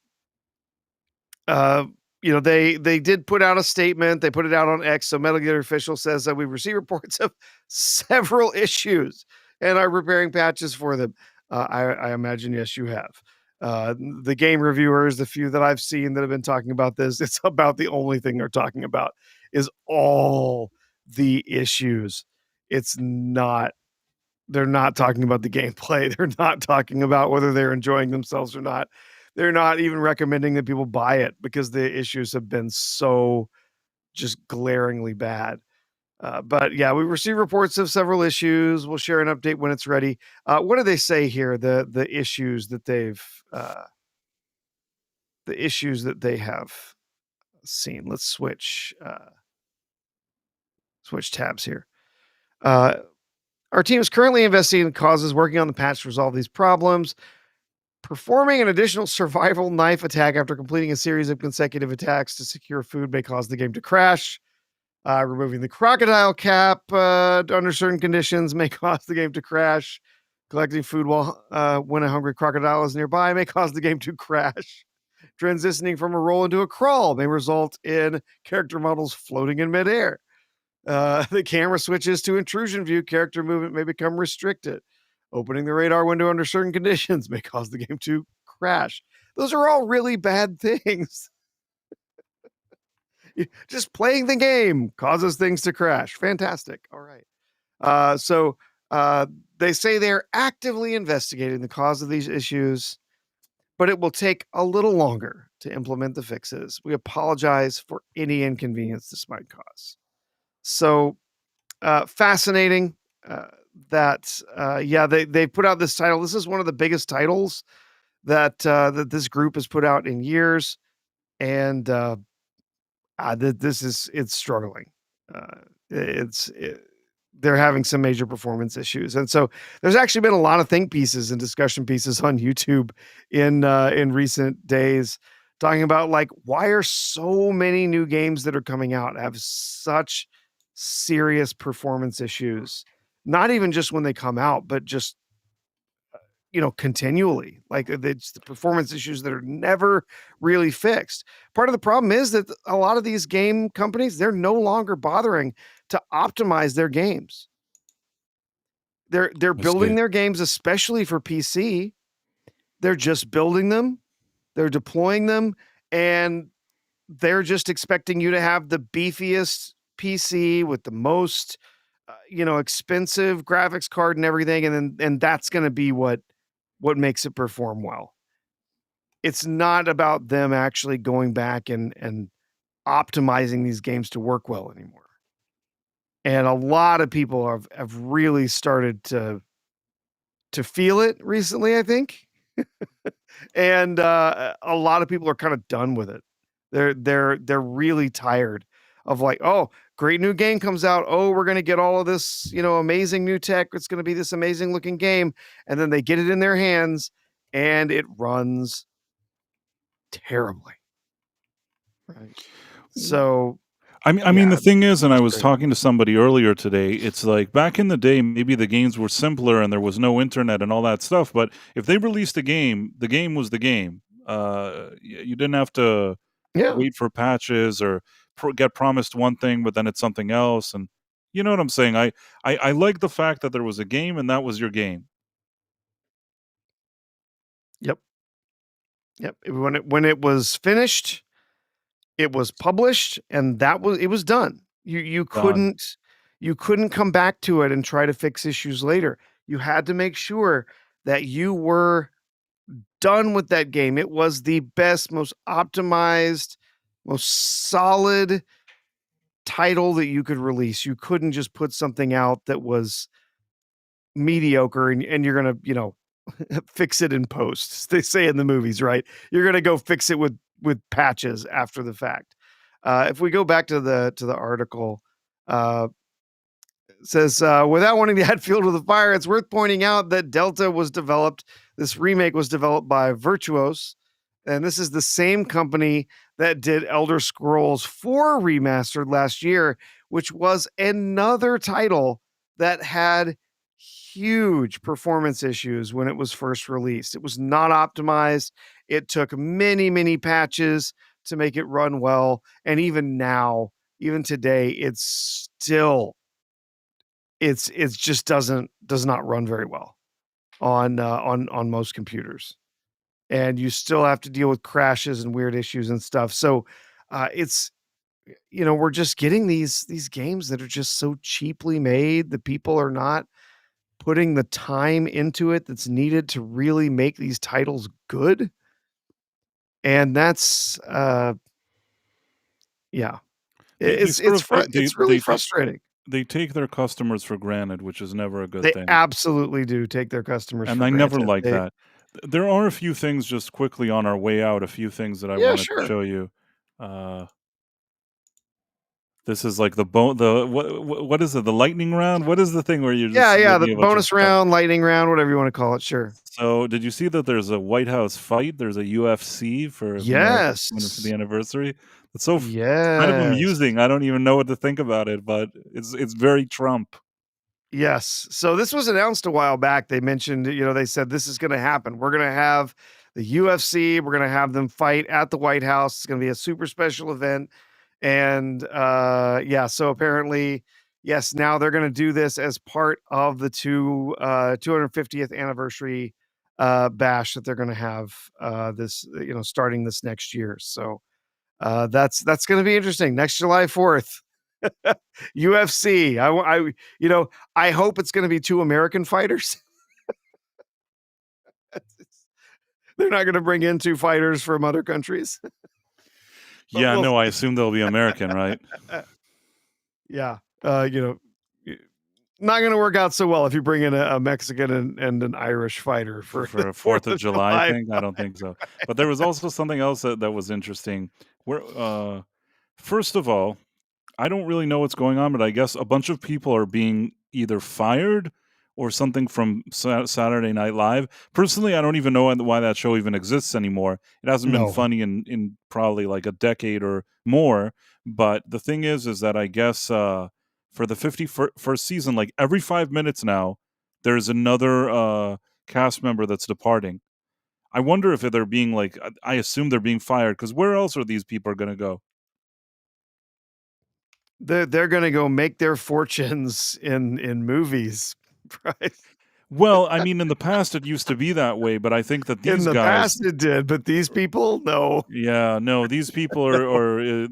uh, they did put out a statement. They put it out on X. So Metal Gear official says that we've received reports of several issues and are preparing patches for them. I imagine, yes, you have. The game reviewers, the few that I've seen that have been talking about this, it's about the only thing they're talking about is all the issues. It's not They're not talking about the gameplay. They're not talking about whether they're enjoying themselves or not. They're not even recommending that people buy it because the issues have been so just glaringly bad. But yeah, we received reports of several issues. We'll share an update when it's ready. What do they say here? The issues that they have seen. Let's switch tabs here. Our team is currently investigating causes, working on the patch to resolve these problems. Performing an additional survival knife attack after completing a series of consecutive attacks to secure food may cause the game to crash. Removing the crocodile cap under certain conditions may cause the game to crash. Collecting food while when a hungry crocodile is nearby may cause the game to crash. Transitioning from a roll into a crawl may result in character models floating in midair. The camera switches to intrusion view. Character movement may become restricted. Opening the radar window under certain conditions may cause the game to crash. Those are all really bad things. Just playing the game causes things to crash. Fantastic. All right. So they say they're actively investigating the cause of these issues, but it will take a little longer to implement the fixes. We apologize for any inconvenience this might cause. So fascinating that they put out this title. This is one of the biggest titles that this group has put out in years, and it's struggling. They're having some major performance issues, and so there's actually been a lot of think pieces and discussion pieces on YouTube in recent days talking about like why are so many new games that are coming out have such serious performance issues, not even just when they come out, but just continually. Like it's the performance issues that are never really fixed. Part of the problem is that a lot of these game companies, they're no longer bothering to optimize their games. They're I see. building their games, especially for PC. They're just building them, they're deploying them, and they're just expecting you to have the beefiest PC with the most, expensive graphics card and everything, and that's going to be what makes it perform well. It's not about them actually going back and optimizing these games to work well anymore. And a lot of people have really started to feel it recently, I think. And a lot of people are kind of done with it. They're really tired of like, oh, great new game comes out. Oh, we're gonna get all of this, amazing new tech. It's gonna be this amazing looking game, and then they get it in their hands, and it runs terribly. Right. So, I mean, the yeah, thing is, and I was great. talking to somebody earlier today, it's like back in the day, maybe the games were simpler and there was no internet and all that stuff. But if they released a game, the game was the game. You didn't have to Yeah. wait for patches or get promised one thing, but then it's something else. And you know what I'm saying? I like the fact that there was a game and that was your game. Yep. Yep. When it was finished, it was published, and it was done. You Done. couldn't come back to it and try to fix issues later. You had to make sure that you were done with that game. It was the best, most optimized, most solid title that you could release. You couldn't just put something out that was mediocre and you're gonna, fix it in post. They say in the movies, right? You're gonna go fix it with patches after the fact. If we go back to the article, uh, it says without wanting to add fuel to the fire, it's worth pointing out that Delta was developed. This remake was developed by Virtuos, and this is the same company that did Elder Scrolls 4 remastered last year, which was another title that had huge performance issues when it was first released. It was not optimized. It took many, many patches to make it run well. And even now, even today, it's just does not run very well on most computers. And you still have to deal with crashes and weird issues and stuff. So it's we're just getting these games that are just so cheaply made. The people are not putting the time into it that's needed to really make these titles good. And that's yeah. They sort of It's really frustrating. they take their customers for granted, which is never a good They thing. absolutely do take their customers And for I never granted. like that. There are a few things just quickly on our way out, a few things that I Yeah, wanted to sure. show you. Uh, this is like what is it? The lightning round? What is the thing where you're Yeah, just yeah, the looking at a bunch of bonus stuff? round, lightning round, whatever you wanna call it, sure. So, did you see that there's a White House fight? There's a UFC for America's coming up for the Yes. anniversary. It's kind of Yes. amusing. I don't even know what to think about it, but it's very Trump. Yes. So this was announced a while back. They mentioned, they said this is gonna happen. We're gonna have the UFC, we're gonna have them fight at the White House. It's gonna be a super special event. And yeah, so apparently, yes, now they're gonna do this as part of the 250th anniversary bash that they're gonna have this, starting this next year. So that's gonna be interesting. Next July 4th. UFC. I hope it's gonna be 2 American fighters. They're not gonna bring in 2 fighters from other countries, but Yeah, we'll no, I see. assume they'll be American, right? Yeah, y not gonna work out so well if you bring in a Mexican and an Irish fighter for the For a 4th 4th of of July July. thing? I don't think so. But there was also something else that was interesting. Where, first of all, I don't really know what's going on, but I guess a bunch of people are being either fired or something from Saturday Night Live. Personally, I don't even know why that show even exists anymore. It hasn't been No. funny in probably like a decade or more. But the thing is that I guess for the 51st season, like every 5 minutes now, there's another cast member that's departing. I wonder if they're being like, I assume they're being fired because where else are these people going to go? They're gonna go make their fortunes in movies, right? Well, I mean, in the past, it used to be that way, but I think that In these the guys, past, it did, but these people, no. yeah, no, these people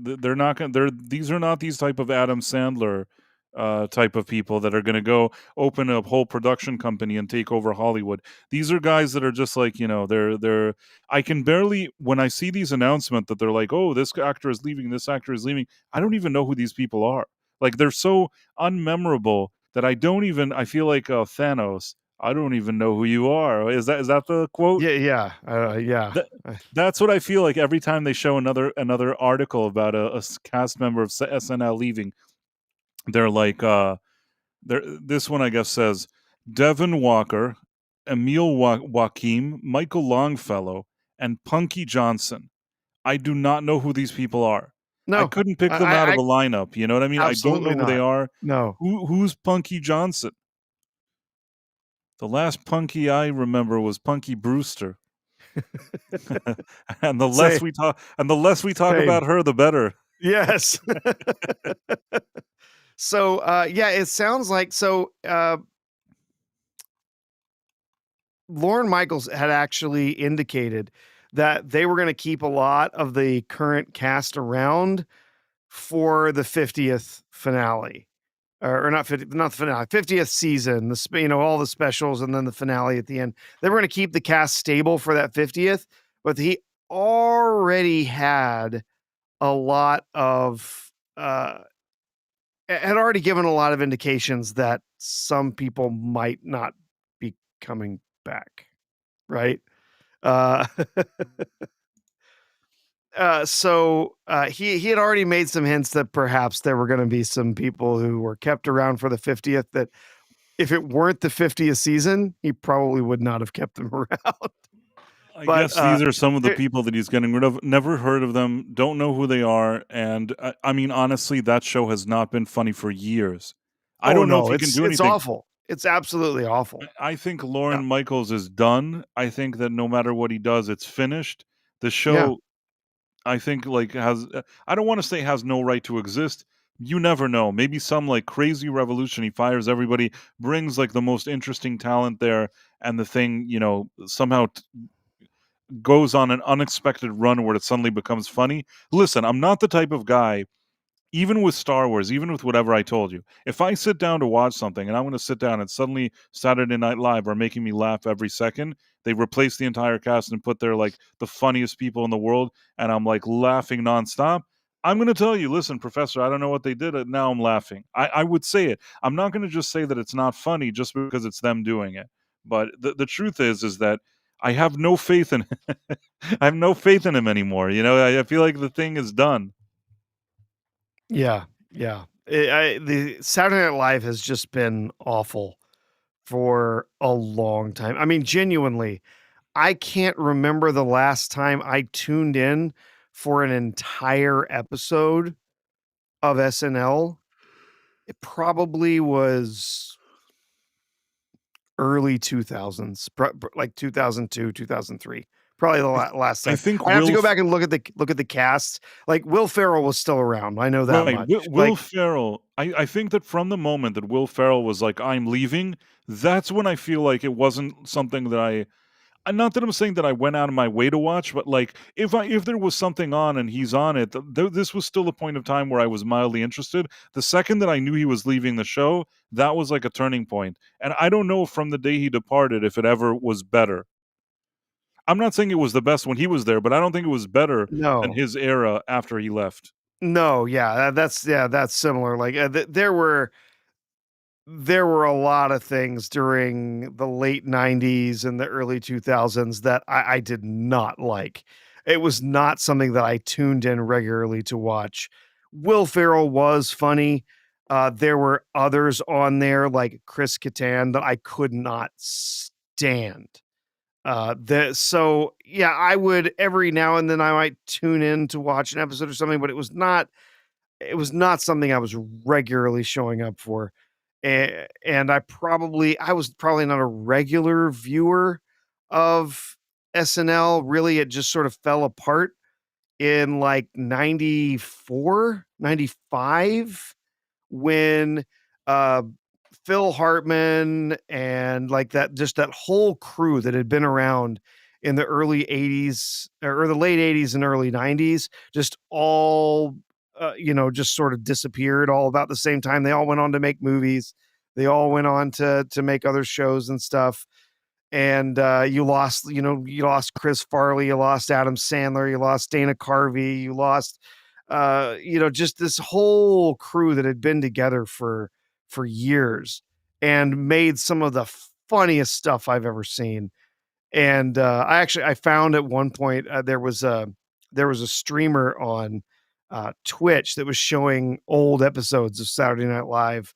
they're not gonna, these are not these type of Adam Sandler type of people that are gonna go open a whole production company and take over Hollywood. These are guys that are just like, I can barely, when I see these announcements that they're like, oh, this actor is leaving, this actor is leaving, I don't even know who these people are. Like, they're so unmemorable that I feel like Thanos. I don't even know who you are. Is that the quote? Yeah, yeah, yeah. That that's what I feel like every time they show another article about a cast member of SNL leaving. They're like, this one I guess says Devin Walker, Emil Joaquim, Michael Longfellow, and Punky Johnson. I do not know who these people are. I No, couldn't pick them out of I a lineup. You know what I mean? I don't know absolutely who they not. are. No. Who's Punky Johnson? The last Punky I remember was Punky Brewster. and Say the less we talk same. about her, the better. Yes. So, yeah, it sounds like Lorne Michaels had actually indicated that they were gonna keep a lot of the current cast around for the 50th finale. Or not 50, not the finale, 50th season, all the specials and then the finale at the end. They were gonna keep the cast stable for that 50th, but he already had a lot of, had already given a lot of indications that some people might not be coming back. right? Uh, he had already made some hints that perhaps there were gonna be some people who were kept around for the 50th that if it weren't the 50th season, he probably would not have kept them around. I But, guess these are some of the there people that he's getting rid of. Never heard of them, don't know who they are, and I mean, honestly, that show has not been funny for years. I Oh, don't know if no, he can do it's anything. awful. It's absolutely awful. I think Yeah, Lauren Michaels is done. I think that no matter what he does, it's finished. The yeah. show, I think, like, has I don't wanna say has no right to exist. You never know. Maybe some, like, crazy revolution, he fires everybody, brings, like, the most interesting talent there, and the thing, somehow goes on an unexpected run where it suddenly becomes funny. Listen, I'm not the type of guy, even with Star Wars, even with whatever I told you, if I sit down to watch something and I'm going to sit down and suddenly Saturday Night Live are making me laugh every second, they replace the entire cast and put their like the funniest people in the world, and I'm like laughing nonstop. I'm going to tell you, listen, Professor, I don't know what they did. Now I'm laughing. I would say it. I'm not going to just say that it's not funny just because it's them doing it. But the truth is that I have no faith in I have no faith in him anymore. I feel like the thing is done. Yeah, yeah. The Saturday Night Live has just been awful for a long time. I mean, genuinely, I can't remember the last time I tuned in for an entire episode of SNL. It probably was early 2000s, like 2002, 2003. Probably the last I time. think I have to Will go back and look at the cast. Like Will Ferrell was still around. I know that Right, much. Will Like, Ferrell, I think that from the moment that Will Ferrell was like, "I'm leaving," that's when I feel like it wasn't something that not that I'm saying that I went out of my way to watch, but, like, if there was something on and he's on it, this was still a point of time where I was mildly interested. The second that I knew he was leaving the show, that was like a turning point, and I don't know from the day he departed if it ever was better. I'm not saying it was the best when he was there, but I don't think it was better than no. his era after he left. No, yeah, that's similar. Like, there were a lot of things during the late '90s and the early 2000s that I did not like. It was not something that I tuned in regularly to watch. Will Ferrell was funny. There were others on there like Chris Kattan that I could not stand. Yeah, I would every now and then I might tune in to watch an episode or something, but it was not something I was regularly showing up for. And I was probably not a regular viewer of SNL. Really, it just sort of fell apart in like 94, 95 when uh Phil Hartman and like that whole crew that had been around in the early 80s or the late 80s and early 90s just all just sort of disappeared all about the same time. They all went on to make movies. They all went on to make other shows and stuff. And you lost Chris Farley, you lost Adam Sandler, you lost Dana Carvey, you lost just this whole crew that had been together for years and made some of the funniest stuff I've ever seen. And I found at one point there was a streamer on Twitch that was showing old episodes of Saturday Night Live.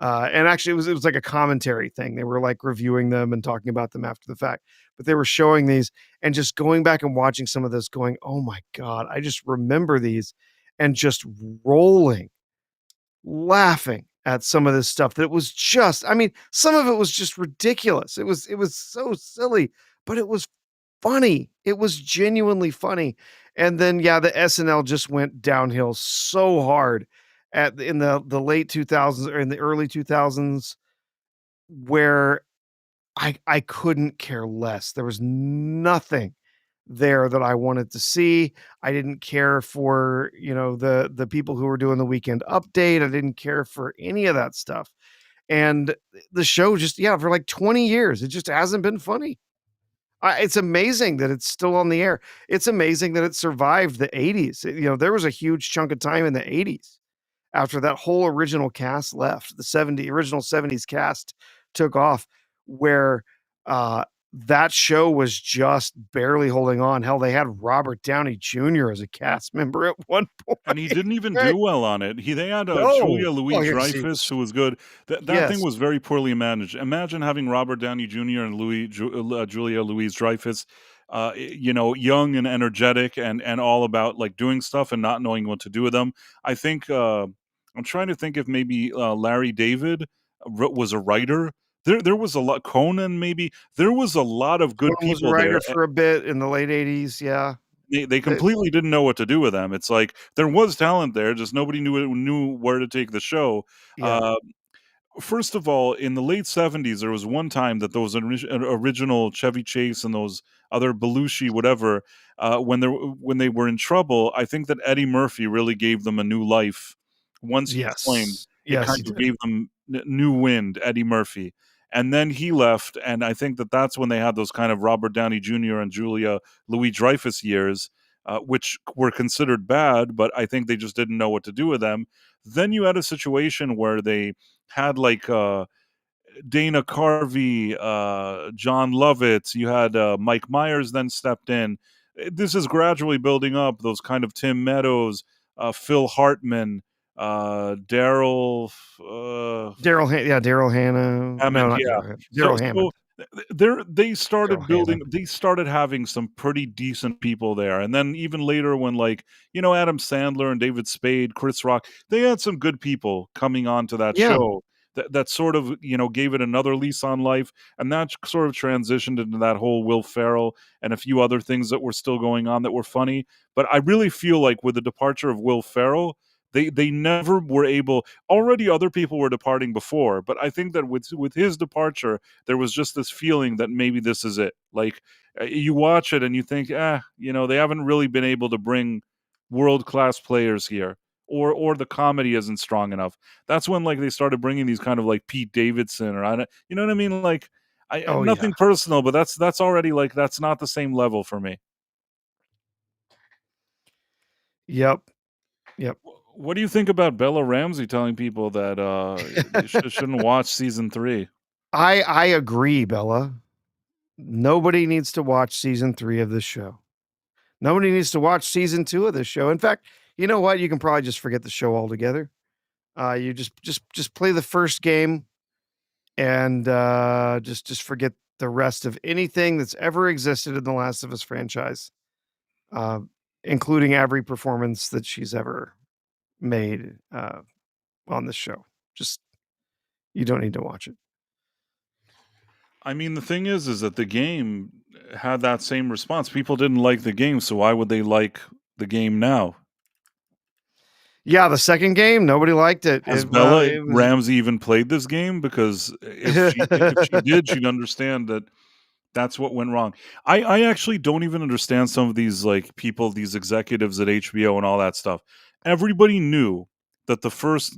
And actually, it was like a commentary thing. They were like reviewing them and talking about them after the fact. But they were showing these and just going back and watching some of this, going, "Oh my god, I just remember these," and just rolling laughing at some of this stuff that was just I mean, some of it was just ridiculous. It was so silly, but it was funny. It was genuinely funny. And then yeah, the SNL just went downhill so hard in the late 2000s or in the early 2000s where I couldn't care less. There was nothing there that I wanted to see. I didn't care for, the people who were doing the weekend update. I didn't care for any of that stuff. And the show just yeah, for like 20 years, it just hasn't been funny. It's amazing that it's still on the air. It's amazing that it survived the '80s. There was a huge chunk of time in the '80s after that whole original cast left, the original '70s cast took off, where, uh that show was just barely holding on. Hell, they had Robert Downey Jr. as a cast member at one And he point, didn't even do right? well on it. They had, No. Julia Well, he Louis-Dreyfus, was who was good. That thing yes. was very poorly managed. Imagine having Robert Downey Jr. and Julia Louis-Dreyfus, young and energetic and all about, like, doing stuff and not knowing what to do with them. I think, I'm trying to think if maybe, Larry David was a writer. There was a lot Conan maybe. There was a lot of good Conan was a people writer there. for a bit in the late '80s, yeah. They The completely didn't know what to do with them. It's like there was talent there, just nobody knew where to take the show. yeah. Uh, First of all, in the late '70s, there was one time that those original Chevy Chase and those other Belushi, whatever, when they were in trouble, I think that Eddie Murphy really gave them a new life. Once he joined, Yes. it Yes, kind he of did. gave them new wind, Eddie Murphy. And then he left, and I think that that's when they had those kind of Robert Downey Jr. and Julia Louis-Dreyfus years, which were considered bad, but I think they just didn't know what to do with them. Then you had a situation where they had like Dana Carvey, John Lovitz. You had Mike Myers then stepped in. This is gradually building up. Those kind of Tim Meadows, Phil Hartman, Daryl. Daryl Hannah. No, Hammond, not yeah. Daryl Hannah. So Daryl so Hammond. they started Daryl Hannah. building they started having some pretty decent people there, and then even later when, like, Adam Sandler and David Spade, Chris Rock, they had some good people coming onto that Yeah. show that sort of, gave it another lease on life, and that sort of transitioned into that whole Will Ferrell and a few other things that were still going on that were funny, but I really feel like with the departure of Will Ferrell, they never were able. Already other people were departing before, but I think that with his departure, there was just this feeling that maybe this is it. Like, you watch it and you think, they haven't really been able to bring world class players here, or the comedy isn't strong enough. That's when, like, they started bringing these kind of like Pete Davidson, or I don't, you know what I mean? Like, Oh, yeah. nothing personal, but that's already like that's not the same level for me. Yep. Yep. What do you think about Bella Ramsey telling people that they shouldn't watch season 3? I agree, Bella. Nobody needs to watch season 3 of this show. Nobody needs to watch season 2 of this show. In fact, you know what? You can probably just forget the show altogether. You just play the first game and, just forget the rest of anything that's ever existed in the Last of Us franchise, uh, including every performance that she's ever made, on this show. Just you don't need to watch it. I mean, the thing is that the game had that same response. People didn't like the game, so why would they like the game now? Yeah, the second game, nobody liked it. Has Well, Bella it was Ramsey even played this game? Because if she did, she'd understand that that's what went wrong. I actually don't even understand some of these, like, people, these executives at HBO and all that stuff. Everybody knew that the first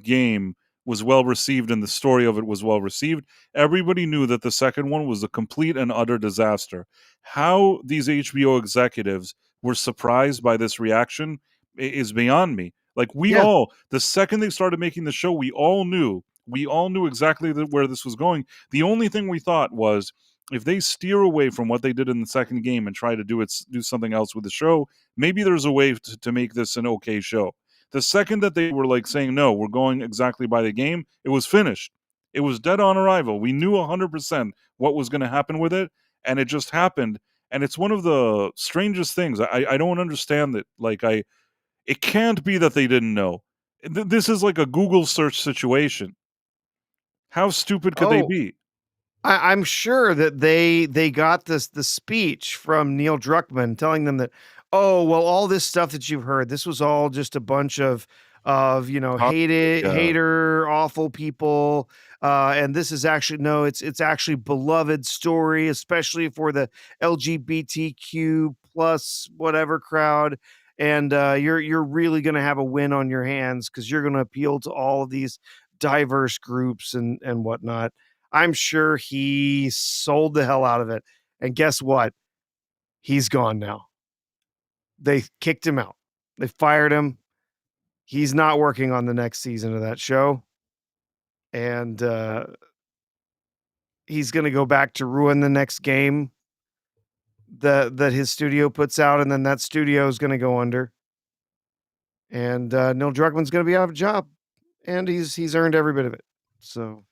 game was well received and the story of it was well received. Everybody knew that the second one was a complete and utter disaster. How these HBO executives were surprised by this reaction is beyond me. Like, yeah. the second they started making the show, we all knew exactly where this was going. The only thing we thought was, if they steer away from what they did in the second game and try to do something else with the show, maybe there's a way to make this an okay show. The second that they were like saying, no, we're going exactly by the game, it was finished. It was dead on arrival. We knew 100% what was going to happen with it, and it just happened. And it's one of the strangest things. I don't understand that. Like, it can't be that they didn't know. This is like a Google search situation. How stupid could they Oh, be? I'm sure that they got the speech from Neil Druckmann telling them that, "Oh, well, all this stuff that you've heard, this was all just a bunch of, Yeah. hater, awful people, and this is actually no, it's actually beloved story, especially for the LGBTQ plus whatever crowd, and, you're really gonna have a win on your hands because 'cause you're gonna appeal to all of these diverse groups and whatnot." I'm sure he sold the hell out of it, and guess what? He's gone now. They kicked him out. They fired him. He's not working on the next season of that show, and, he's gonna go back to ruin the next game that his studio puts out, and then that studio is gonna go under, and, Neil Druckmann's gonna be out of a job, and he's earned every bit of it. So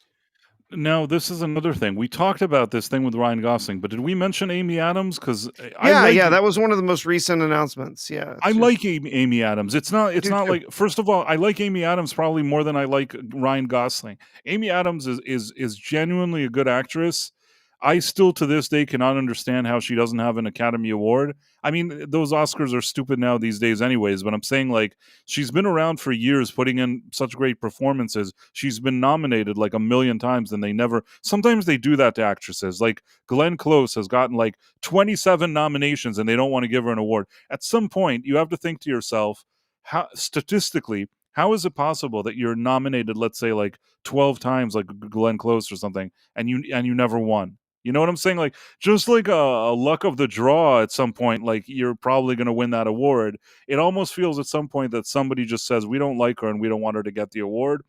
Now, this is another thing. We talked about this thing with Ryan Gosling, but did we mention Amy Adams? Because I yeah, like yeah, that was one of the most recent announcements. Yeah, I it's just like Amy Adams. I It's do not too. like first of all, I like Amy Adams probably more than I like Ryan Gosling. Amy Adams is genuinely a good actress. I still to this day cannot understand how she doesn't have an Academy Award. I mean, those Oscars are stupid now these days anyways, but I'm saying like she's been around for years putting in such great performances. She's been nominated like a million times and they never sometimes they do that to actresses. Like Glenn Close has gotten like 27 nominations and they don't want to give her an award. At some point you have to think to yourself, how statistically how is it possible that you're nominated, let's say like 12 times like Glenn Close or something, and you never won? You know what I'm saying? Like just like a luck of the draw at some point, like you're probably going to win that award. It almost feels at some point that somebody just says we don't like her and we don't want her to get the award.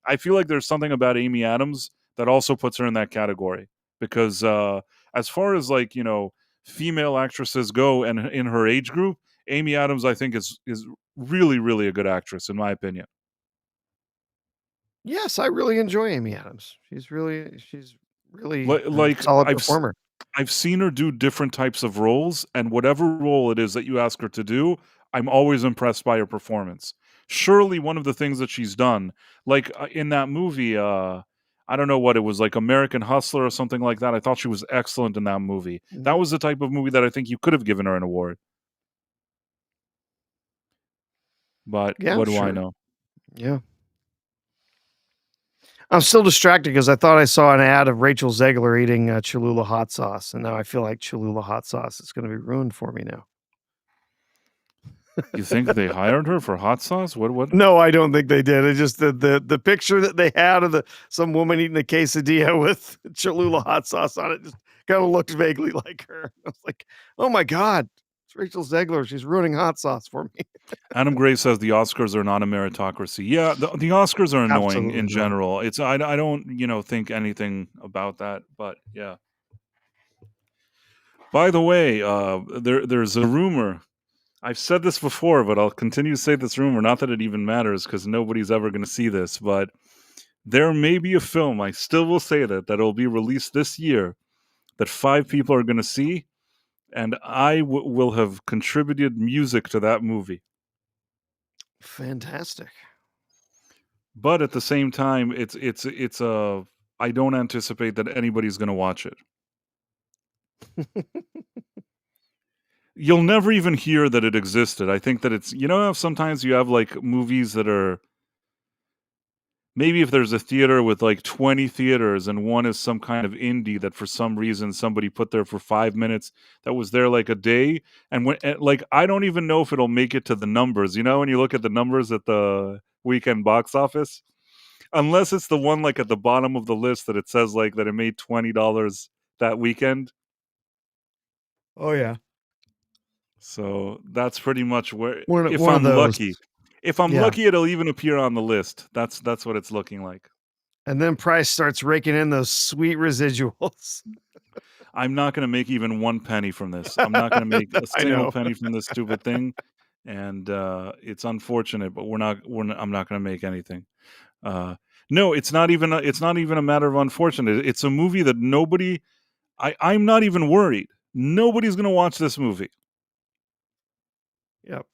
I feel like there's something about Amy Adams that also puts her in that category because as far as like female actresses go and in her age group, Amy Adams I think is really a good actress in my opinion. Yes, I really enjoy Amy Adams. She's really a Like solid performer. I've seen her do different types of roles, and whatever role it is that you ask her to do, I'm always impressed by her performance. Surely one of the things that she's done, like in that movie, I don't know what it was, like American Hustler or something like that. I thought she was excellent in that movie. That Mhm. was the type of movie that I think you could have given her an award. But Yeah, what do I sure. know? Yeah. I'm still distracted because I thought I saw an ad of Rachel Zegler eating, Cholula hot sauce, and now I feel like Cholula hot sauce is gonna be ruined for me now. You think they hired her for hot sauce? What? No, I don't think they did. It just the picture that they had of some woman eating a quesadilla with Cholula hot sauce on it just kinda looked vaguely like her. I was like, "Oh my god, it's Rachel Zegler. She's ruining hot sauce for me." Adam Gray says the Oscars are not a meritocracy. Yeah, the Oscars are annoying Absolutely in not. general. I don't think anything about that, but yeah. By the way, there's a rumor. I've said this before, but I'll continue to say this rumor. Not that it even matters because nobody's ever going to see this, but there may be a film. I still will say that'll be released this year that 5 people are going to see, and I will have contributed music to that movie. Fantastic. But at the same time, it's a I don't anticipate that anybody's gonna watch it. You'll never even hear that it existed. I think that it's how sometimes you have, like, movies that are maybe if there's a theater with, like, 20 theaters and one is some kind of indie that for some reason somebody put there for 5 minutes that was there, like, a day, and like, I don't even know if it'll make it to the numbers, when you look at the numbers at the weekend box office? Unless it's the one, like, at the bottom of the list that it says, like, that it made $20 that weekend. Oh, yeah. So, that's pretty much where One of those. if I'm Yeah. lucky, it'll even appear on the list. That's what it's looking like. And then Price starts raking in those sweet residuals. I'm not gonna make even 1 penny from this. I'm not gonna make a I single know. penny from this stupid thing, and, it's unfortunate, but I'm not gonna make anything. Uh, no, it's not even a matter of unfortunate. It's a movie that I'm not even worried. Nobody's gonna watch this movie. Yep.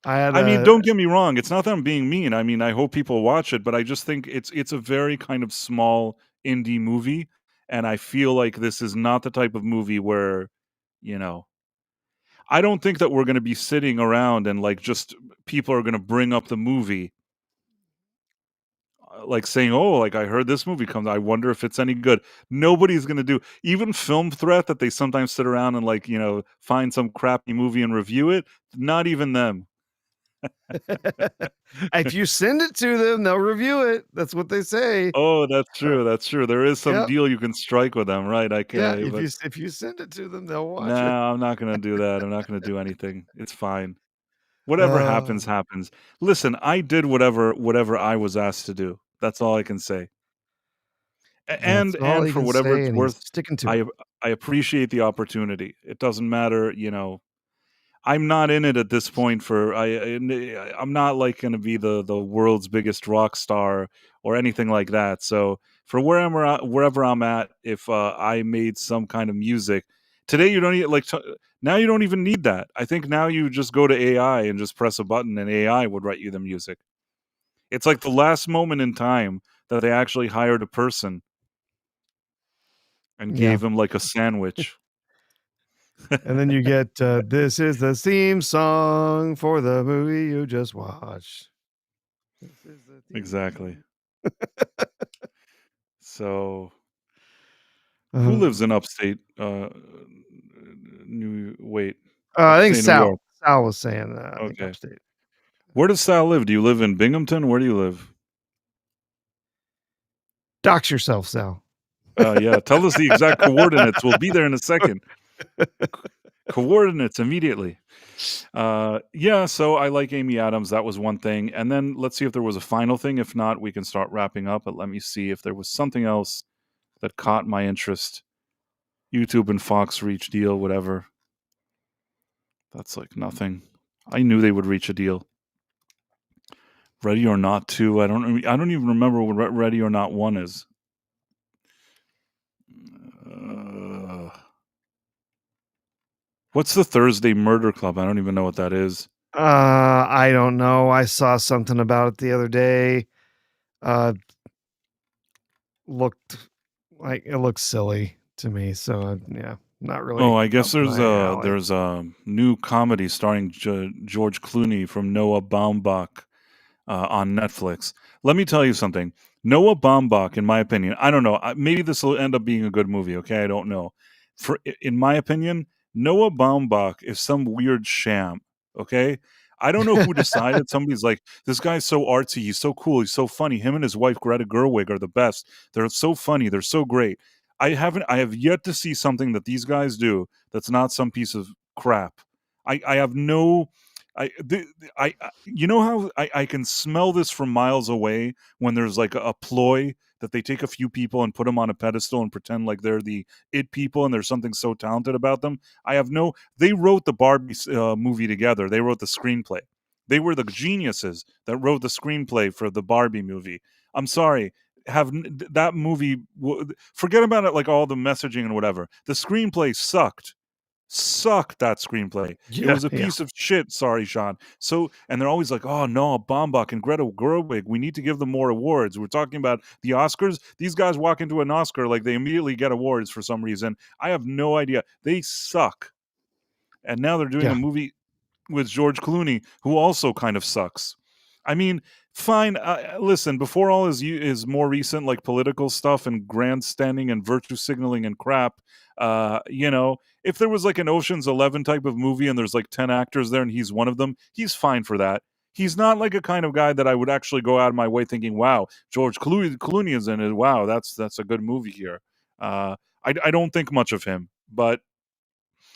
I had I mean, a don't get me wrong, it's not that I'm being mean. I mean, I hope people watch it, but I just think it's a very kind of small indie movie, and I feel like this is not the type of movie where, you know, I don't think that we're gonna be sitting around and like just people are gonna bring up the movie like saying, "Oh, like I heard this movie comes. I wonder if it's any good." Nobody's gonna do even Film Threat that they sometimes sit around and like find some crappy movie and review it. Not even them. if you send it to them, they'll review it. That's what they say. Oh, that's Uh, true. That's true. There is some yep. deal you can strike with them, right? Yeah, But if you send it to them, they'll no, watch it. I'm not gonna do that. I'm not gonna do anything. It's fine. Whatever Uh, happens, happens. Listen, I did whatever I was asked to do. That's all I can say. That's all he for can whatever say, it's and he's worth, sticking to it. I I appreciate the opportunity. It doesn't matter, you know, I'm not in it at this point for I'm not like going to be the world's biggest rock star or anything like that. So for wherever I'm at, if I made some kind of music today, you don't need now you don't even need that. I think now you just go to AI and just press a button, and AI would write you the music. It's like the last moment in time that they actually hired a person and Yeah. gave him like a sandwich. And then you get, "This is the theme song for the movie you just watched. This is the theme Exactly. song." So who Uh, lives in upstate? New wait, I think upstate New York. Sal was saying, I think Okay. upstate. Where does Sal live? Do you live in Binghamton? Where do you live? Dox yourself, Sal. Yeah. Tell us the exact coordinates. We'll be there in a second. Coordinates immediately. Yeah. So I like Amy Adams. That was one thing. And then let's see if there was a final thing. If not, we can start wrapping up. But let me see if there was something else that caught my interest. YouTube and Fox reach deal, whatever. That's like nothing. I knew they would reach a deal. Ready or Not 2. I don't even remember what Ready or Not 1 is. What's the Thursday Murder Club? I don't even know what that is. I don't know. I saw something about it the other day. Uh, looked it looks silly to me. So yeah, not really Oh, I up guess my alley. there's a new comedy starring George Clooney from Noah Baumbach on Netflix. Let me tell you something. Noah Baumbach, in my opinion, I don't know. Maybe this will end up being a good movie. Okay, I don't know. In my opinion, Noah Baumbach is some weird sham. Okay, I don't know who decided. Somebody's like, this guy's so artsy. He's so cool. He's so funny. Him and his wife Greta Gerwig are the best. They're so funny. They're so great. I have yet to see something that these guys do that's not some piece of crap. I have no you know how I can smell this from miles away when there's like a ploy that they take a few people and put them on a pedestal and pretend like they're the it people and there's something so talented about them. They wrote the Barbie movie together. They wrote the screenplay. They were the geniuses that wrote the screenplay for the Barbie movie. I'm sorry. That movie, forget about it, like all the messaging and whatever. The screenplay sucked that screenplay. It Yeah, was a yeah, piece of shit. Sorry, Sean. So, and they're always like, "Oh no, Baumbach and Greta Gerwig. We need to give them more awards." We're talking about the Oscars. These guys walk into an Oscar like they immediately get awards for some reason. I have no idea. They suck. And now they're doing a yeah. movie with George Clooney, who also kind of sucks. I mean, fine. Listen, before all his more recent like political stuff and grandstanding and virtue signaling and crap, you know, if there was like an Ocean's 11 type of movie and there's like 10 actors there and he's one of them, he's fine for that. He's not like a kind of guy that I would actually go out of my way thinking, "Wow, Clooney is in it. Wow, that's a good movie here." I don't think much of him, but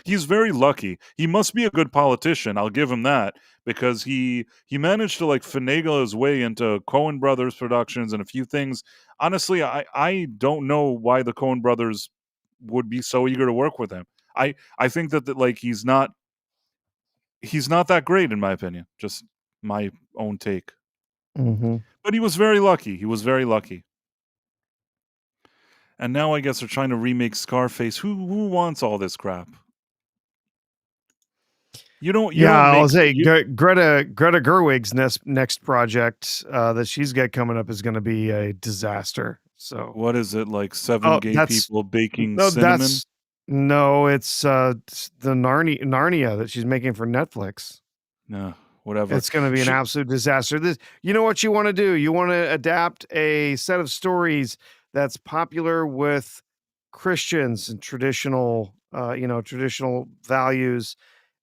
he's very lucky. He must be a good politician. I'll give him that because he managed to like finagle his way into Coen Brothers productions and a few things. Honestly, I don't know why the Coen Brothers would be so eager to work with him. I think that like he's not that great in my opinion. Just my own take. Hmm. But he was very lucky. He was very lucky. And now I guess they're trying to remake Scarface. Who wants all this crap? You Yeah, don't I'll make say you Greta Gerwig's next project that she's got coming up is going to be a disaster. So, what is it, like 7 oh, gay people baking cinnamon? no, it's the Narnia that she's making for Netflix. No, whatever. It's going to be an She absolute disaster. You know what you want to do? You want to adapt a set of stories that's popular with Christians and traditional values.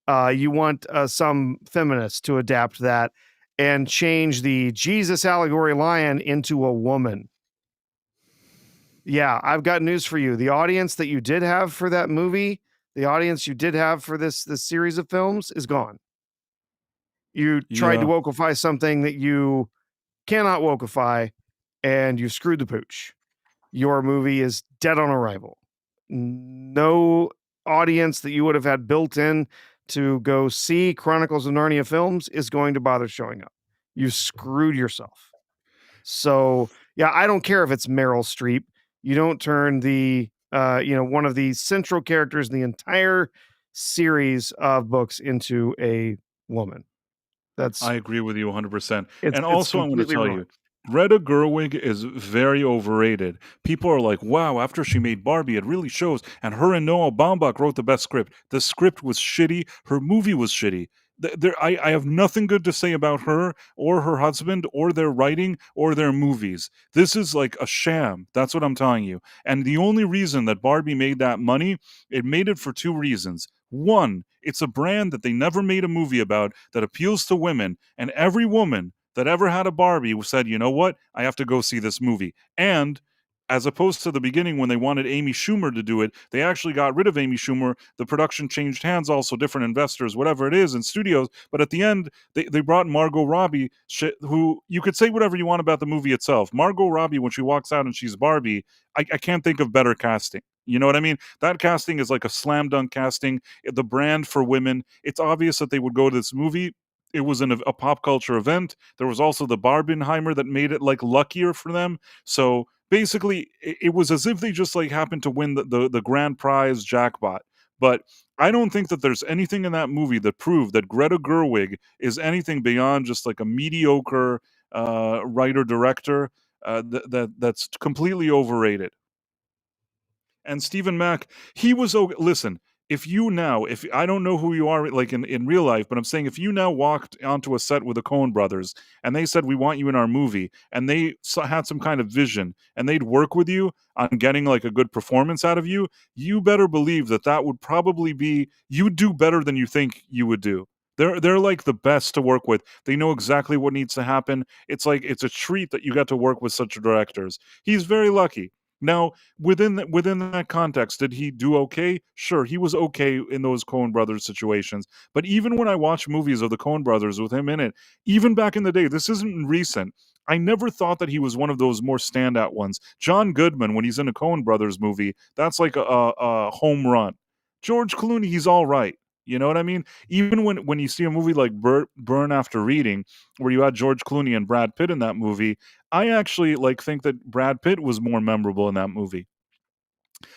You want some feminists to adapt that and change the Jesus allegory lion into a woman. Yeah, I've got news for you. The audience that you did have for that movie, the audience you did have for this series of films is gone. You tried to yeah, wokeify something that you cannot wokeify, and you screwed the pooch. your movie is dead on arrival. No audience that you would have had built in to go see Chronicles of Narnia films is going to bother showing up. You screwed yourself. So, yeah, I don't care if it's Meryl Streep. You don't turn one of the central characters in the entire series of books into a woman. That's I agree with you 100%. And it's also, I want to completely tell you, ruined. Greta Gerwig is very overrated. People are like, wow, after she made Barbie, it really shows. And her and Noah Baumbach wrote the best script. The script was shitty. Her movie was shitty. I have nothing good to say about her or her husband or their writing or their movies. This is like a sham. That's what I'm telling you. And the only reason that Barbie made that money, it made it for two reasons. One, it's a brand that they never made a movie about that appeals to women, and every woman that ever had a Barbie said, you know what, I have to go see this movie. And as opposed to the beginning when they wanted Amy Schumer to do it, they actually got rid of Amy Schumer. The production changed hands, also different investors, whatever it is, in studios. But at the end, they brought Margot Robbie, who you could say whatever you want about the movie itself. Margot Robbie, when she walks out and she's Barbie, I can't think of better casting. You know what I mean? That casting is like a slam dunk casting. The brand for women. It's obvious that they would go to this movie. It was a pop culture event. There was also the Barbenheimer that made it like luckier for them. So basically, it was as if they just like happened to win the grand prize jackpot. But I don't think that there's anything in that movie that proved that Greta Gerwig is anything beyond just like a mediocre writer director that's completely overrated. And Stephen Mack, he was okay. Listen, if I don't know who you are like in real life, but I'm saying if you now walked onto a set with the Coen brothers and they said, we want you in our movie, and they had some kind of vision and they'd work with you on getting like a good performance out of you, you better believe that that would probably be, you'd do better than you think you would do. They're like the best to work with. They know exactly what needs to happen. It's like it's a treat that you get to work with such directors. He's very lucky. Now, within that context, did he do okay? Sure, he was okay in those Coen Brothers situations. But even when I watch movies of the Coen Brothers with him in it, even back in the day, this isn't recent. I never thought that he was one of those more standout ones. John Goodman, when he's in a Coen Brothers movie, that's like a home run. George Clooney, he's all right. You know what I mean? Even when you see a movie like Burn After Reading, where you had George Clooney and Brad Pitt in that movie, I actually like think that Brad Pitt was more memorable in that movie.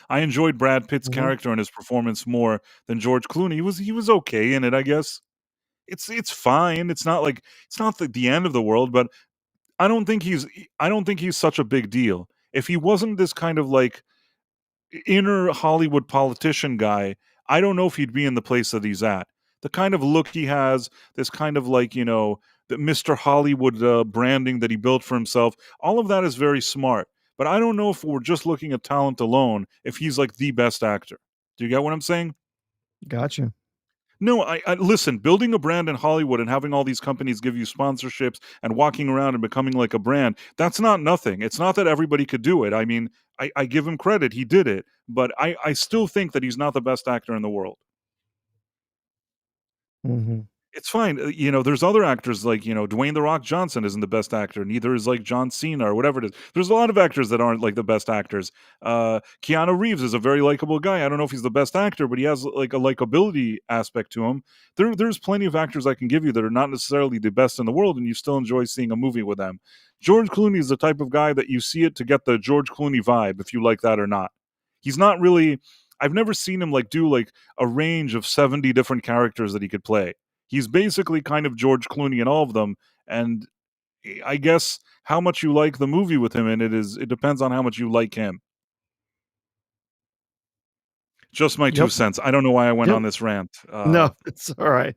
I enjoyed Brad Pitt's Mhm. character and his performance more than George Clooney. He was okay in it, I guess. It's fine. It's not the end of the world, but I don't think he's such a big deal. If he wasn't this kind of like inner Hollywood politician guy, I don't know if he'd be in the place that he's at. The kind of look he has, this kind of like, the Mr. Hollywood branding that he built for himself, all of that is very smart. But I don't know if we're just looking at talent alone, if he's like the best actor. Do you get what I'm saying? Gotcha. No, I listen. Building a brand in Hollywood and having all these companies give you sponsorships and walking around and becoming like a brand, that's not nothing. It's not that everybody could do it. I mean, I give him credit. He did it. But I still think that he's not the best actor in the world. Mhm. It's fine. There's other actors like, Dwayne The Rock Johnson isn't the best actor. Neither is like John Cena or whatever it is. There's a lot of actors that aren't like the best actors. Keanu Reeves is a very likable guy. I don't know if he's the best actor, but he has like a likability aspect to him. There's plenty of actors I can give you that are not necessarily the best in the world, and you still enjoy seeing a movie with them. George Clooney is the type of guy that you see it to get the George Clooney vibe, if you like that or not. He's not really. I've never seen him like do like a range of 70 different characters that he could play. He's basically kind of George Clooney in all of them, and I guess how much you like the movie with him in it depends on how much you like him. Just my 2 Yep. cents. I don't know why I went Yep. on this rant. No, it's all right.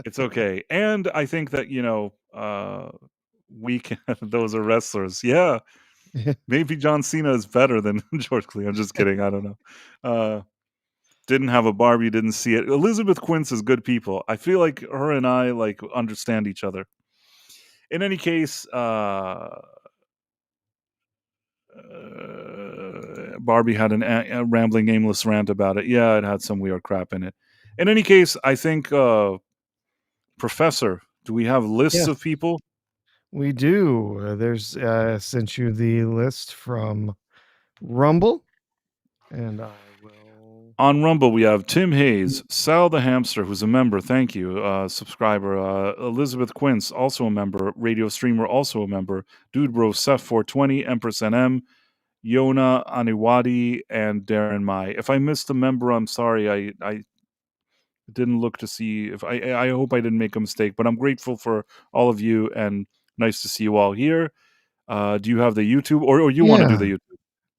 It's okay. And I think that, we can those are wrestlers. Yeah, maybe John Cena is better than George Clooney. I'm just kidding. I don't know. Uh, didn't have a Barbie, didn't see it. Elizabeth Quince is good people. I feel like her and I like understand each other. In any case, Barbie had a rambling, aimless rant about it. Yeah, it had some weird crap in it. In any case, I think, Professor, do we have lists Yes, of people? we do. There's sent you the list from Rumble, and I will. On Rumble, we have Tim Hayes, Sal the Hamster, who's a member. Thank you, subscriber. Elizabeth Quince, also a member. Radio Streamer, also a member. Dude Bro, Seth420, Empress NM, Yona Aniwadi, and Darren Mai. If I missed a member, I'm sorry. I didn't look to see if I hope I didn't make a mistake, but I'm grateful for all of you and nice to see you all here. Do you have the YouTube or you want to do Yeah. the YouTube?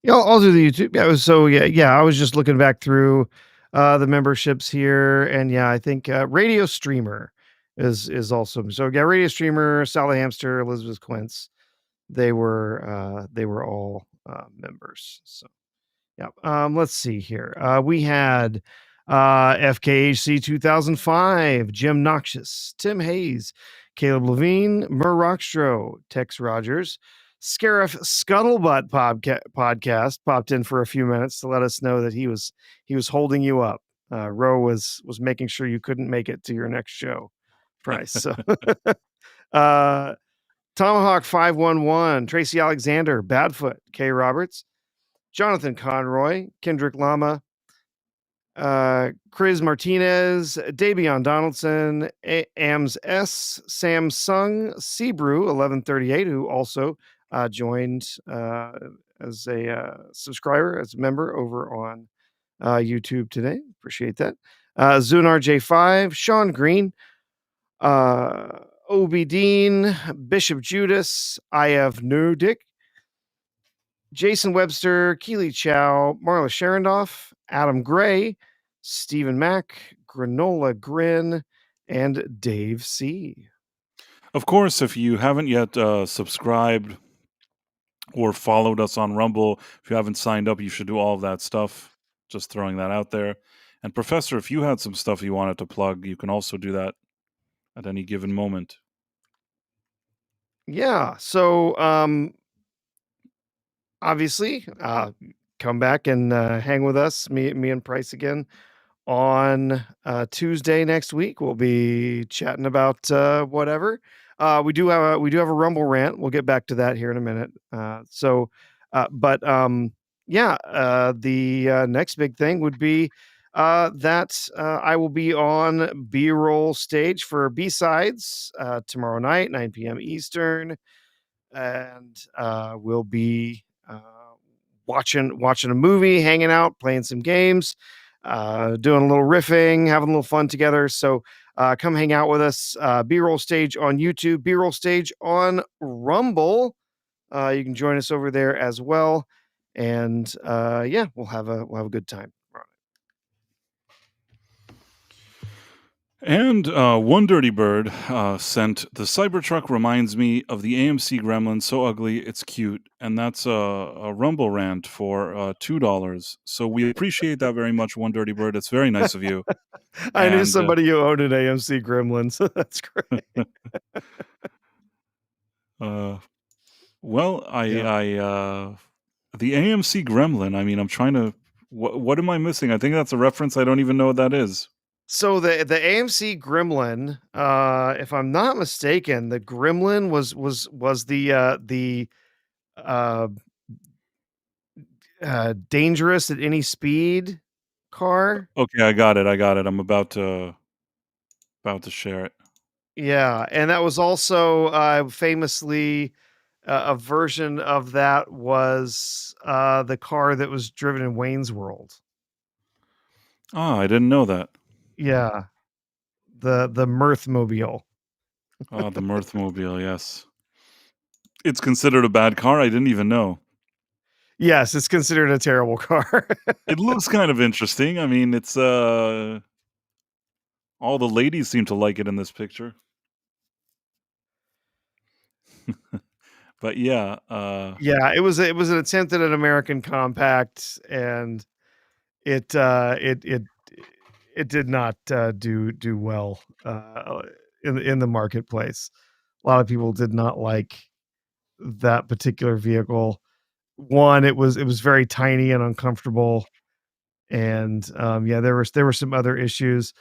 Yeah, I'll do the YouTube. Yeah, so yeah, I was just looking back through the memberships here, and yeah, I think Radio Streamer is also so yeah, Radio Streamer, Sally Hamster, Elizabeth Quince, they were all members. So yeah, let's see here. We had FKHC 2005, Jim Noxious, Tim Hayes, Caleb Levine, Mur Rockstro, Tex Rogers, Scarif Scuttlebutt podcast popped in for a few minutes to let us know that he was holding you up. Ro was making sure you couldn't make it to your next show price. So uh Tomahawk 511, Tracy Alexander, Badfoot, K Roberts, Jonathan Conroy, Kendrick Lama, Chris Martinez, Davion Donaldson, Ams S, Samsung, Sebrew 1138, who also joined as a subscriber, as a member over on YouTube today. Appreciate that. Zunar J5, Sean Green, Obi Dean, Bishop Judas, I have no dick, Jason Webster, Keely Chow, Marla Sharondoff, Adam Gray, Stephen Mack, Granola Grin, and Dave C. Of course, if you haven't yet subscribed or followed us on Rumble, if you haven't signed up, you should do all of that stuff. Just throwing that out there. And Professor, if you had some stuff you wanted to plug, you can also do that at any given moment. Yeah, so obviously, come back and hang with us, me and Price again on Tuesday next week. We'll be chatting about whatever. We do have a Rumble rant. We'll get back to that here in a minute. The next big thing would be that I will be on B-roll stage for B-sides tomorrow night, 9 p.m. Eastern, and we'll be watching a movie, hanging out, playing some games, doing a little riffing, having a little fun together. So come hang out with us. B-roll stage on YouTube, B-roll stage on Rumble. You can join us over there as well, and yeah, we'll have a good time. And one dirty bird sent, the Cybertruck reminds me of the AMC Gremlin, so ugly it's cute. And that's a Rumble rant for $2. So we appreciate that very much, one dirty bird. It's very nice of you. I knew And, somebody who owned an AMC Gremlin, so that's great. Well, Yeah. the AMC Gremlin, I mean, I'm trying to, what am I missing? I think that's a reference. I don't even know what that is. So the AMC Gremlin, if I'm not mistaken, the Gremlin was the dangerous at any speed car. Okay, I got it. I'm about to share it. Yeah, and that was also famously a version of that was the car that was driven in Wayne's World. Ah, I didn't know that. Yeah, the Mirthmobile. Oh, the Mirthmobile, yes. It's considered a bad car? I didn't even know. Yes, it's considered a terrible car. It looks kind of interesting. I mean, it's all the ladies seem to like it in this picture. But yeah, Yeah, it was an attempt at an American compact, and it did not do well in the marketplace. A lot of people did not like that particular vehicle. One, it was very tiny and uncomfortable, and yeah, there were some other issues.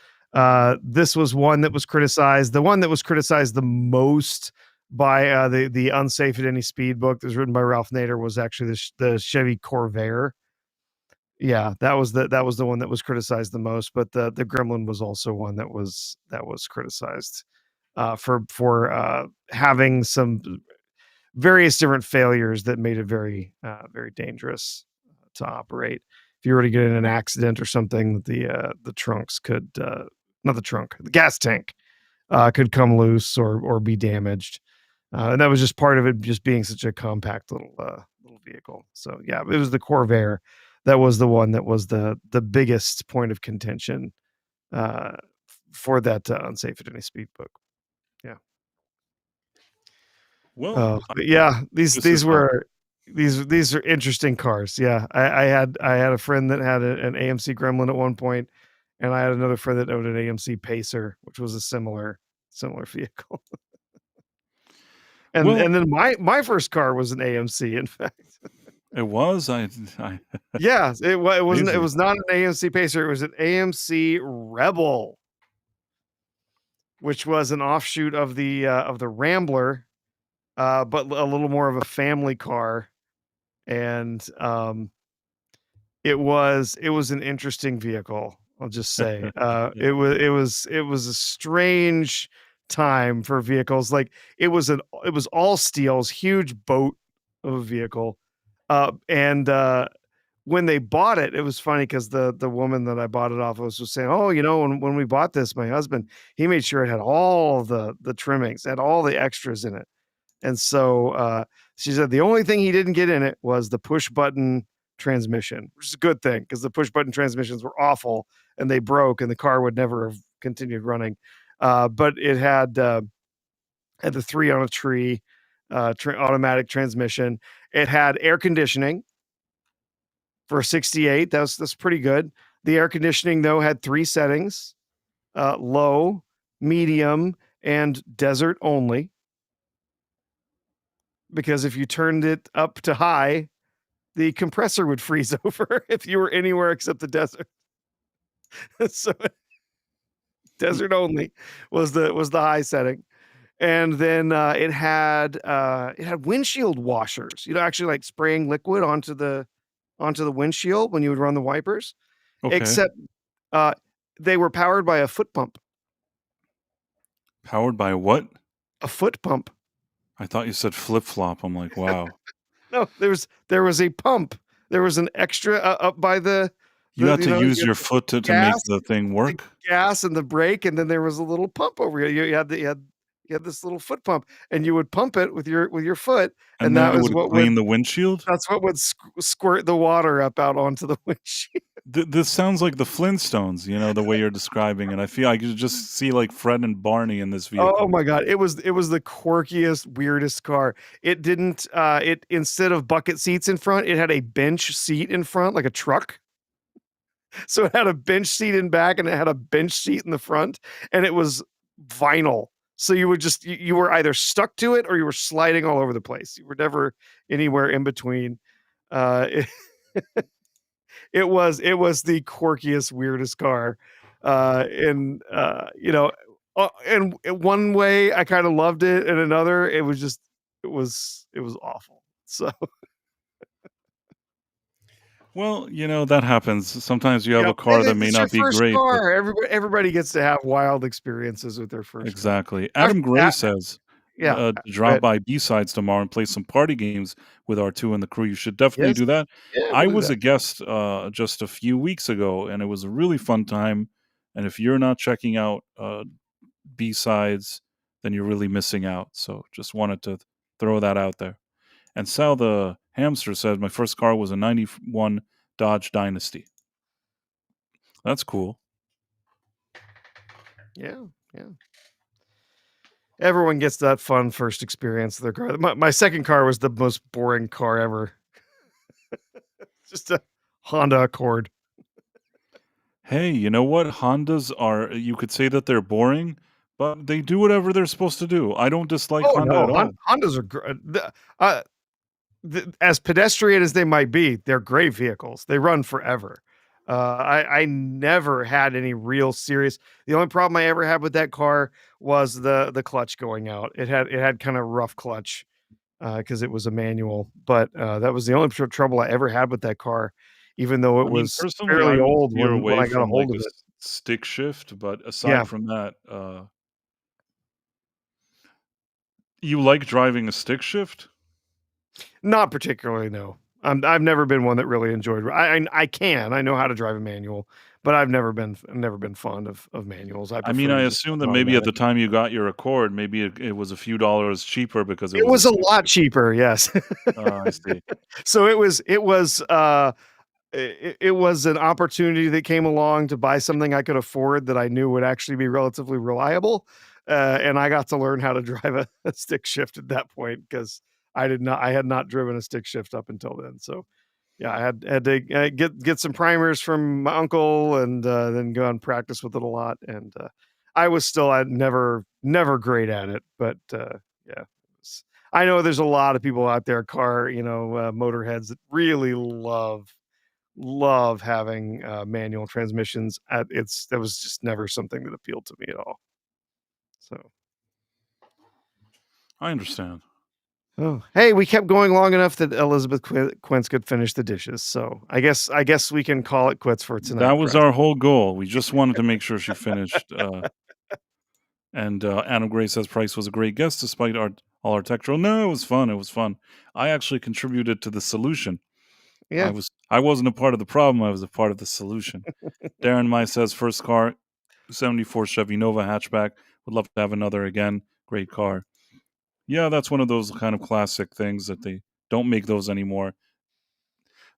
This was one that was criticized. The one that was criticized the most by the Unsafe at Any Speed book that was written by Ralph Nader was actually the Chevy Corvair. Yeah, that was the one that was criticized the most, but the Gremlin was also one that was criticized for having some various different failures that made it very dangerous to operate. If you were to get in an accident or something, the trunks could not the trunk, the gas tank could come loose or be damaged. And that was just part of it, just being such a compact little vehicle. So yeah, it was the Corvair that was the one that was the biggest point of contention uh, for that Unsafe at Any Speed book. Yeah. Well, But yeah, this is fun. these are interesting cars. Yeah, I had a friend that had an AMC Gremlin at one point, and I had another friend that owned an AMC Pacer, which was a similar vehicle. And Well, then my first car was an AMC, in fact. it was I Yeah, it crazy. was not an AMC Pacer, it was an AMC Rebel, which was an offshoot of the Rambler, but a little more of a family car. And it was an interesting vehicle, I'll just say. It was a strange time for vehicles. Like it was all steel, it was huge boat of a vehicle. And when they bought it, it was funny because the woman that I bought it off of was saying, "Oh, when we bought this, my husband, he made sure it had all the trimmings, had all the extras in it." And so she said the only thing he didn't get in it was the push button transmission, which is a good thing because the push button transmissions were awful and they broke and the car would never have continued running. But it had the 3 on a tree automatic transmission. It had air conditioning for 68. That's pretty good. The air conditioning though had 3 settings: low, medium, and desert only. Because if you turned it up to high, the compressor would freeze over if you were anywhere except the desert. So desert only was the high setting. And then it had windshield washers. Actually like spraying liquid onto the windshield when you would run the wipers. Okay. Except uh, they were powered by a foot pump. Powered by what? A foot pump. I thought you said flip-flop. I'm like, "Wow." No, there was a pump. There was an extra up by You had to you use had your the foot to make gas the thing the work? gas and the brake, and then there was a little pump over here. You had this little foot pump, and you would pump it with your foot, And and then it would clean the windshield? that's what would squirt the water up out onto the windshield. This sounds like the Flintstones, the way you're describing it. I feel I could just see, like, Fred and Barney in this Oh vehicle. my god, it was the quirkiest, weirdest car. It didn't it instead of bucket seats in front, it had a bench seat in front like a truck. So it had a bench seat in back and it had a bench seat in the front, and it was vinyl. So you were either stuck to it or you were sliding all over the place. You were never anywhere in between. It, it was the quirkiest, weirdest car. And and in one way I kind of loved it, and another it was just it was awful. So Well, that happens. Sometimes you have yeah, a car that may it's your not be first great, but car. Everybody gets to have wild experiences with their first car. exactly. I've Adam Gray says, Yeah, to go drop ahead. by B-Sides tomorrow and play some party games with R2 and the crew. You should definitely Yes. do that. Yeah, I we'll do was that. a guest, just a few weeks ago, and it was a really fun time, and if you're not checking out, B-Sides, then you're really missing out, so just wanted to throw that out there. And Sal the hamster said, "My first car was a '91 Dodge Dynasty." That's cool. Yeah, yeah. Everyone gets that fun first experience with their car. My second car was the most boring car ever. Just a Honda Accord. Hey, you know what? Hondas are you could say that they're boring, but they do whatever they're supposed to do. I don't dislike Oh, Honda no, at all. Hondas are as pedestrian as they might be, they're great vehicles. They run forever. I never had any real serious. The only problem I ever had with that car was the clutch going out. It had kind of rough clutch because it was a manual, but that was the only trouble I ever had with that car, even though I it mean, was personally, fairly I would old steer when away I got a from hold like of a it. stick shift, but Yeah, aside from that, you like driving a stick shift? not particularly, no. I've never been one that really enjoyed. I know how to drive a manual, but I've never been fond of manuals. I I mean, prefer I to just assume that go maybe at automatic. the time you got your Accord, maybe it was a few dollars cheaper because it It was a was a stick lot shift. cheaper, yes. I see. So it was an opportunity that came along to buy something I could afford that I knew would actually be relatively reliable, and I got to learn how to drive a stick shift at that point because I had not driven a stick shift up until then. So yeah, I had to get some primers from my uncle and then go and practice with it a lot. And I never great at it, but yeah, I know there's a lot of people out there, motorheads that really love having manual transmissions. That was just never something that appealed to me at all. So, I understand. oh, hey, we kept going long enough that Elizabeth Quince could finish the dishes. So I guess we can call it quits for tonight, That was Chris. our whole goal. We just wanted to make sure she finished. And Adam Gray says Price was a great guest despite all our tech troll. No, it was fun. It was fun. I actually contributed to the solution. Yeah. I wasn't a part of the problem. I was a part of the solution. Darren Mai says first car, 74 Chevy Nova hatchback. Would love to have another again. Great car. Yeah, that's one of those kind of classic things that they don't make those anymore.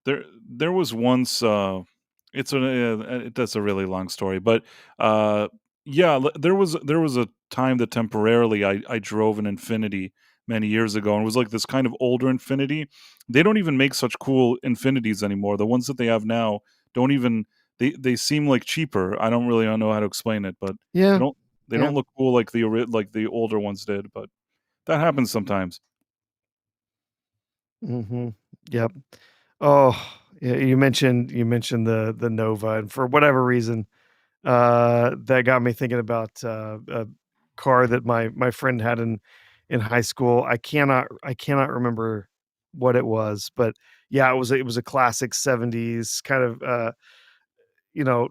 There was once that's a really long story, but uh yeah, there was a time that temporarily I drove an Infinity many years ago, and it was like this kind of older Infinity. They don't even make such cool Infinities anymore. The ones that they have now don't even they seem like cheaper. I don't really know how to explain it, but they Yeah. don't they Yeah. don't look cool like like the older ones did, but that happens sometimes. Mhm. Yep. Oh, yeah, you mentioned the Nova, and for whatever reason, that got me thinking about, a car that my friend had in high school. I cannot remember what it was, but yeah, it was a classic '70s kind of, you know,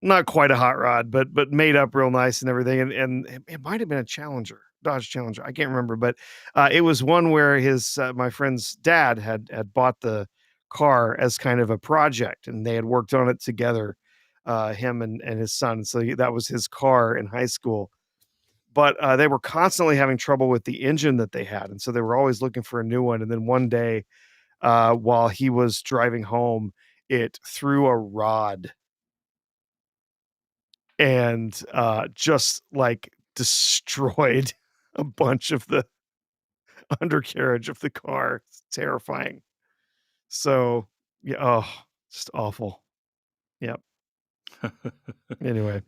not quite a hot rod, but made up real nice and everything, and it might have been a Challenger, Dodge Challenger, I can't remember, but, it was one where my friend's dad had bought the car as kind of a project, and they had worked on it together, him and his son, so that was his car in high school, but, they were constantly having trouble with the engine that they had, and so they were always looking for a new one, and then one day, while he was driving home, it threw a rod and, just, like, destroyed a bunch of the undercarriage of the car. It's terrifying. So, yeah, oh, just awful. Yep. Anyway,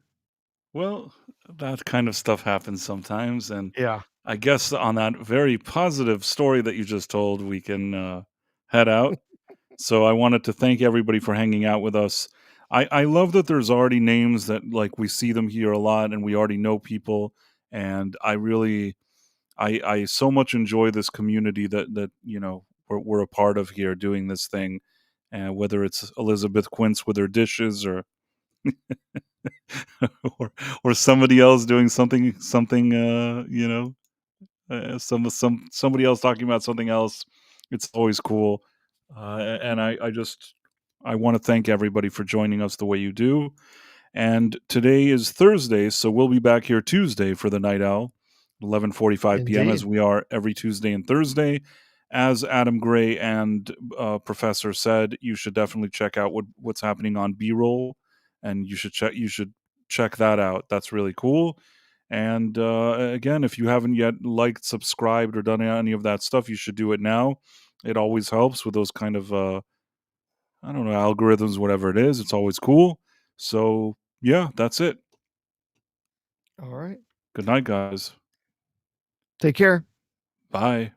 Well, that kind of stuff happens sometimes, and yeah. I guess on that very positive story that you just told, we can head out. So I wanted to thank everybody for hanging out with us. I love that there's already names that like we see them here a lot, and we already know people. And I so much enjoy this community that we're a part of here doing this thing, and whether it's Elizabeth Quince with her dishes or or somebody else doing something somebody else talking about something else. It's always cool, and I want to thank everybody for joining us the way you do. And today is Thursday, so we'll be back here Tuesday for the Night Owl, 11:45 p.m. as Indeed. we are every Tuesday and Thursday. As Adam Gray and Professor said, you should definitely check out what's happening on B-roll, and you should check that out. That's really cool. And again, if you haven't yet liked, subscribed, or done any of that stuff, you should do it now. It always helps with those kind of I don't know, algorithms, whatever it is. It's always cool. So yeah, that's it. All right. Good night, guys. Take care. Bye.